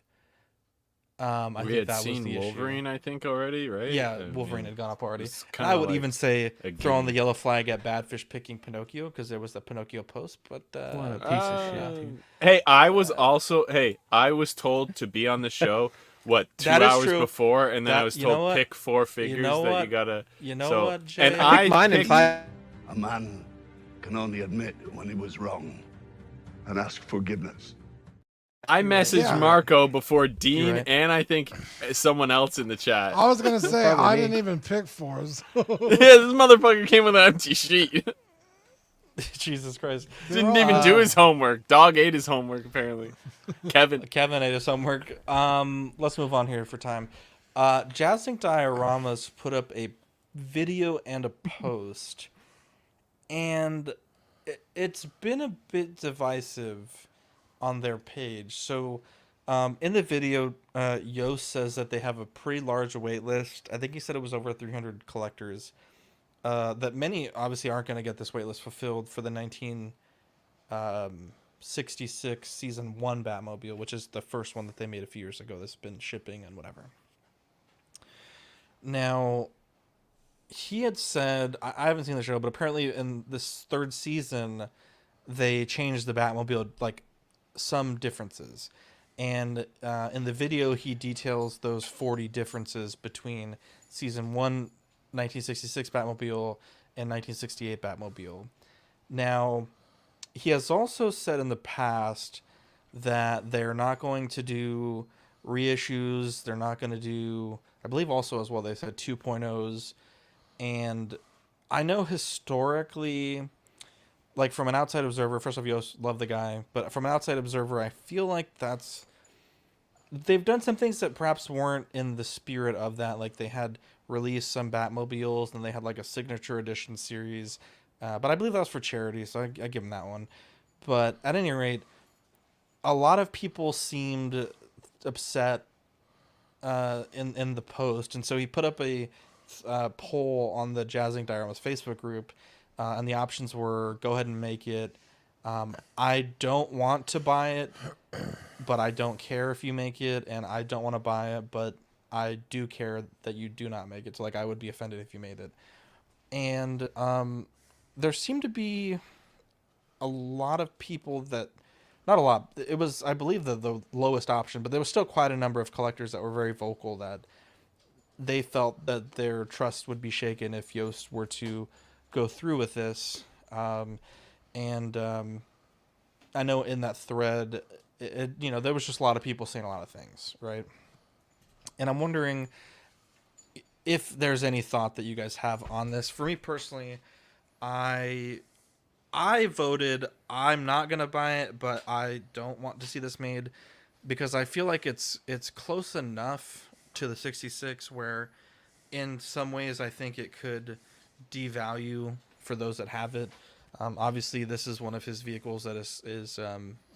We had seen Wolverine, I think, already, right? Yeah, Wolverine had gone up already. And I would even say throw on the yellow flag at Badfish picking Pinocchio, because there was the Pinocchio post. But what a piece of shit. Hey, I was told to be on the show. 2 hours before, and then I was told pick 4 figures that you gotta. What, Jay? And I mine in 5. A man can only admit when he was wrong and ask forgiveness. I messaged Marco before Dean and I think someone else in the chat. I was gonna say I didn't even pick 4s. Yeah, this motherfucker came with an empty sheet. Jesus Christ! Didn't even do his homework. Dog ate his homework apparently. Kevin ate his homework. Let's move on here for time. JazzInc Dioramas put up a video and a post, and it's been a bit divisive on their page. So in the video, Yost says that they have a pretty large wait list. I think he said it was over 300 collectors. That many obviously aren't going to get this wait list fulfilled for the 1966 season 1 Batmobile, which is the first one that they made a few years ago that's been shipping and whatever. Now, he had said, I haven't seen the show, but apparently in this 3rd season, they changed the Batmobile, some differences. And in the video, he details those 40 differences between season 1 1966 Batmobile and 1968 Batmobile. Now, he has also said in the past that they're not going to do reissues. They're not going to do, I believe also as well, they said 2.0s. And I know historically, from an outside observer, first off, you love the guy, but from an outside observer, I feel like they've done some things that perhaps weren't in the spirit of that. They had released some Batmobiles, and they had a signature edition series. But I believe that was for charity, so I give them that one. But at any rate, a lot of people seemed upset in the post, and so he put up a poll on the JazzInc Dioramas Facebook group, and the options were go ahead and make it. I don't want to buy it, but I don't care if you make it, and I don't want to buy it, but I do care that you do not make it. So I would be offended if you made it. And there seemed to be a lot of people that, not a lot, it was, I believe, the lowest option, but there was still quite a number of collectors that were very vocal that they felt that their trust would be shaken if Yost were to go through with this. And I know in that thread, there was just a lot of people saying a lot of things, right? And I'm wondering, if there's any thought that you guys have on this. For me personally, I voted I'm not gonna buy it, but I don't want to see this made because I feel like it's close enough to the 66 where in some ways I think it could devalue for those that have it. Obviously, this is one of his vehicles that is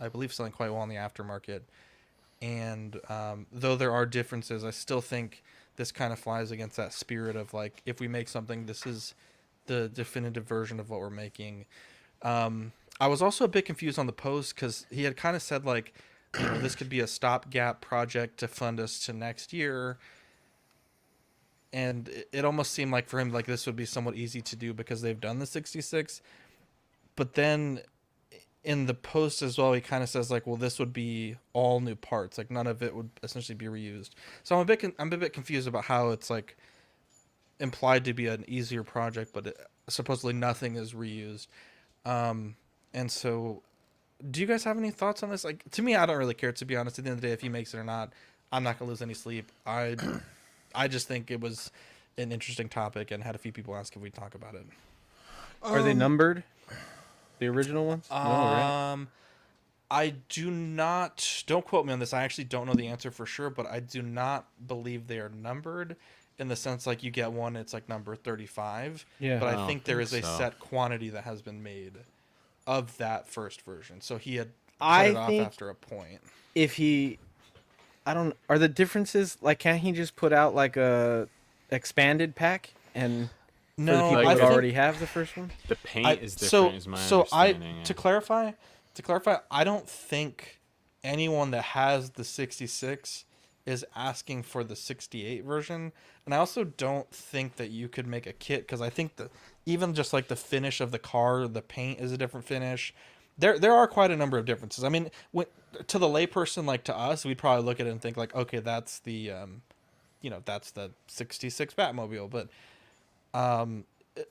I believe selling quite well in the aftermarket. And though there are differences, I still think this kind of flies against that spirit of like, if we make something, this is the definitive version of what we're making. I was also a bit confused on the post because he had kind of said like, you know, this could be a stopgap project to fund us to next year. And it almost seemed like for him, like this would be somewhat easy to do because they've done the 66. But then in the post as well, he kind of says like, well, this would be all new parts. Like none of it would essentially be reused. So I'm a bit confused about how it's like implied to be an easier project, but supposedly nothing is reused. And so do you guys have any thoughts on this? Like, to me, I don't really care, to be honest. At the end of the day, if he makes it or not, I'm not gonna lose any sleep. I just think it was an interesting topic and had a few people ask if we'd talk about it. Are they numbered? The original ones? No, right? I do not. Don't quote me on this. I actually don't know the answer for sure, but I do not believe they are numbered in the sense like you get one, it's like number 35. Yeah. But I think there is a set quantity that has been made of that first version. So he had cut it off after a point. If he, are the differences like? Can't he just put out like a expanded pack and? No, for the people that already have the first one. The paint is different. Is my understanding. To clarify, I don't think anyone that has the 66 is asking for the 68 version, and I also don't think that you could make a kit because I think that even just like the finish of the car, the paint is a different finish. There are quite a number of differences. I mean, to the layperson like to us, we'd probably look at it and think like, okay, that's the, that's the 66 Batmobile, but.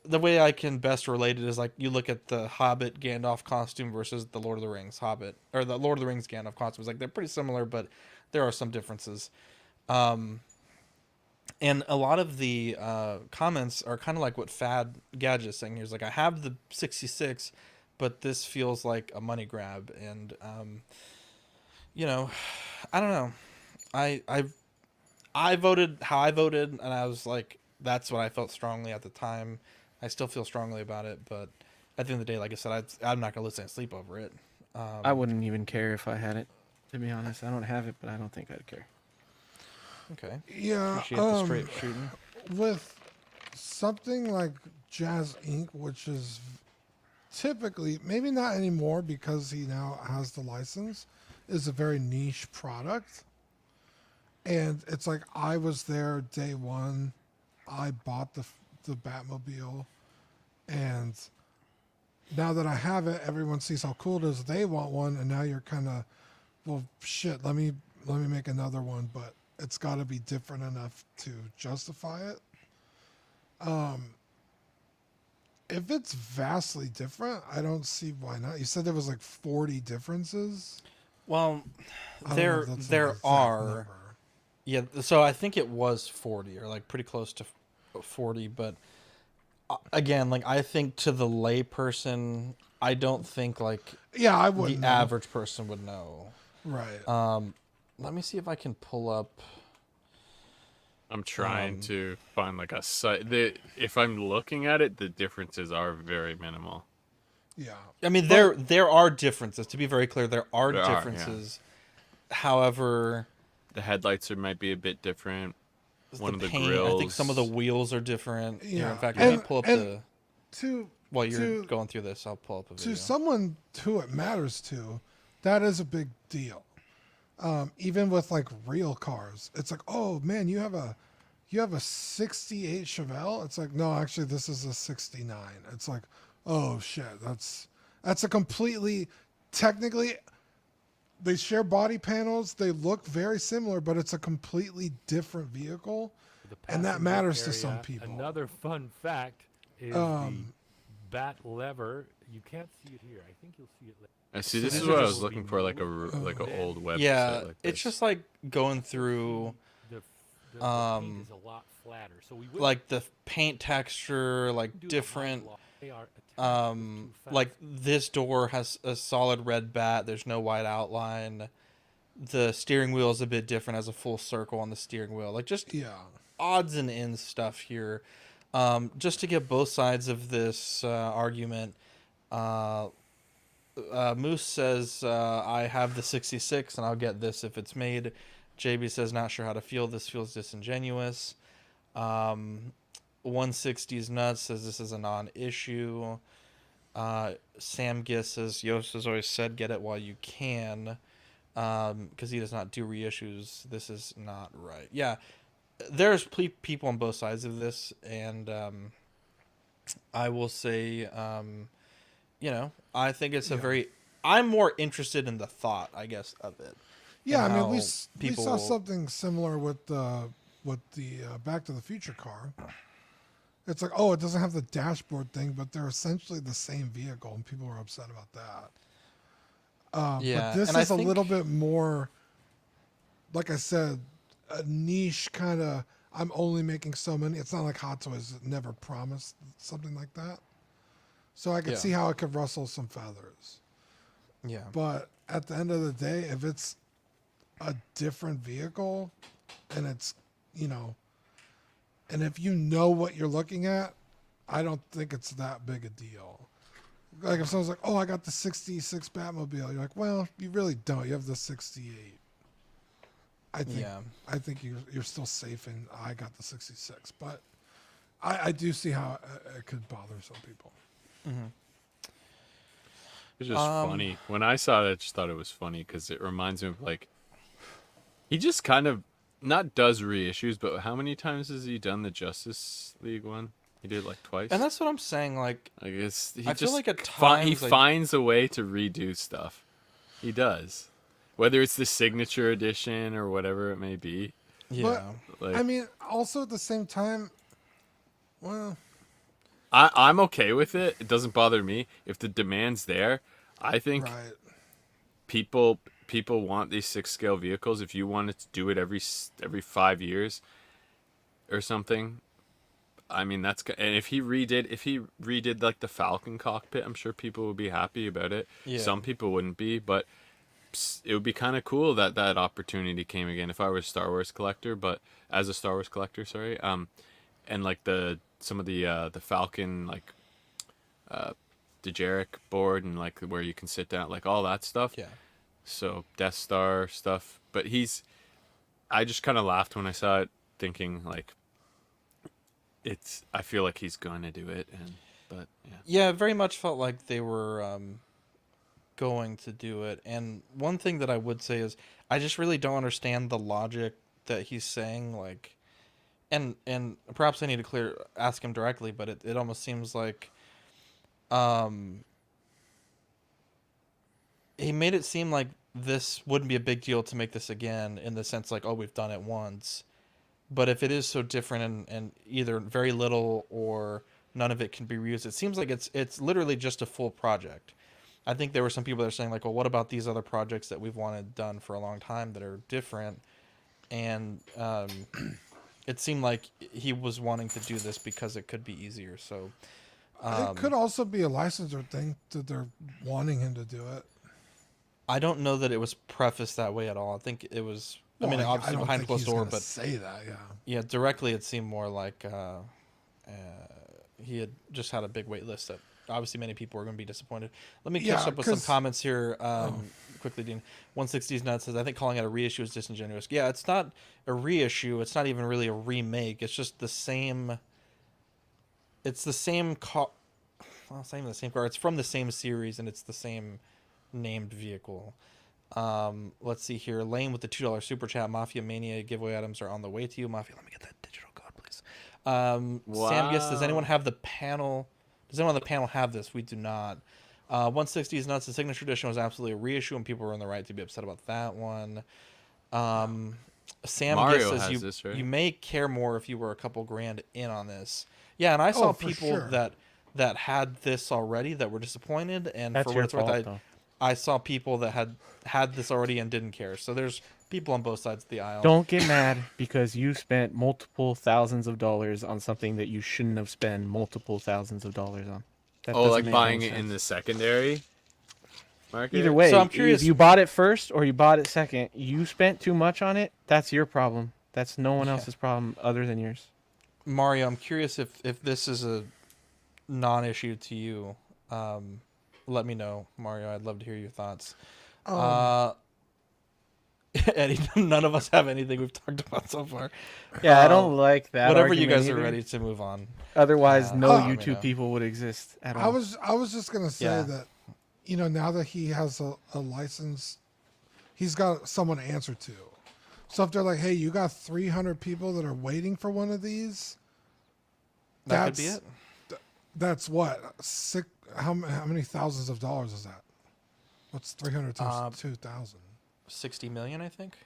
The way I can best relate it is like you look at the Hobbit Gandalf costume versus the Lord of the Rings Hobbit, or the Lord of the Rings Gandalf costumes. Like they're pretty similar, but there are some differences. And a lot of the comments are kind of like what Fad Gadget is saying here. Is like, I have the 66, but this feels like a money grab. And, I don't know. I voted how I voted, and I was like, that's what I felt strongly at the time. I still feel strongly about it, but at the end of the day, like I said, I'm not going to lose any sleep over it. I wouldn't even care if I had it, to be honest. I don't have it, but I don't think I'd care. Okay. Yeah. Appreciate the straight shooting. With something like JazzInc, which is typically, maybe not anymore because he now has the license, is a very niche product. And it's like I was there day one. I bought the Batmobile, and now that I have it, everyone sees how cool it is. They want one, and now you're kind of, well, shit. Let me make another one, but it's got to be different enough to justify it. If it's vastly different, I don't see why not. You said there was like 40 differences. Well, there are. Number. Yeah, so I think it was 40 or like pretty close to 40, but again, like I think to the lay person, I don't think like I wouldn't the average person would know. Right. Let me see if I can pull up. I'm trying to find like a site. If I'm looking at it, the differences are very minimal. Yeah. I mean, there are differences. To be very clear, there are differences. However, the headlights might be a bit different. One of the paint, grills. I think some of the wheels are different. Yeah. Here, in fact, let me pull up while you're going through this, I'll pull up a video. To someone who it matters to, that is a big deal. Even with like real cars, it's like, oh man, you have a 68 Chevelle. It's like, no, actually, this is a 69. It's like, oh shit, that's a completely technically. They share body panels. They look very similar, but it's a completely different vehicle, and that matters to some people. Another fun fact is the bat lever. You can't see it here. I think you'll see it later. I see. This is what I was looking for, like an old website. Yeah, like it's just like going through the paint is a lot flatter. So we like the paint texture, like different. Like this door has a solid red bat. There's no white outline. The steering wheel is a bit different, has a full circle on the steering wheel. Like just odds and ends stuff here. Just to get both sides of this argument, Moose says, I have the 66 and I'll get this if it's made. JB says, not sure how to feel. This feels disingenuous. 160's Nuts says this is a non-issue. Sam Giss says, Yost has always said get it while you can. Because he does not do reissues. This is not right. Yeah, there's people on both sides of this, and I will say, I think it's a very. I'm more interested in the thought, I guess, of it. Yeah, I mean, we saw something similar with the Back to the Future car. It's like, oh, it doesn't have the dashboard thing, but they're essentially the same vehicle, and people were upset about that. But this is a little bit more, like I said, a niche kind of, I'm only making so many. It's not like Hot Toys that never promised something like that. So I could see how it could rustle some feathers. Yeah. But at the end of the day, if it's a different vehicle and it's, and if you know what you're looking at, I don't think it's that big a deal. Like if someone's like, "Oh, I got the 66 Batmobile," you're like, "Well, you really don't. You have the 68." I think you're still safe, and I got the 66. But I do see how it could bother some people. Mm-hmm. It's just funny. When I saw it, I just thought it was funny because it reminds me of like he just kind of not does reissues, but how many times has he done the Justice League one? He did it like twice. And that's what I'm saying. Like, I guess I feel like at times he finds a way to redo stuff. He does, whether it's the signature edition or whatever it may be. Yeah, but, I mean, also at the same time, well, I'm okay with it. It doesn't bother me if the demand's there. I think people want these 6-scale vehicles. If you wanted to do it every 5 years or something. I mean, and if he redid like the Falcon cockpit, I'm sure people would be happy about it. Yeah. Some people wouldn't be, but it would be kind of cool that opportunity came again. If I was a Star Wars collector, and like some of the Falcon like the JazzInc board and like where you can sit down, like all that stuff. Yeah. So Death Star stuff, but I just kind of laughed when I saw it, thinking like. I feel like he's going to do it, but yeah. Yeah, it very much felt like they were going to do it. And one thing that I would say is I just really don't understand the logic that he's saying. Like, and perhaps I need to ask him directly, but it almost seems like he made it seem like this wouldn't be a big deal to make this again, in the sense like, oh, we've done it once. But if it is so different and either very little or none of it can be reused, it seems like it's literally just a full project. I think there were some people that are saying like, well, what about these other projects that we've wanted done for a long time that are different? And it seemed like he was wanting to do this because it could be easier. So it could also be a licensor thing that they're wanting him to do it. I don't know that it was prefaced that way at all. I think it was. Well, I mean, obviously behind closed door, but say that, yeah, directly it seemed more like he had just had a big wait list that obviously many people were going to be disappointed. Let me catch up with some comments here quickly, Dean. 160's Nuts says, I think calling it a reissue is disingenuous. Yeah, it's not a reissue. It's not even really a remake. It's just the same. It's the same car. Well, it's not even the same car. It's from the same series, and it's the same named vehicle. Let's see here. Lane with the $2 super chat. Mafia Mania giveaway items are on the way to you. Mafia, let me get that digital code, please. Wow. Sam Giss, does anyone have the panel? Does anyone on the panel have this? We do not. 160's Nuts. The signature edition was absolutely a reissue, and people were in the right to be upset about that one. Sam Mario Giss says has this, right? You may care more if you were a couple grand in on this. Yeah, and I saw people that had this already that were disappointed, and That's for what your it's worth, fault, I saw people that had this already and didn't care. So there's people on both sides of the aisle. Don't get mad because you spent multiple thousands of dollars on something that you shouldn't have spent multiple thousands of dollars on. That Oh, doesn't like make buying any it in sense. the secondary market? Either way, So I'm curious- if you bought it first or you bought it second, you spent too much on it, that's your problem. That's no one else's problem other than yours. Mario, I'm curious if this is a non-issue to you. Let me know, Mario. I'd love to hear your thoughts. Eddie, none of us have anything we've talked about so far. Yeah, I don't like that. Whatever you argument guys are either. ready to move on. Otherwise, no let me YouTube know. people would exist at all. I was just gonna say Yeah. that, now that he has a license, he's got someone to answer to. So if they're like, "Hey, you got 300 people that are waiting for one of these," That could be it. That's what how many thousands of dollars is that? What's 300 times 2,000? 60 million, I think.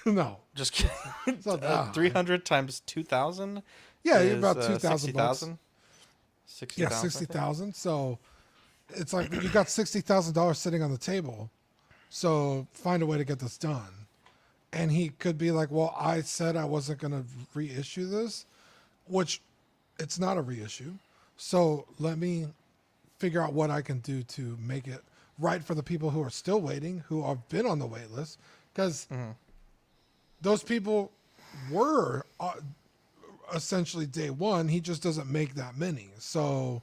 No, Just kidding. It's not that high. 300 times 2,000. Yeah, is, you're about 2,000 60,000. 60,000. Yeah, 60,000. So it's like you got $60,000 sitting on the table. So find a way to get this done. And he could be like, "Well, I said I wasn't going to reissue this," which it's not a reissue. So let me figure out what I can do to make it right for the people who are still waiting, who have been on the wait list, because those people were essentially day one. He just doesn't make that many. So,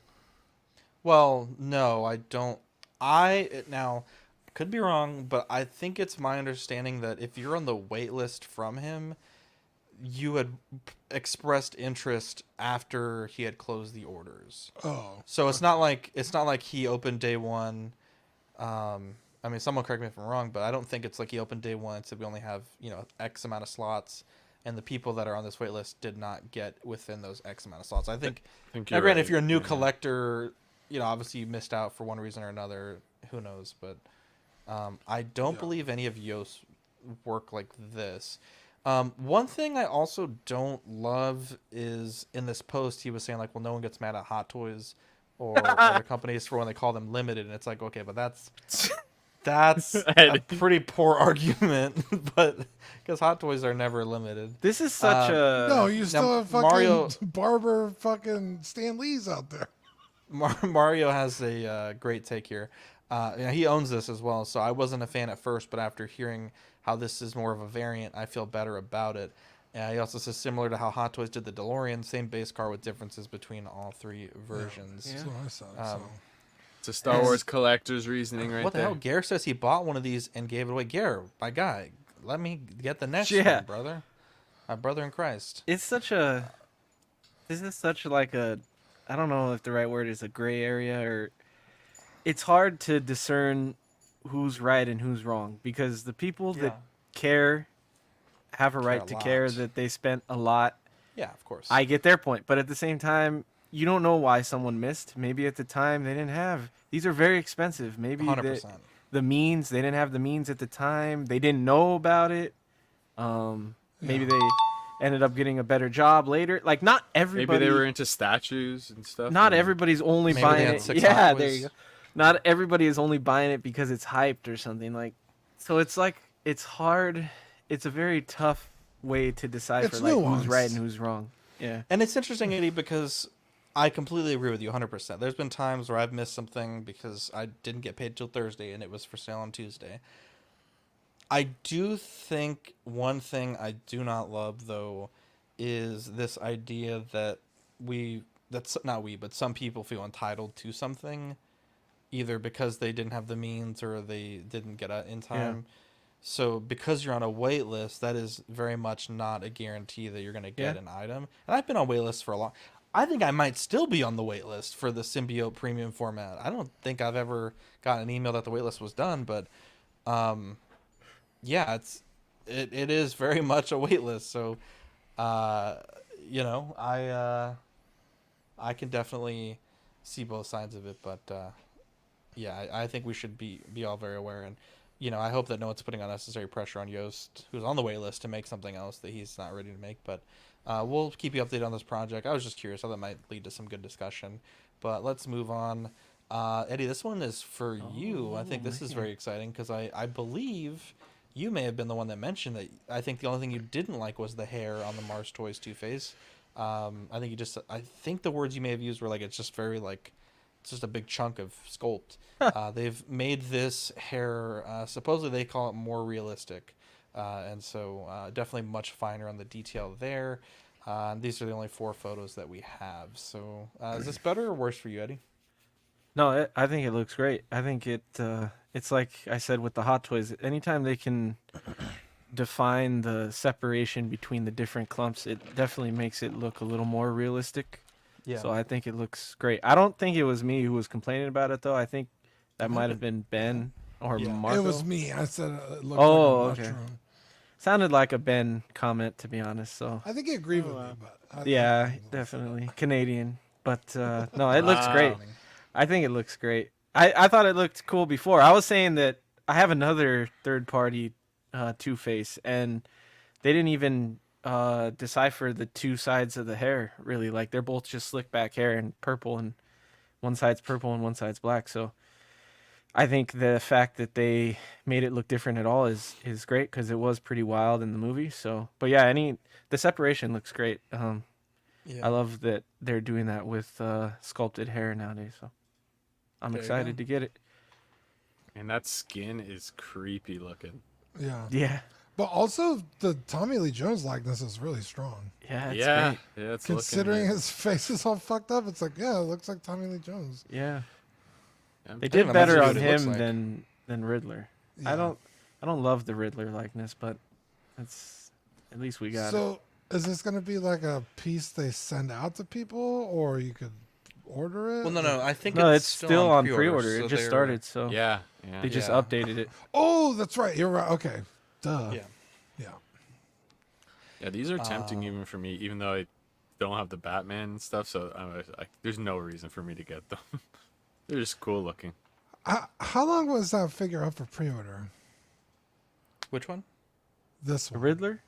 Well, no, I don't. Now could be wrong, but I think it's my understanding that if you're on the wait list from him, you had expressed interest after he had closed the orders. Oh, so it's not like he opened day one. I mean, someone correct me if I'm wrong, but I don't think it's like he opened day one and said we only have X amount of slots, and the people that are on this wait list did not get within those X amount of slots. I think now, you're granted, right. if you're a new collector, obviously you missed out for one reason or another. Who knows? But I don't believe any of Yo's work like this. One thing I also don't love is in this post he was saying like, well, no one gets mad at Hot Toys or other companies for when they call them limited, and it's like, okay, but that's a pretty poor argument, but because Hot Toys are never limited. This is such a no, you still have fucking Mario. Barber fucking Stan Lee's out there. Mario has a great take here. He owns this as well, so I wasn't a fan at first, but after hearing how this is more of a variant, I feel better about it. He also says similar to how Hot Toys did the DeLorean, same base car with differences between all three versions. Yeah, that's what I said. It's a Star Wars collector's reasoning right what the there. hell? Gare says he bought one of these and gave it away. Gare, my guy, let me get the next Yeah. one, brother. My brother in Christ. This is such like a, I don't know if the right word is a gray area, or it's hard to discern who's right and who's wrong, because the people that care have a right to care that they spent a lot. Yeah, of course. I get their point, but at the same time, you don't know why someone missed. Maybe at the time they didn't have. These are very expensive. Maybe 100%. the means, they didn't have the means at the time. They didn't know about it. Maybe they ended up getting a better job later. Like, not everybody. Maybe they were into statues and stuff. Not everybody's only Maybe they buying had it. 6 Yeah, Hot there Toys. you go. Not everybody is only buying it because it's hyped or something. Like, so it's like, it's hard. It's a very tough way to decide It's for like nuanced. who's right and who's wrong. Yeah. And it's interesting, Eddie, because I completely agree with you 100%. There's been times where I've missed something because I didn't get paid till Thursday and it was for sale on Tuesday. I do think one thing I do not love, though, is this idea that some people feel entitled to something, either because they didn't have the means or they didn't get it in time. Yeah. So because you're on a wait list, that is very much not a guarantee that you're going to get an item. And I've been on wait lists for a long. I think I might still be on the wait list for the Symbiote premium format. I don't think I've ever gotten an email that the wait list was done, but yeah, it is very much a wait list. So I can definitely see both sides of it, but yeah, I think we should be all very aware, and I hope that no one's putting unnecessary pressure on Yost, who's on the wait list, to make something else that he's not ready to make. But we'll keep you updated on this project. I was just curious how that might lead to some good discussion. But let's move on. Eddie, this one is for you. I think this is very exciting because I believe you may have been the one that mentioned that. I think the only thing you didn't like was the hair on the Mars Toys Two-Face. I think the words you may have used were like, it's just very like, it's just a big chunk of sculpt. They've made this hair, supposedly they call it more realistic. And so definitely much finer on the detail there. These are the only 4 photos that we have. So is this better or worse for you, Eddie? No, I think it looks great. I think it's like I said with the Hot Toys. Anytime they can define the separation between the different clumps, it definitely makes it look a little more realistic. Yeah. So I think it looks great. I don't think it was me who was complaining about it, though. I think that might have been Ben or Marco. It was me. I said it looked like a mushroom. Sounded like a Ben comment, to be honest. So I think he agreed with me, but definitely Canadian. But no, it looks great. I think it looks great. I thought it looked cool before. I was saying that I have another third-party Two-Face, and they didn't even decipher the 2 sides of the hair, really. Like, they're both just slick back hair and purple, and one side's purple and one side's black. So I think the fact that they made it look different at all is great, because it was pretty wild in the movie. So, but yeah, the separation looks great. I love that they're doing that with sculpted hair nowadays. So I'm excited to get it. And that skin is creepy looking. Yeah. Yeah. But also the Tommy Lee Jones likeness is really strong. Yeah. It's yeah. great. Yeah. It's considering his face is all fucked up, it's like, yeah, it looks like Tommy Lee Jones. Yeah. They did better on him than Riddler. Yeah. I don't love the Riddler likeness, but that's at least we got it. So is this going to be like a piece they send out to people, or you could order it? Well, no. I think it's still on pre-order. So it just started, so yeah. They just updated it. Oh, that's right. You're right. Okay. Duh. Yeah. Yeah, these are tempting even for me, even though I don't have the Batman and stuff. So there's no reason for me to get them. They're just cool looking. How long was that figure up for pre-order? Which one? This one. The Riddler?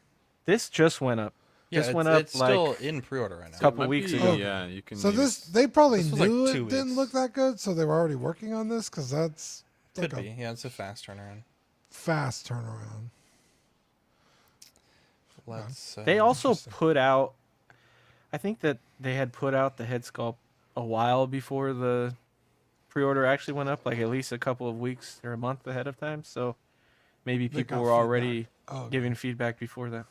This just went up. Yeah, this went up it's still in pre-order right now. A couple weeks ago. Okay. Yeah, you can. So they probably knew it didn't look that good, so they were already working on this, because that's could be. Yeah, it's a fast turnaround. Fast turnaround. They also put out. I think that they had put out the head sculpt a while before the pre-order actually went up, like at least a couple of weeks or a month ahead of time. So maybe people were already giving feedback before that.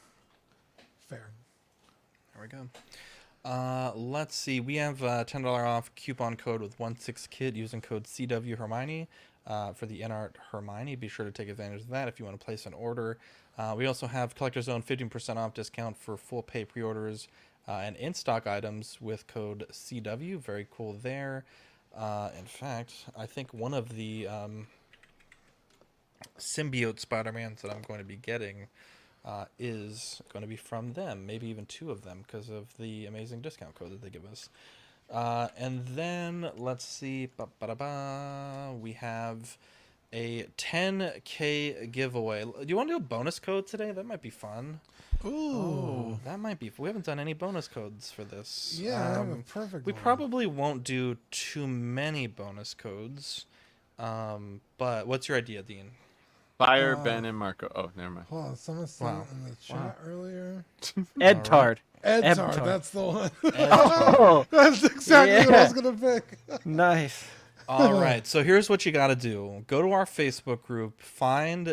Fair. There we go. Let's see. We have a $10 off coupon code with 16kid using code CW Hermione for the InArt Hermione. Be sure to take advantage of that if you want to place an order. We also have Collector's Zone 15% off discount for full pay pre-orders and in-stock items with code CW. Very cool there. In fact, I think one of the symbiote Spider-Mans that I'm going to be getting is going to be from them. Maybe even 2 of them because of the amazing discount code that they give us. And then, let's see. We have a 10K giveaway. Do you want to do a bonus code today? That might be fun. Ooh. That might be. We haven't done any bonus codes for this. Yeah, I have a perfect We one. probably won't do too many bonus codes. But what's your idea, Dean? Fire Ben and Marco. Oh, never mind. Hold on, someone said it in the chat earlier. Ed Tard. Ed Tard, that's the one. Oh, that's exactly what I was going to pick. Nice. All right, so here's what you got to do. Go to our Facebook group, find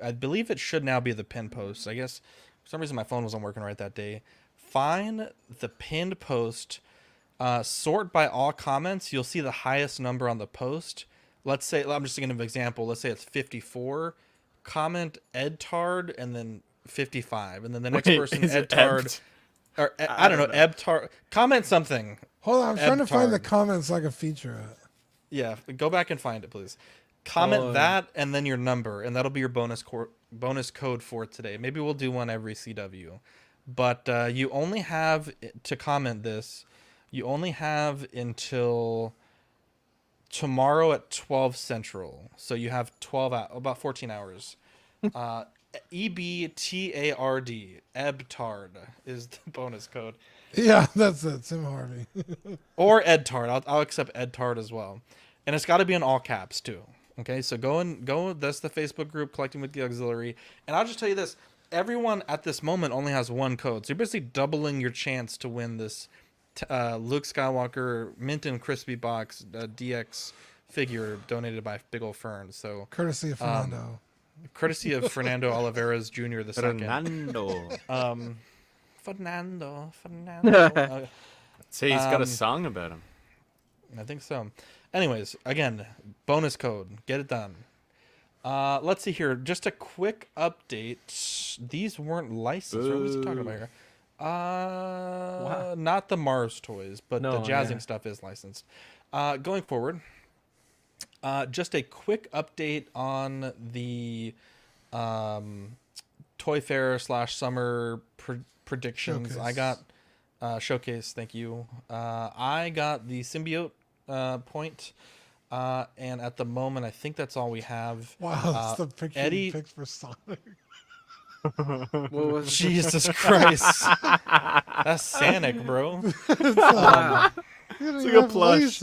I believe it should now be the pin post. I guess for some reason my phone wasn't working right that day. Find the pinned post, sort by all comments. You'll see the highest number on the post. Let's say, I'm just thinking of an example. Let's say it's 54. Comment Ed Tard and then 55. And then the next person, Ed Tard. Or I don't know, Ed Tard. Comment something. Hold on, I'm trying to find the comments so I can feature it. Yeah, go back and find it, please. Comment that and then your number, and that'll be your bonus code for today. Maybe we'll do one every CW. But you only have to comment this. You only have until tomorrow at 12 Central. So you have about 14 hours. EBTARD, EBTARD is the bonus code. Yeah, that's it, Tim Harvey. Or Ed Tard. I'll accept Ed Tard as well. And it's got to be in all caps too. Okay, so go. That's the Facebook group, Collecting with the Auxiliary. And I'll just tell you this: everyone at this moment only has one code, so you're basically doubling your chance to win this Luke Skywalker mint and crispy box DX figure donated by Big Ol' Fern. So courtesy of Fernando. Courtesy of Fernando Oliveras Jr. the second. Fernando. Fernando. Say he's got a song about him. I think so. Anyways, again, bonus code. Get it done. Let's see here. Just a quick update. These weren't licensed. What was he talking about here? Wow. Not the Mars toys, but the JazzInc stuff is licensed. Going forward, just a quick update on the Toy Fair / summer predictions. Showcase. I got showcase. Thank you. I got the symbiote point, and at the moment, I think that's all we have. Wow, that's the picture Eddie you picked for Sonic. Jesus Christ, that's Sonic, bro. It's like a plush.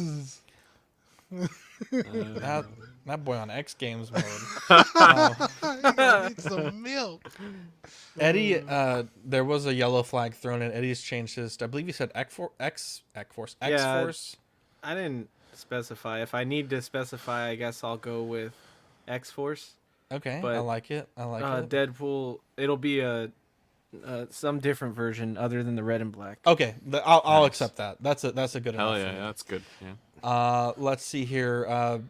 That boy on X Games mode. Need some milk. Eddie, there was a yellow flag thrown in. Eddie's changed his. I believe he said X Force. I didn't specify. If I need to specify, I guess I'll go with X Force. Okay, but, I like it. it. Deadpool. It'll be some different version other than the red and black. Okay, I'll accept that. That's a good enough. Hell yeah, that's good. Yeah. Let's see here.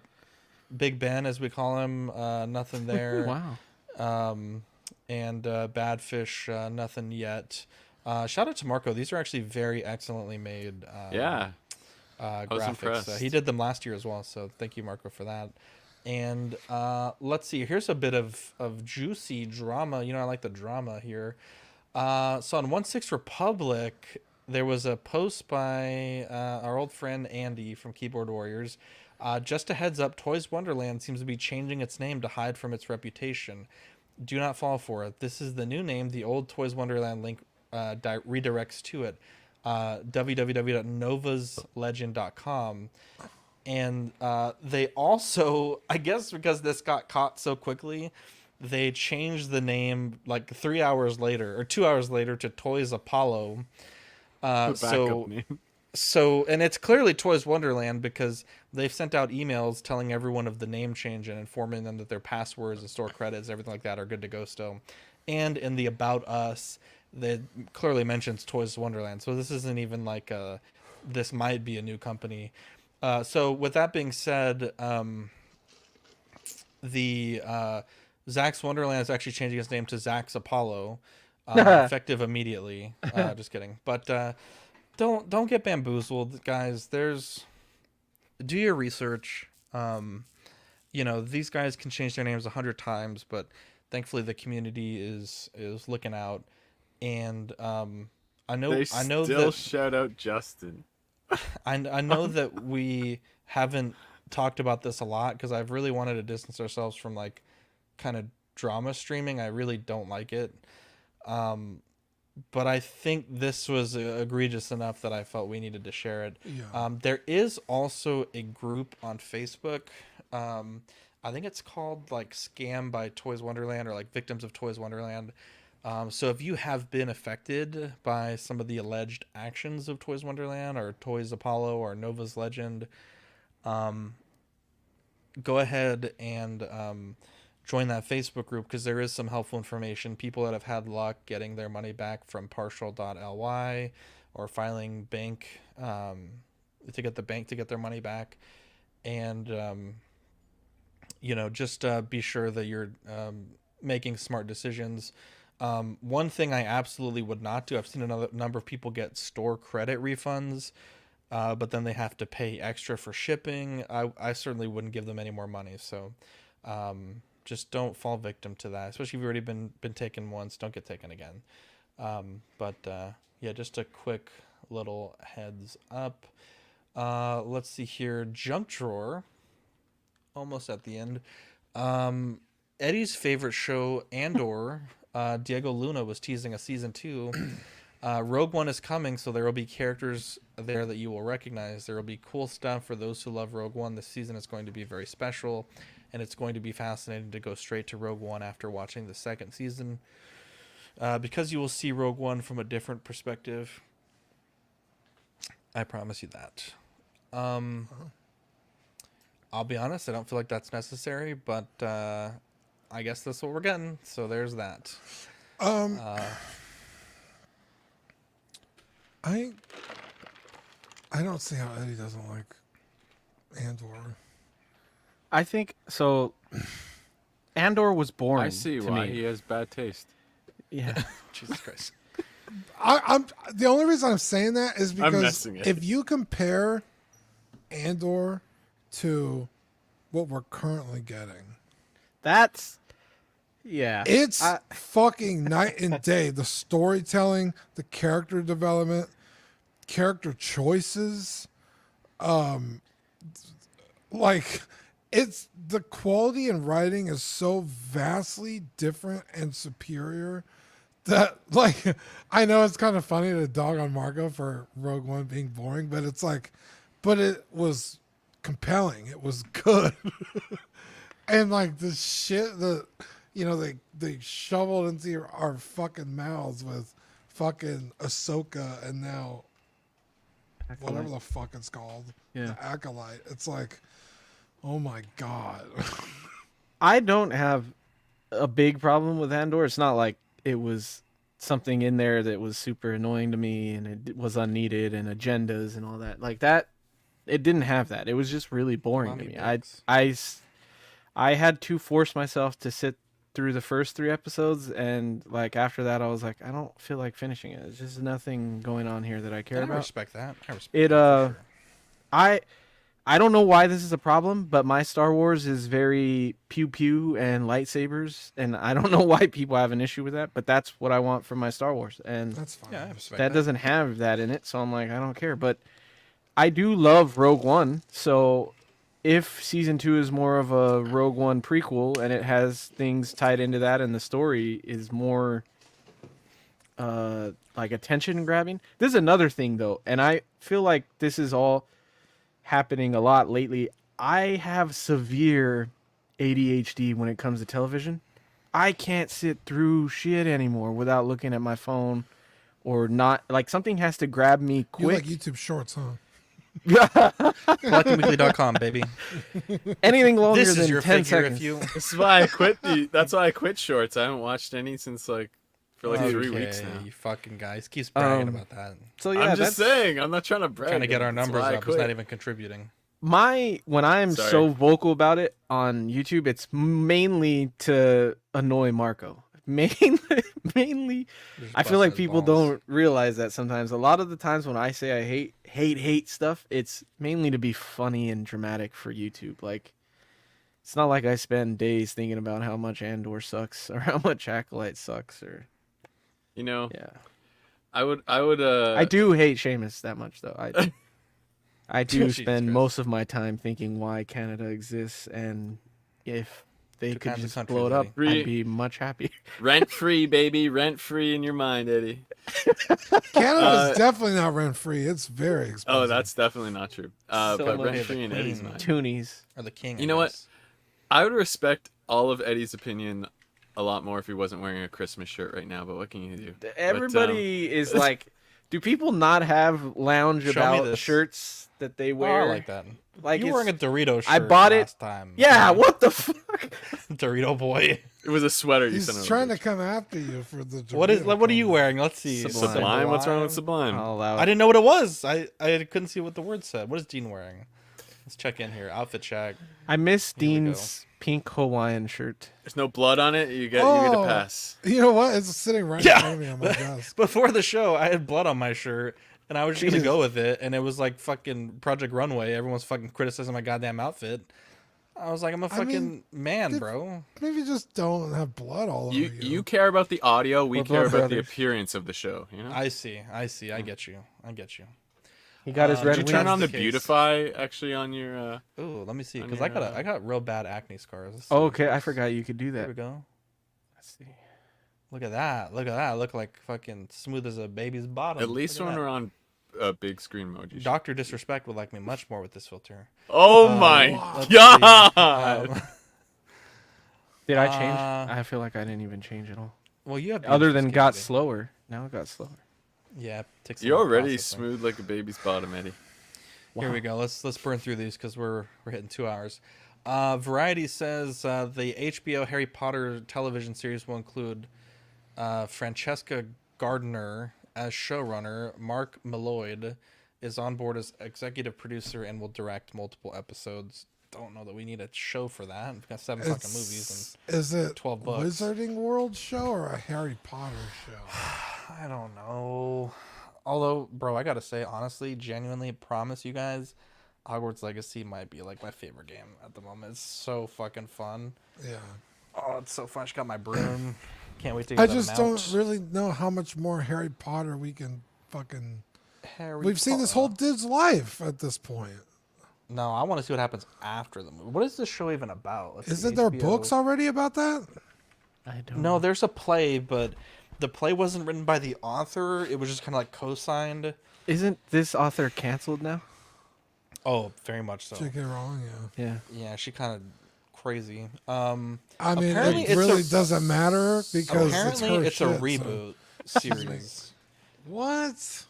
Big Ben, as we call him, nothing there. Wow. And Bad Fish, nothing yet. Shout out to Marco. These are actually very excellently made. Graphics. He did them last year as well, so thank you, Marco, for that. And let's see. Here's a bit of juicy drama. You know, I like the drama here. So on 1/6 Republic, there was a post by our old friend Andy from Keyboard Warriors. Just a heads up, Toys Wonderland seems to be changing its name to hide from its reputation. Do not fall for it. This is the new name. The old Toys Wonderland link redirects to it. www.novaslegend.com. And they also, I guess because this got caught so quickly, they changed the name like 3 hours later or 2 hours later to Toys Apollo. So, and it's clearly Toys Wonderland because they've sent out emails telling everyone of the name change and informing them that their passwords and store credits, everything like that, are good to go still. And in the About Us, that clearly mentions Toys Wonderland. So this isn't even like this might be a new company. So with that being said, the Zach's Wonderland is actually changing its name to Zach's Apollo, effective immediately. Just kidding. But don't get bamboozled, guys. Do your research. You know, these guys can change their names 100 times, but thankfully the community is looking out. And I know still shout out Justin. I know that we haven't talked about this a lot because I've really wanted to distance ourselves from like kind of drama streaming. I really don't like it. But I think this was egregious enough that I felt we needed to share it. Yeah. There is also a group on Facebook. I think it's called like Scam by Toys Wonderland or like Victims of Toys Wonderland. So if you have been affected by some of the alleged actions of Toys Wonderland or Toys Apollo or Nova's Legend, go ahead and join that Facebook group because there is some helpful information. People that have had luck getting their money back from partial.ly or filing bank to get the bank to get their money back. And, you know, just be sure that you're making smart decisions. One thing I absolutely would not do, I've seen another number of people get store credit refunds, but then they have to pay extra for shipping. I certainly wouldn't give them any more money. So just don't fall victim to that, especially if you've already been taken once. Don't get taken again. But yeah, just a quick little heads up. Let's see here. Junk Drawer, almost at the end. Eddie's favorite show, Andor. Diego Luna was teasing a season 2. Rogue One is coming, so there will be characters there that you will recognize. There will be cool stuff for those who love Rogue One. This season is going to be very special. and it's going to be fascinating to go straight to Rogue One after watching the second season, because you will see Rogue One from a different perspective. I promise you that. I'll be honest, I don't feel like that's necessary, but I guess that's what we're getting. So there's that. I don't see how Eddie doesn't like Andor. I think so. Andor was boring. I see to why me. he has bad taste. Yeah. Jesus Christ. I'm the only reason I'm saying that is because messing it. if you compare Andor to what we're currently getting, That's yeah. it's fucking night and day. The storytelling, the character development, character choices, like it's the quality in writing is so vastly different and superior that, like, I know it's kind of funny to dog on Marco for Rogue One being boring, but it's like, but it was compelling. It was good. And like the shit that, you know, they shoveled into our fucking mouths with fucking Ahsoka and now Acolyte. whatever the fuck it's called, the Acolyte. It's like, oh my God. I don't have a big problem with Andor. It's not like it was something in there that was super annoying to me and it was unneeded and agendas and all that. Like that, it didn't have that. It was just really boring to me. I had to force myself to sit through the first 3 episodes, and like after that I was like, I don't feel like finishing it. There's just nothing going on here that I care about. I respect that. I don't know why this is a problem, but my Star Wars is very pew pew and lightsabers, and I don't know why people have an issue with that, but that's what I want from my Star Wars, and that's fine. Yeah, I respect that doesn't have that in it, so I'm like, I don't care. But I do love Rogue One, so if season 2 is more of a Rogue One prequel and it has things tied into that and the story is more like attention grabbing. This is another thing though, and I feel like this is all happening a lot lately. I have severe ADHD when it comes to television. I can't sit through shit anymore without looking at my phone or not. Like something has to grab me You quick. like YouTube Shorts, huh? CollectingWeekly.com, baby. Anything longer This is than your 10 figure seconds. if you... That's why I quit. That's why I quit shorts. I haven't watched any since like for like 3 weeks now. You fucking guys keeps bragging about that. So yeah, I'm just saying. I'm not trying to brag. Trying to get our That's numbers why I up. It's not quit. even contributing. When I'm Sorry. so vocal about it on YouTube, it's mainly to annoy Marco. Mainly, I feel like people don't realize that sometimes. A lot of the times when I say I hate stuff, it's mainly to be funny and dramatic for YouTube. Like, it's not like I spend days thinking about how much Andor sucks or how much Acolyte sucks or, You know. yeah. I would. I do hate Seamus that much though. I do Jesus spend Christ. most of my time thinking why Canada exists, and if they could Japan's a just country, blow it up, Eddie. I'd be much happier. Rent free, baby. Rent free in your mind, Eddie. Canada's definitely not rent free. It's very expensive. Oh, that's definitely not true. So But much rent free in Eddie's mind. Toonies. Or the king. You know what? I would respect all of Eddie's opinion a lot more if he wasn't wearing a Christmas shirt right now. But what can you do? Everybody is like, do people not have lounge Show me about this. shirts that they Oh, wear? I like that. Like you it's- wearing a Dorito shirt I bought it. last time. Yeah, what the fuck? Dorito boy. It was a sweater. You sent He's it trying over. to come after you for the. What is? Dorito What are you promo. wearing? Let's see. Sublime. What's wrong with Sublime? I'll allow I it. didn't know what it was. I couldn't see what the word said. What is Dean wearing? Let's check in here. Outfit check. I miss Here we go. Dean's pink Hawaiian shirt. There's no blood on it. You get a pass. You know what? It's sitting right in front of me on my desk. Before the show, I had blood on my shirt, and I was just gonna go with it, and it was like fucking Project Runway. Everyone's fucking criticizing my goddamn outfit. I was like, I'm a fucking man, bro. Maybe just don't have blood all over you. You care about the audio. We We're care blood about the brothers. appearance of the show. You know. I see. I get you. He got his red Did you wings. turn on the the case. beautify actually on your? Ooh, let me see, On because your, I got real bad acne scars. Let's see. Oh, okay, I forgot you could do There that. we go. Let's see. Look at that. I look like fucking smooth as a baby's bottom. At least Look when at we're on big screen mode. that. Dr. Disrespect would like me much more with this filter. Oh my let's god! Did I change? I feel like I didn't even change at all. Well, you have other than got slower. Now it got slower. Yeah, takes. You're already smooth like a baby's bottom, Eddie. Wow. Here we go. Let's burn through these because we're hitting 2 hours. Variety says the HBO Harry Potter television series will include Francesca Gardner as showrunner. Mark Malloyd is on board as executive producer and will direct multiple episodes. Don't know that we need a show for that. We've got 7 fucking movies and is it 12 books. Wizarding World show or a Harry Potter show? I don't know. Although, bro, I gotta say, honestly, genuinely promise you guys, Hogwarts Legacy might be like my favorite game at the moment. It's so fucking fun. Yeah. Oh, it's so fun. I just got my broom. Can't wait to get I just don't really know how much more Harry Potter we can fucking... We've seen this whole dude's life at this point. No, I want to see what happens after the movie. What is this show even about? Isn't there books already about that? I don't know. There's a play, but the play wasn't written by the author. It was just kind of like co-signed. Isn't this author canceled now? Oh, very much so. J.K. Rowling, yeah. Yeah, she kind of crazy. I mean, it really doesn't matter because apparently it's her a reboot series. What?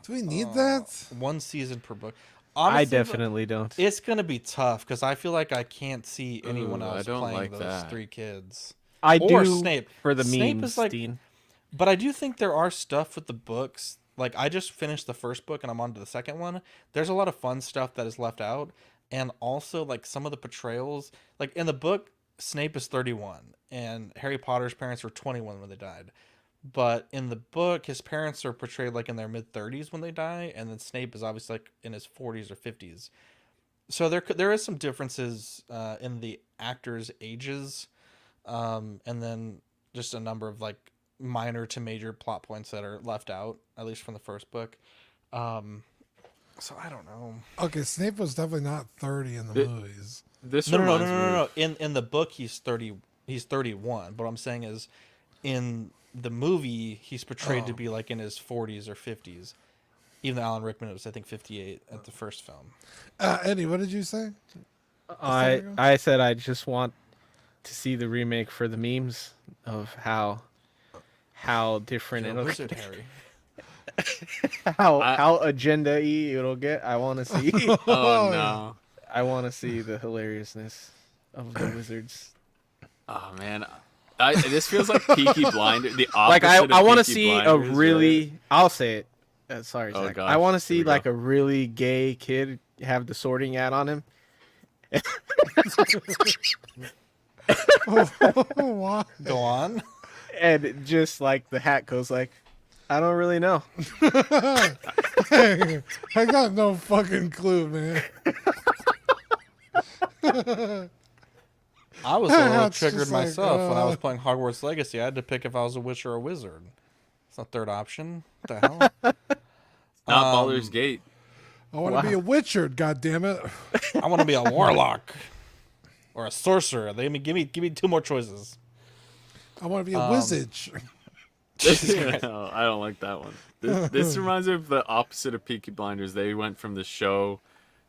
Do we need that? 1 season per book. Honestly, I definitely don't. It's gonna be tough because I feel like I can't see anyone else playing like those that. 3 kids. I or do Snape for the Snape memes, is like, Dean. But I do think there are stuff with the books. Like I just finished the first book and I'm on to the second one. There's a lot of fun stuff that is left out, and also like some of the portrayals. Like in the book, Snape is 31, and Harry Potter's parents were 21 when they died. But in the book, his parents are portrayed like in their mid-30s when they die, and then Snape is obviously like in his 40s or 50s. So there is some differences in the actors' ages, and then just a number of like minor to major plot points that are left out, at least from the first book. So I don't know. Okay, Snape was definitely not 30 in the movies. No. In the book, he's 30. He's 31. But what I'm saying is, in the movie, he's portrayed to be like in his 40s or 50s. Even though Alan Rickman was, I think, 58 at the first film. Eddie, what did you say? I said I just want to see the remake for the memes of how different it'll Wizard Harry. how agenda-y it'll get. I want to see. Oh no! I want to see the hilariousness of the wizards. Oh man. This feels like Peaky Blinders. The opposite. Like I want to Peaky see Blinders, a really. Right? I'll say it. Sorry, Zach. Gosh. I want to see like a really gay kid have the sorting hat on him. Go on. And just like the hat goes like, I don't really know. Hey, I got no fucking clue, man. I was a little triggered myself when I was playing Hogwarts Legacy. I had to pick if I was a witch or a wizard. It's not third option. What the hell? Not Baldur's Gate. I want to be a witcher, goddammit. I want to be a warlock or a sorcerer. Give me 2 more choices. I want to be a wizard. No, I don't like that one. This reminds me of the opposite of Peaky Blinders. They went from the show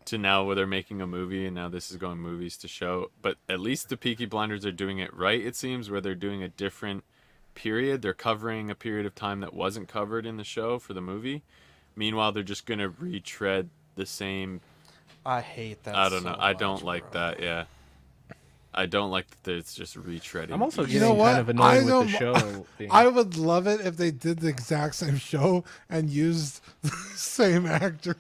to now where they're making a movie, and now this is going movies to show. But at least the Peaky Blinders are doing it right, it seems, where they're doing a different period. They're covering a period of time that wasn't covered in the show for the movie. Meanwhile, they're just going to retread the same... I hate that. I don't know. I don't like that, yeah. I don't like that it's just retreading. I'm also getting kind of annoyed with the show. I would love it if they did the exact same show and used the same actors.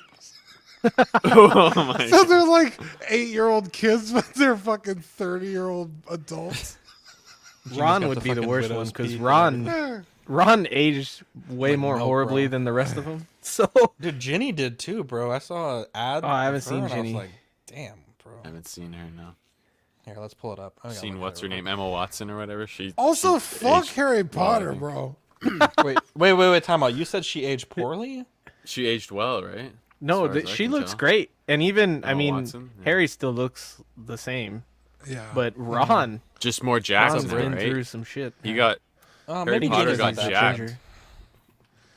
Oh my so they're like 8-year-old kids, but they're fucking 30-year-old adults. Ron would be the worst one because Ron aged way more horribly than the rest of them. So, dude, Ginny did too, bro. I saw an ad. Oh, I haven't seen Ginny. I was like, damn, bro. I haven't seen her, no. Here, let's pull it up. I've seen what's her name, Emma Watson or whatever. Fuck Harry Potter, bro. Wait, time out. You said she aged poorly? She aged well, right? No, she looks great, and even Watson, Harry still looks the same. Yeah, but Ron just more jacked. Ron's been right? through some shit. He got Harry Potter got jacked.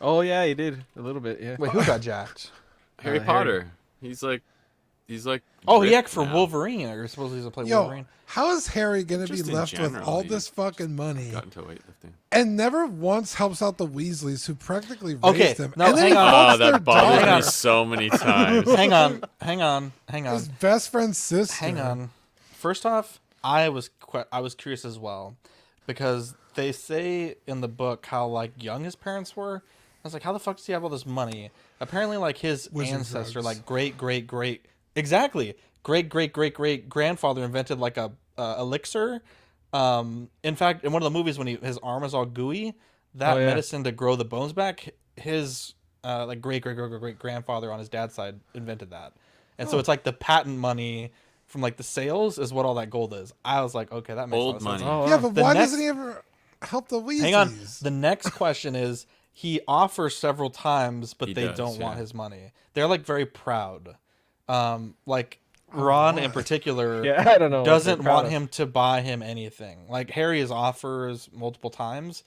Oh yeah, he did a little bit. Yeah. Wait, who got jacked? Harry Potter. He's like He's like. Oh, yeah, for now. Wolverine. You're supposed to play Yo, Wolverine. how is Harry going to be Just in left with general, all he this fucking money Got into weightlifting. and never once helps out the Weasleys who practically Okay, raised him? no, and then hang he on. fucks Oh, their that bothered daughter. me so many times. Hang on. His best friend's sister. Hang on. First off, I was curious as well, because they say in the book how like young his parents were. I was like, how the fuck does he have all this money? Apparently, like his Wizard ancestor, drugs. like great grandfather invented like a elixir. In fact, in one of the movies when his arm is all gooey, that medicine to grow the bones back, his like great grandfather on his dad's side invented that, and so it's like the patent money from like the sales is what all that gold is. I was like, okay, that makes Old a lot of sense. money. Yeah, but why doesn't he ever help the Weasleys? Hang on. The next question is, he offers several times, but He they does, don't want yeah. his money. They're like very proud. Like Ron in particular Yeah, I don't know what doesn't they're proud want of. him to buy him anything. Like Harry has offers multiple times,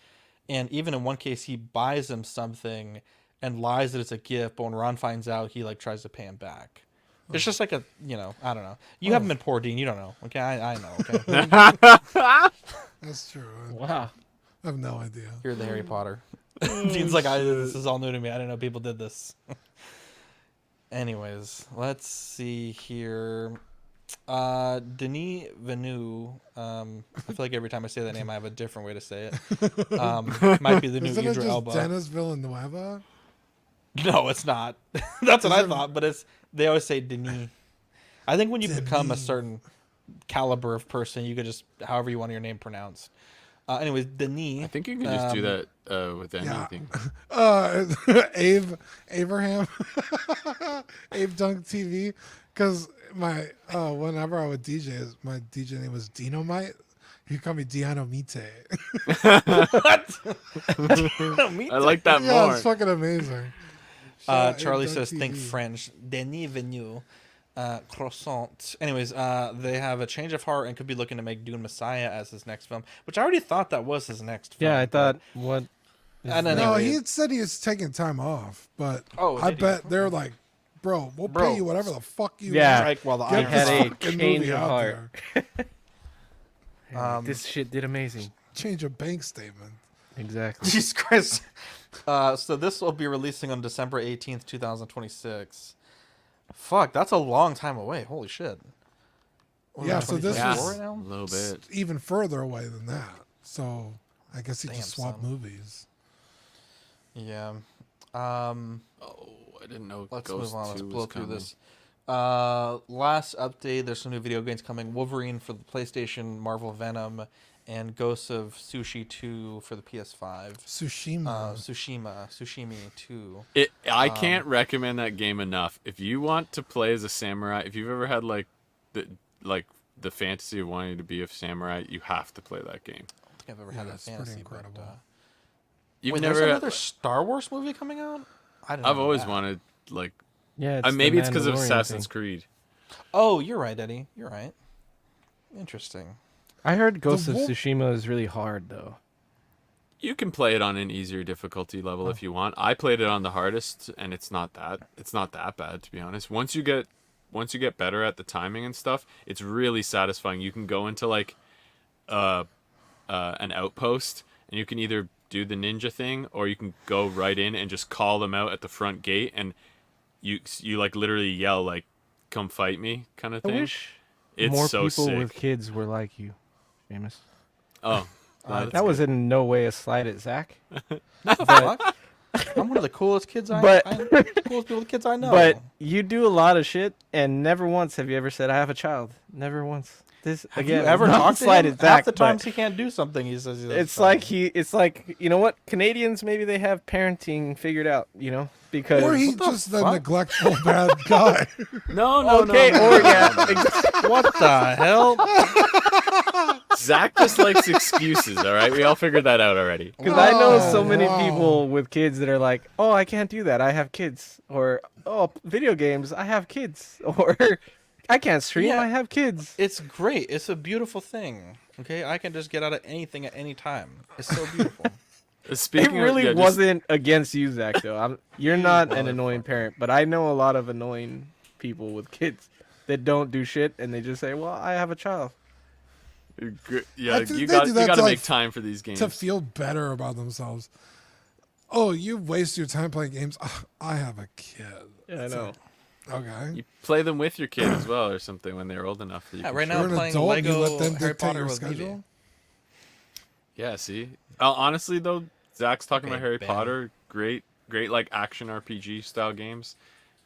and even in one case he buys him something and lies that it's a gift, but when Ron finds out, he like tries to pay him back. It's just like a, I don't know. You haven't been poor, Dean. You don't know. Okay, I know. Okay, That's true. Wow. I have no idea. you're the Harry Potter. Dean's like, this is all new to me. I didn't know people did this. Anyways, let's see here. Denis Villeneuve. I feel like every time I say that name, I have a different way to say it. Might be the new Isn't it Idris just Elba. Dennis Villanueva? No, it's not. That's what I thought, but they always say Denis. I think when you become a certain caliber of person, you could just however you want your name pronounced. Anyways, Denis. I think you can just do that with anything. Abraham, Abe Dunk TV, because whenever I would DJ, my DJ name was Dinomite. He called me Dianomite. I like that Yeah, more. it's fucking amazing. Shout out Charlie Abe Dunk says, think TV. French. Denis Villeneuve. Croissant. Anyways, they have a change of heart and could be looking to make Dune Messiah as his next film, which I already thought that was his next film. Yeah, I thought what. And No, anyway, he said he was taking time off, but Oh, I did he? bet they're like, bro, we'll pay you whatever the fuck you Yeah, want. strike while the Get iron this had a fucking change movie of out heart. there. This shit did amazing. Change a bank statement. Exactly. Jesus Christ. So this will be releasing on December 18th, 2026. Fuck, that's a long time away. Holy shit. What are we Yeah, on, so this 2024 was right now? A little bit. even further away than that. So I guess he Damn, just swapped son. movies. Yeah. Oh, I didn't know. Let's Ghost move on. Let's 2 was blow through coming. this. Last update, there's some new video games coming. Wolverine for the PlayStation, Marvel Venom, and Ghosts of Sushi 2 for the PS5. Tsushima 2. I can't recommend that game enough. If you want to play as a samurai, if you've ever had the fantasy of wanting to be a samurai, you have to play that game. I don't think I've ever had that it's pretty fantasy. incredible. But, You've wait, never. there's another Star Wars movie coming out? I didn't I've know always that. wanted like. Yeah, it's Maybe the it's because of Mandalorian Assassin's thing. Creed. Oh, you're right, Eddie. You're right. Interesting. I heard Ghost of Wolf- Tsushima is really hard though. You can play it on an easier difficulty level if you want. I played it on the hardest, and it's not that bad, to be honest. Once you get better at the timing and stuff, it's really satisfying. You can go into like an outpost, and you can either do the ninja thing, or you can go right in and just call them out at the front gate, and you like literally yell like, "Come fight me," kind of I thing. wish It's more so people sick. with kids were like you, famous. Oh, that's That was good. in no way a slight at Zach. Fuck. I'm one of the coolest kids But- coolest people, kids I know. But you do a lot of shit, and never once have you ever said, "I have a child." Never once. This have again. you ever not talked to slight him? at Zach, Half the but times he can't do something, he says he does it's something. like you know what? Canadians maybe they have parenting figured out. You know because Or he's just a neglectful bad guy. No. okay, or yeah, What the hell? Zach just likes excuses. All right, we all figured that out already. Because I know so Oh, many wow. people with kids that are like, "Oh, I can't do that. I have kids," or "Oh, video games. I have kids," or "I can't stream. Yeah. I have kids." It's great. It's a beautiful thing. Okay, I can just get out of anything at any time. It's so beautiful. Speaking It really of, wasn't against you, Zach. Though you're not an annoying parent, but I know a lot of annoying people with kids. that don't do shit, and they just say, "Well, I have a child." Yeah, I think you they got do you that got to to, make like, time for these games to feel better about themselves. Oh, you waste your time playing games. Ugh, I have a kid. Yeah, I know. Okay. You play them with your kid as well, or something when they're old enough. That you can right show now I'm You're an playing adult, Lego you let them Harry dictate Potter your with Evie. schedule? Yeah, see. Honestly, though, Zach's talking Okay, about Harry Ben. Potter. Great, like action RPG style games.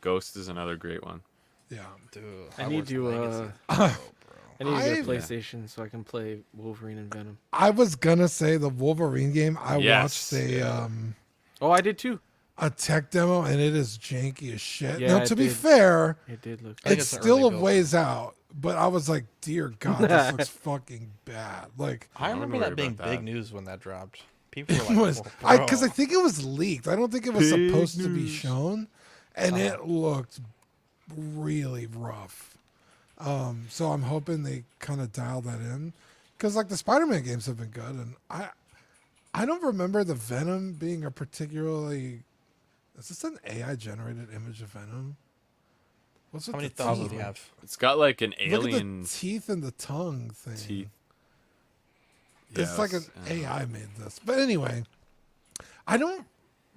Ghost is another great one. Yeah. Dude, I need to. bro. I need to get a I've- PlayStation so I can play Wolverine and Venom. I was gonna say the Wolverine game. I Yes, watched Oh, I did too. a tech demo, and it is janky as shit. Yeah, now, it to be did. fair, It did look. I think it's it's an still early a build. ways out. But I was like, dear God, this looks fucking bad. Like, I remember wouldn't that being worry about big that. news when that dropped. People were it like, was "Whoa, because I bro." think it was leaked. I don't think it was Big supposed to be news. shown, and it looked really rough. So I'm hoping they kind of dial that in, because like the Spider-Man games have been good, and I don't remember the Venom being a particularly. Is this an AI generated image of Venom? What's with How many the thumbs teeth? do you have? It's got like an Look at alien the teeth and the tongue thing. teeth. It's like an AI made this. But anyway, I don't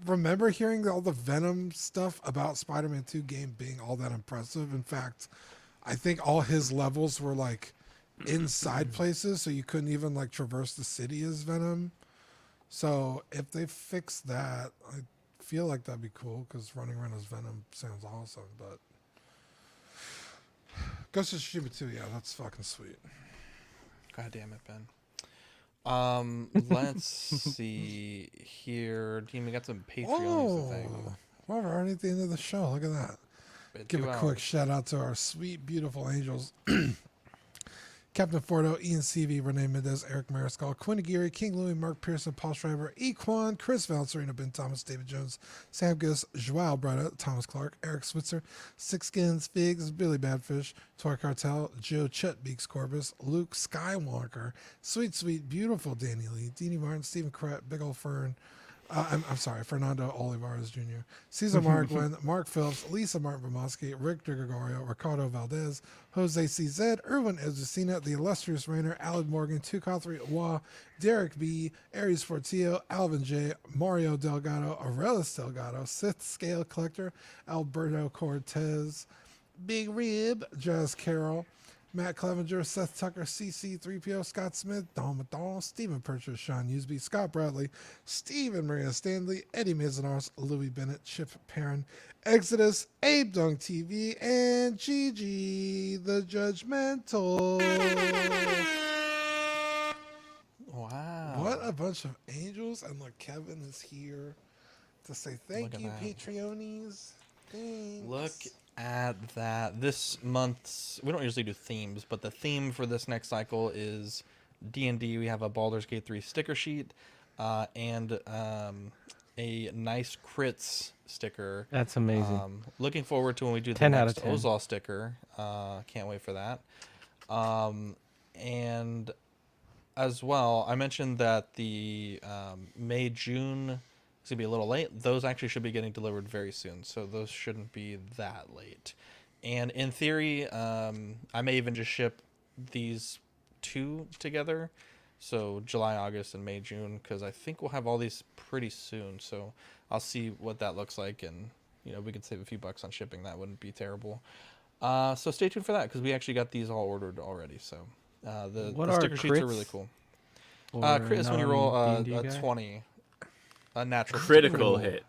remember hearing all the Venom stuff about Spider-Man 2 game being all that impressive. In fact, I think all his levels were like inside places, so you couldn't even like traverse the city as Venom. So if they fix that, I feel like that'd be cool, because running around as Venom sounds awesome. But Ghost of Tsushima 2, yeah, that's fucking sweet. God damn it, Ben. Let's see here. Team, we got some Patreon thing. We're already at the end of the show. Look at that. Give a quick shout out to our sweet, beautiful angels. Captain Fordo, Ian CV, Renee Mendez, Eric Mariscal, Quinn Aguirre, King Louis, Mark Pearson, Paul Schreiber, Equan, Chris Valencerino, Ben Thomas, David Jones, Sam Giss, Joao Breda, Thomas Clark, Eric Switzer, Six Skins, Figs, Billy Badfish, Toy Cartel, Joe Chet Beaks Corbus, Luke Skywalker, Sweet, Beautiful Danny Lee, Deanie Martin, Stephen Crett, Big Ol' Fern, I'm sorry, Fernando Olivares Jr., Cesar Margwin, Mark Phillips, Lisa Martin Vomoski, Rick DeGregorio, Ricardo Valdez, Jose CZ, Erwin Ezusina, The Illustrious Rainer, Alan Morgan, Tukathri Wa, Derek B., Aries Fortillo, Alvin J., Mario Delgado, Aurelius Delgado, Sith Scale Collector, Alberto Cortez, Big Rib, Jazz Carroll, Matt Clevenger, Seth Tucker, CC3PO, Scott Smith, Don McDonald, Stephen Purchase, Sean Usby, Scott Bradley, Stephen Maria Stanley, Eddie Mizanos, Louis Bennett, Chip Perrin, Exodus, Abe Dunk TV, and Gigi the Judgmental. Wow. What a bunch of angels. And look, Kevin is here to say thank you, Patreonies. Thanks. Look at that. This month's, we don't usually do themes, but the theme for this next cycle is D&D. We have a Baldur's Gate 3 sticker sheet and a nice crits sticker. That's amazing. Looking forward to when we do the 10 out next of 10. Ozol sticker. Can't wait for that. And as well, I mentioned that the May-June it's going to be a little late. Those actually should be getting delivered very soon, so those shouldn't be that late. And in theory, I may even just ship these two together, so July, August, and May, June, because I think we'll have all these pretty soon. So I'll see what that looks like, and we could save a few bucks on shipping. That wouldn't be terrible. So stay tuned for that, because we actually got these all ordered already. So the sticker sheets are really cool. Crit is when you roll a 20. A natural critical hit.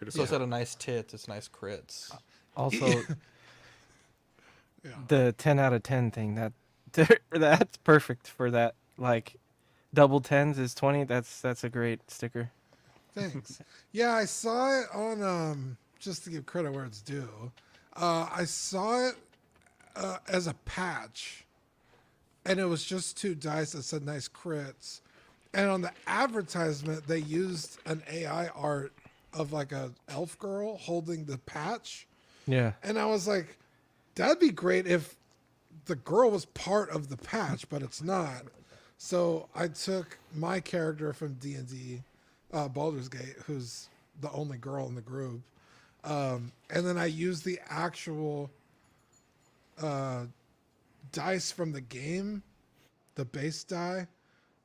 So instead of nice tits, it's nice crits. Also, the 10 out of 10 thing, that's perfect for that. Like, double 10s is 20. That's a great sticker. Thanks. Yeah, I saw it on, just to give credit where it's due, I saw it as a patch, and it was just 2 dice that said nice crits. And on the advertisement, they used an AI art of like a elf girl holding the patch. Yeah. And I was like, that'd be great if the girl was part of the patch, but it's not. So I took my character from D&D, Baldur's Gate, who's the only girl in the group. And then I used the actual dice from the game, the base die,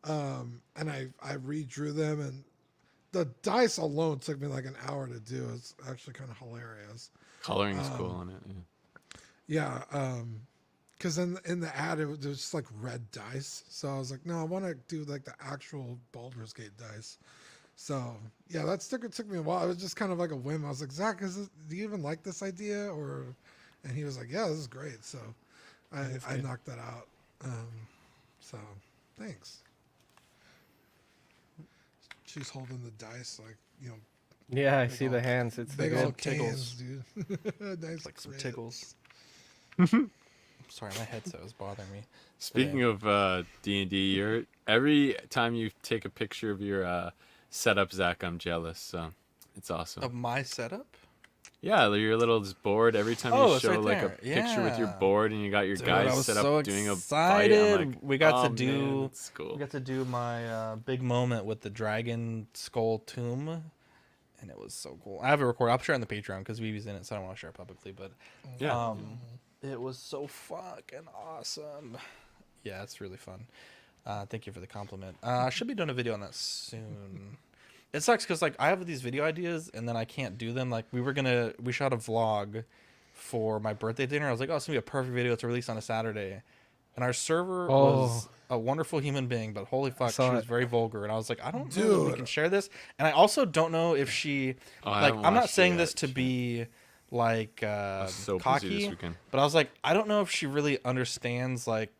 and I redrew them, and the dice alone took me like an hour to do. It's actually kind of hilarious. Coloring is cool on it. Yeah. Because in the ad, it was just like red dice. So I was like, no, I want to do like the actual Baldur's Gate dice. So yeah, that sticker took me a while. It was just kind of like a whim. I was like, Zach, do you even like this idea? And he was like, yeah, this is great. So I knocked that out. So thanks. She's holding the dice like, Yeah, I see the hands. It's big the old cans, dude. Nice, like some tickles. Sorry, my headset was bothering me. Speaking of D&D, every time you take a picture of your setup, Zach, I'm jealous. So it's awesome. Of my setup? Yeah, your little board. Every time you show like a picture with your board, and you got your guys set up doing a fight. I'm like, we got to do. Man, that's cool. We got to do my big moment with the dragon skull tomb, and it was so cool. I have it recorded. I'll share it on the Patreon because Vivi's in it, so I don't want to share it publicly. But yeah, it was so fucking awesome. Yeah, it's really fun. Thank you for the compliment. I should be doing a video on that soon. It sucks because like I have these video ideas and then I can't do them. Like we shot a vlog for my birthday dinner. I was like, oh, it's gonna be a perfect video to release on a Saturday. And our server was a wonderful human being, but holy fuck, she was very vulgar. And I was like, I don't know if we can share this. And I also don't know if she I'm not saying this to be like cocky, but I was like, I don't know if she really understands like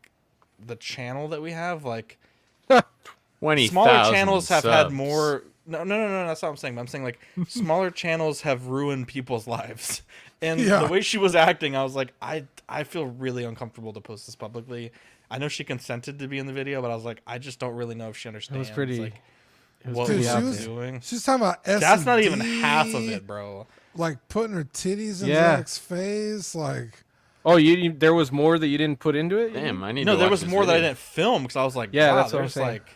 the channel that we have. Like 20,000 smaller channels have subs. had more. No, that's not what I'm saying. I'm saying like smaller channels have ruined people's lives. And the way she was acting, I was like, I feel really uncomfortable to post this publicly. I know she consented to be in the video, but I was like, I just don't really know if she understands. It was pretty. Like, what we're doing. She's talking about S&D, that's not even half of it, bro. Like putting her titties in Zach's face, like. Oh, there was more that you didn't put into it? Damn, I need. No, to there watch was this more video. that I didn't film because I was like, yeah, wow, that's what I'm saying. like,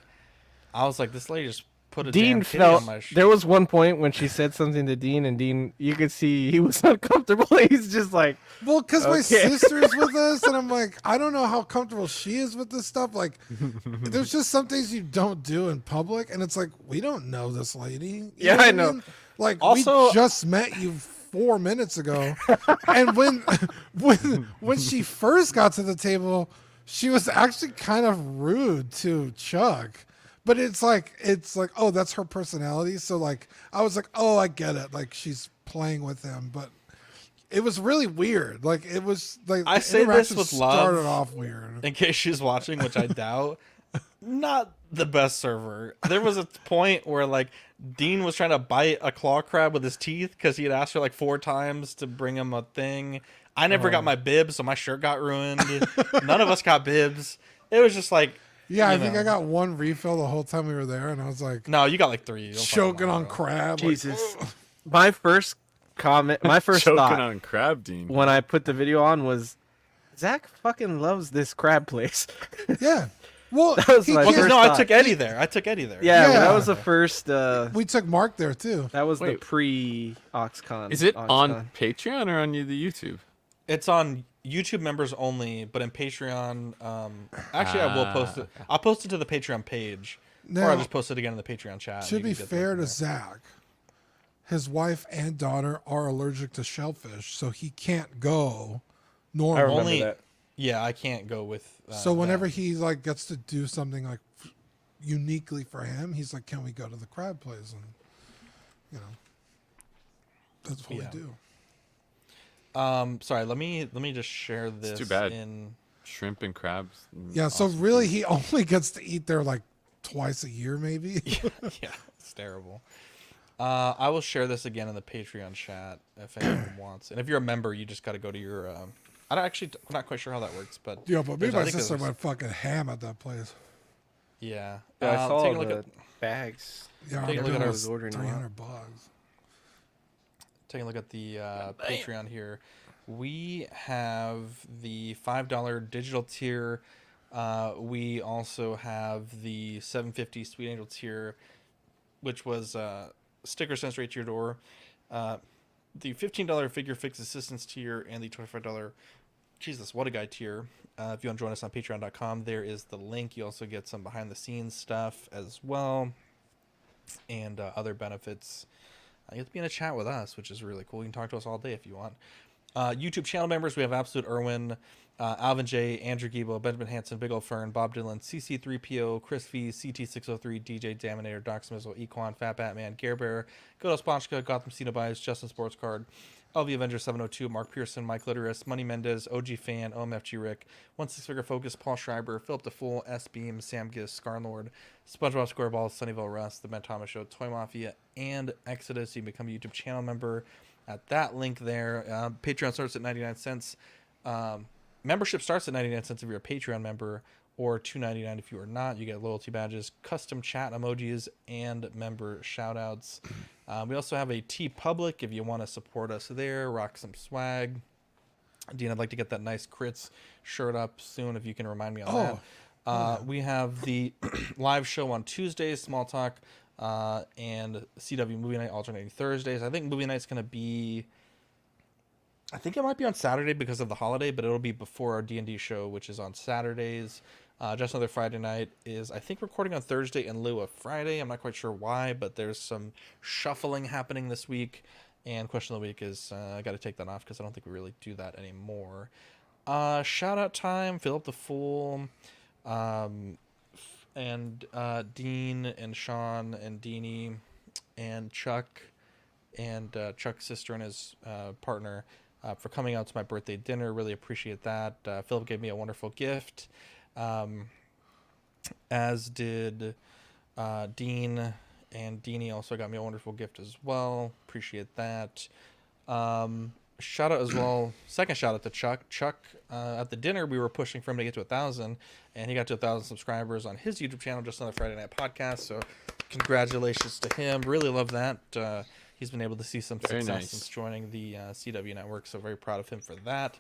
I was like, this lady just put a Dean damn kitty on my there was one point when she said something to Dean, and Dean, you could see he was uncomfortable. He's just like, well, because my sister's with us, and I'm like, I don't know how comfortable she is with this stuff. Like, there's just some things you don't do in public, and it's like, we don't know this lady. You know I know. mean? Like, Also, we just met you 4 minutes ago, and when she first got to the table, she was actually kind of rude to Chuck. But it's like, oh, that's her personality. So like, I was like, oh, I get it. Like she's playing with him, but it was really weird. Like it was like I say this with love. Started off weird. In case she's watching, which I doubt. Not the best server. There was a point where like Dean was trying to bite a claw crab with his teeth because he had asked her like 4 times to bring him a thing. I never got my bibs, so my shirt got ruined. None of us got bibs. It was just like. Yeah, I think I got 1 refill the whole time we were there, and I was like, no, you got like 3. Choking on crab. Jesus. Like, my first comment, my first choking thought on crab, Dean. when I put the video on was, Zach fucking loves this crab place. Yeah. Well, that was my first thought. I took Eddie there. Yeah, well, that was the first. We took Mark there too. That was the pre-OxCon. Is it on Patreon or on the YouTube? It's on YouTube members only, but in Patreon, actually I will post it. I'll post it to the Patreon page, or I'll just post it again in the Patreon chat. To be fair to Zach, his wife and daughter are allergic to shellfish, so he can't go normally. I remember that. Yeah, I can't go with. So whenever he like gets to do something like uniquely for him, he's like, "Can we go to the crab place?" And you know, that's what we do. Sorry, let me just share this. It's too bad. In shrimp and crabs. Yeah, so really he only gets to eat there like twice a year, maybe. yeah, it's terrible. I will share this again in the Patreon chat if anyone wants. And if you're a member, you just got to go to your. I'm not quite sure how that works, but yeah, but me and my sister went fucking ham at that place. Yeah, I saw take a look the at bags. Yeah, take a look at our $300. Taking a look at the Patreon here, we have the $5 digital tier. We also have the $7.50 Sweet Angel tier, which was sticker sent straight to your door. The $15 figure fix assistance tier and the $25 Jesus, what a guy tier. If you want to join us on patreon.com, there is the link. You also get some behind the scenes stuff as well, and other benefits. You get to be in a chat with us, which is really cool. You can talk to us all day if you want. YouTube channel members, we have Absolute Irwin, Alvin J, Andrew Gibo, Benjamin Hansen, Big Ol' Fern, Bob Dylan, CC3PO, Chris V, CT603, DJ Daminator, Doc Smizzle, Equan, Fat Batman, Gare Bear, Good Sponchka, Gotham Cenobites, Justin Sports Card, LV Avenger 702, Mark Pearson, Mike Litteris, Money Mendez, OG Fan, OMFG Rick, 16 Figure Focus, Paul Schreiber, Philip DeFool, S Beam, Sam Giss, Scarnlord, SpongeBob SquareBall, Sunnyvale Russ, The Ben Thomas Show, Toy Mafia, and Exodus. You can become a YouTube channel member at that link there. Patreon starts at 99 cents. Membership starts at 99 cents if you're a Patreon member, or $2.99 if you are not. You get loyalty badges, custom chat emojis, and member shoutouts. We also have a TeePublic if you want to support us there, rock some swag. Dean, I'd like to get that nice Crits shirt up soon if you can remind me on that. We have the live show on Tuesdays, Small Talk, and CW Movie Night alternating Thursdays. I think Movie Night's going to be... I think it might be on Saturday because of the holiday, but it'll be before our D&D show, which is on Saturdays. Just Another Friday Night is, I think, recording on Thursday in lieu of Friday. I'm not quite sure why, but there's some shuffling happening this week. And Question of the Week is, I got to take that off because I don't think we really do that anymore. Shout out time, Philip the Fool, and Dean and Sean and Deanie and Chuck and Chuck's sister and his partner for coming out to my birthday dinner. Really appreciate that. Philip gave me a wonderful gift, as did Dean, and Deanie also got me a wonderful gift as well. Appreciate that. Shout out as well. Second shout out to Chuck. Chuck, at the dinner, we were pushing for him to get to 1,000, and he got to 1,000 subscribers on his YouTube channel, Just Another Friday Night Podcast. So congratulations to him. Really love that. He's been able to see some success since joining the CW network, so very proud of him for that.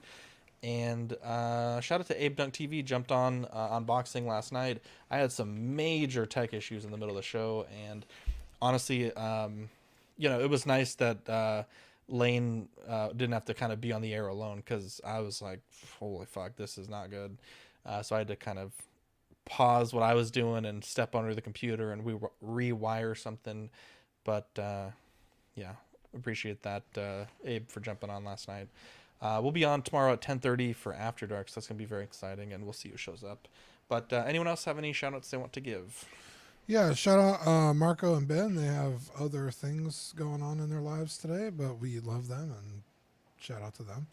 And shout out to Abe Dunk TV, jumped on unboxing last night. I had some major tech issues in the middle of the show, and honestly, it was nice that Lane didn't have to kind of be on the air alone, because I was like, holy fuck, this is not good. So I had to kind of pause what I was doing and step under the computer and rewire something. But yeah, appreciate that, Abe, for jumping on last night. We'll be on tomorrow at 10:30 for After Dark, so that's going to be very exciting, and we'll see who shows up. But anyone else have any shout-outs they want to give? Yeah, shout out Marco and Ben. They have other things going on in their lives today, but we love them, and shout out to them.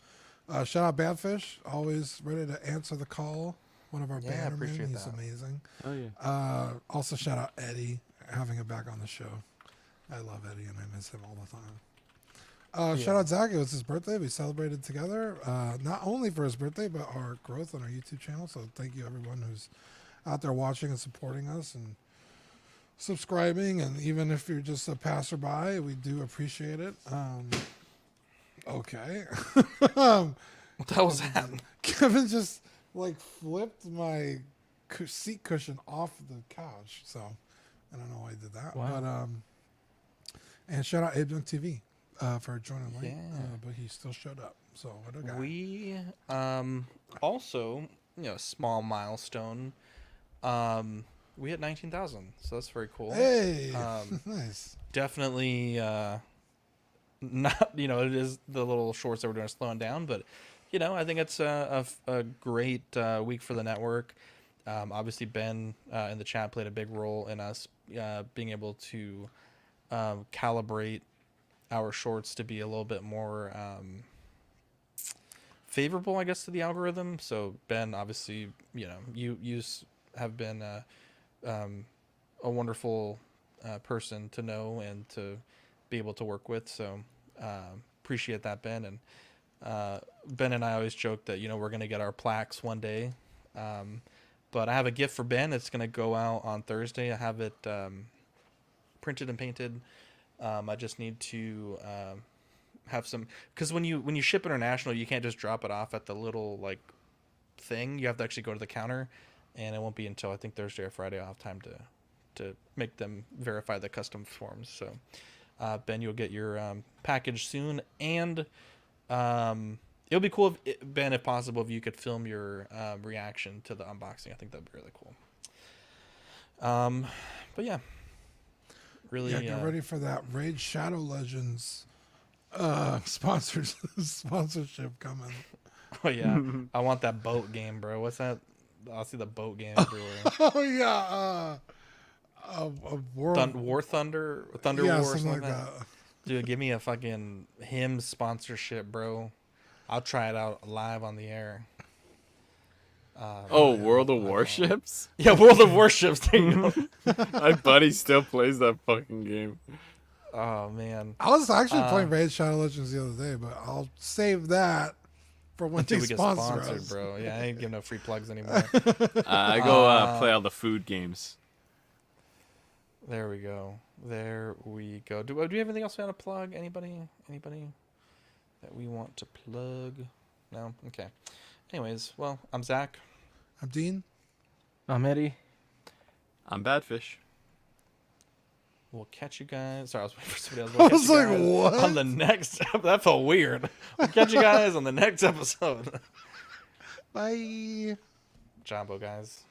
Shout out Badfish, always ready to answer the call. One of our bannermen. He's amazing. Oh, yeah. Also, shout out Eddie, having him back on the show. I love Eddie, and I miss him all the time. Shout out Zach. It was his birthday. We celebrated together, not only for his birthday, but our growth on our YouTube channel. So thank you, everyone who's out there watching and supporting us and subscribing. And even if you're just a passerby, we do appreciate it. Okay. What the hell was that? Kevin just flipped my seat cushion off the couch. So I don't know why he did that. Wow. But and shout out Abe Dunk TV for joining late, but he still showed up. So what a guy. We also, small milestone. We hit 19,000, so that's very cool. Hey, nice. Definitely not. It is the little shorts that we're doing slowing down, but I think it's a great week for the network. Obviously, Ben in the chat played a big role in us being able to calibrate our shorts to be a little bit more favorable, I guess, to the algorithm. So Ben, obviously, you have been a wonderful person to know and to be able to work with. So appreciate that, Ben. And Ben and I always joke that we're going to get our plaques one day. But I have a gift for Ben. It's going to go out on Thursday. I have it printed and painted. I just need to have some, because when you ship international, you can't just drop it off at the little thing. You have to actually go to the counter, and it won't be until I think Thursday or Friday I'll have time to make them verify the custom forms. So Ben, you'll get your package soon. And It would be cool, Ben, if possible, if you could film your reaction to the unboxing. I think that'd be really cool. But yeah, really. Yeah, get ready for that Raid Shadow Legends sponsorship coming. Oh yeah, I want that boat game, bro. What's that? I'll see the boat game everywhere. Oh yeah, War Thunder yeah, War, or something like that. Dude, give me a fucking him sponsorship, bro. I'll try it out live on the air. World of Warships? Yeah, World of Warships. My buddy still plays that fucking game. Oh man, I was actually playing Raid Shadow Legends the other day, but I'll save that for when until they we get sponsor sponsored, us. bro. Yeah, I ain't giving no free plugs anymore. I go play all the food games. There we go. Do we have anything else we want to plug? Anybody that we want to plug? No? Okay. Anyways, well, I'm Zach. I'm Dean. I'm Eddie. I'm Badfish. We'll catch you guys. Sorry, I was waiting for somebody else. I was like, what? On the next... That felt weird. We'll catch you guys on the next episode. Bye. Jumbo, guys.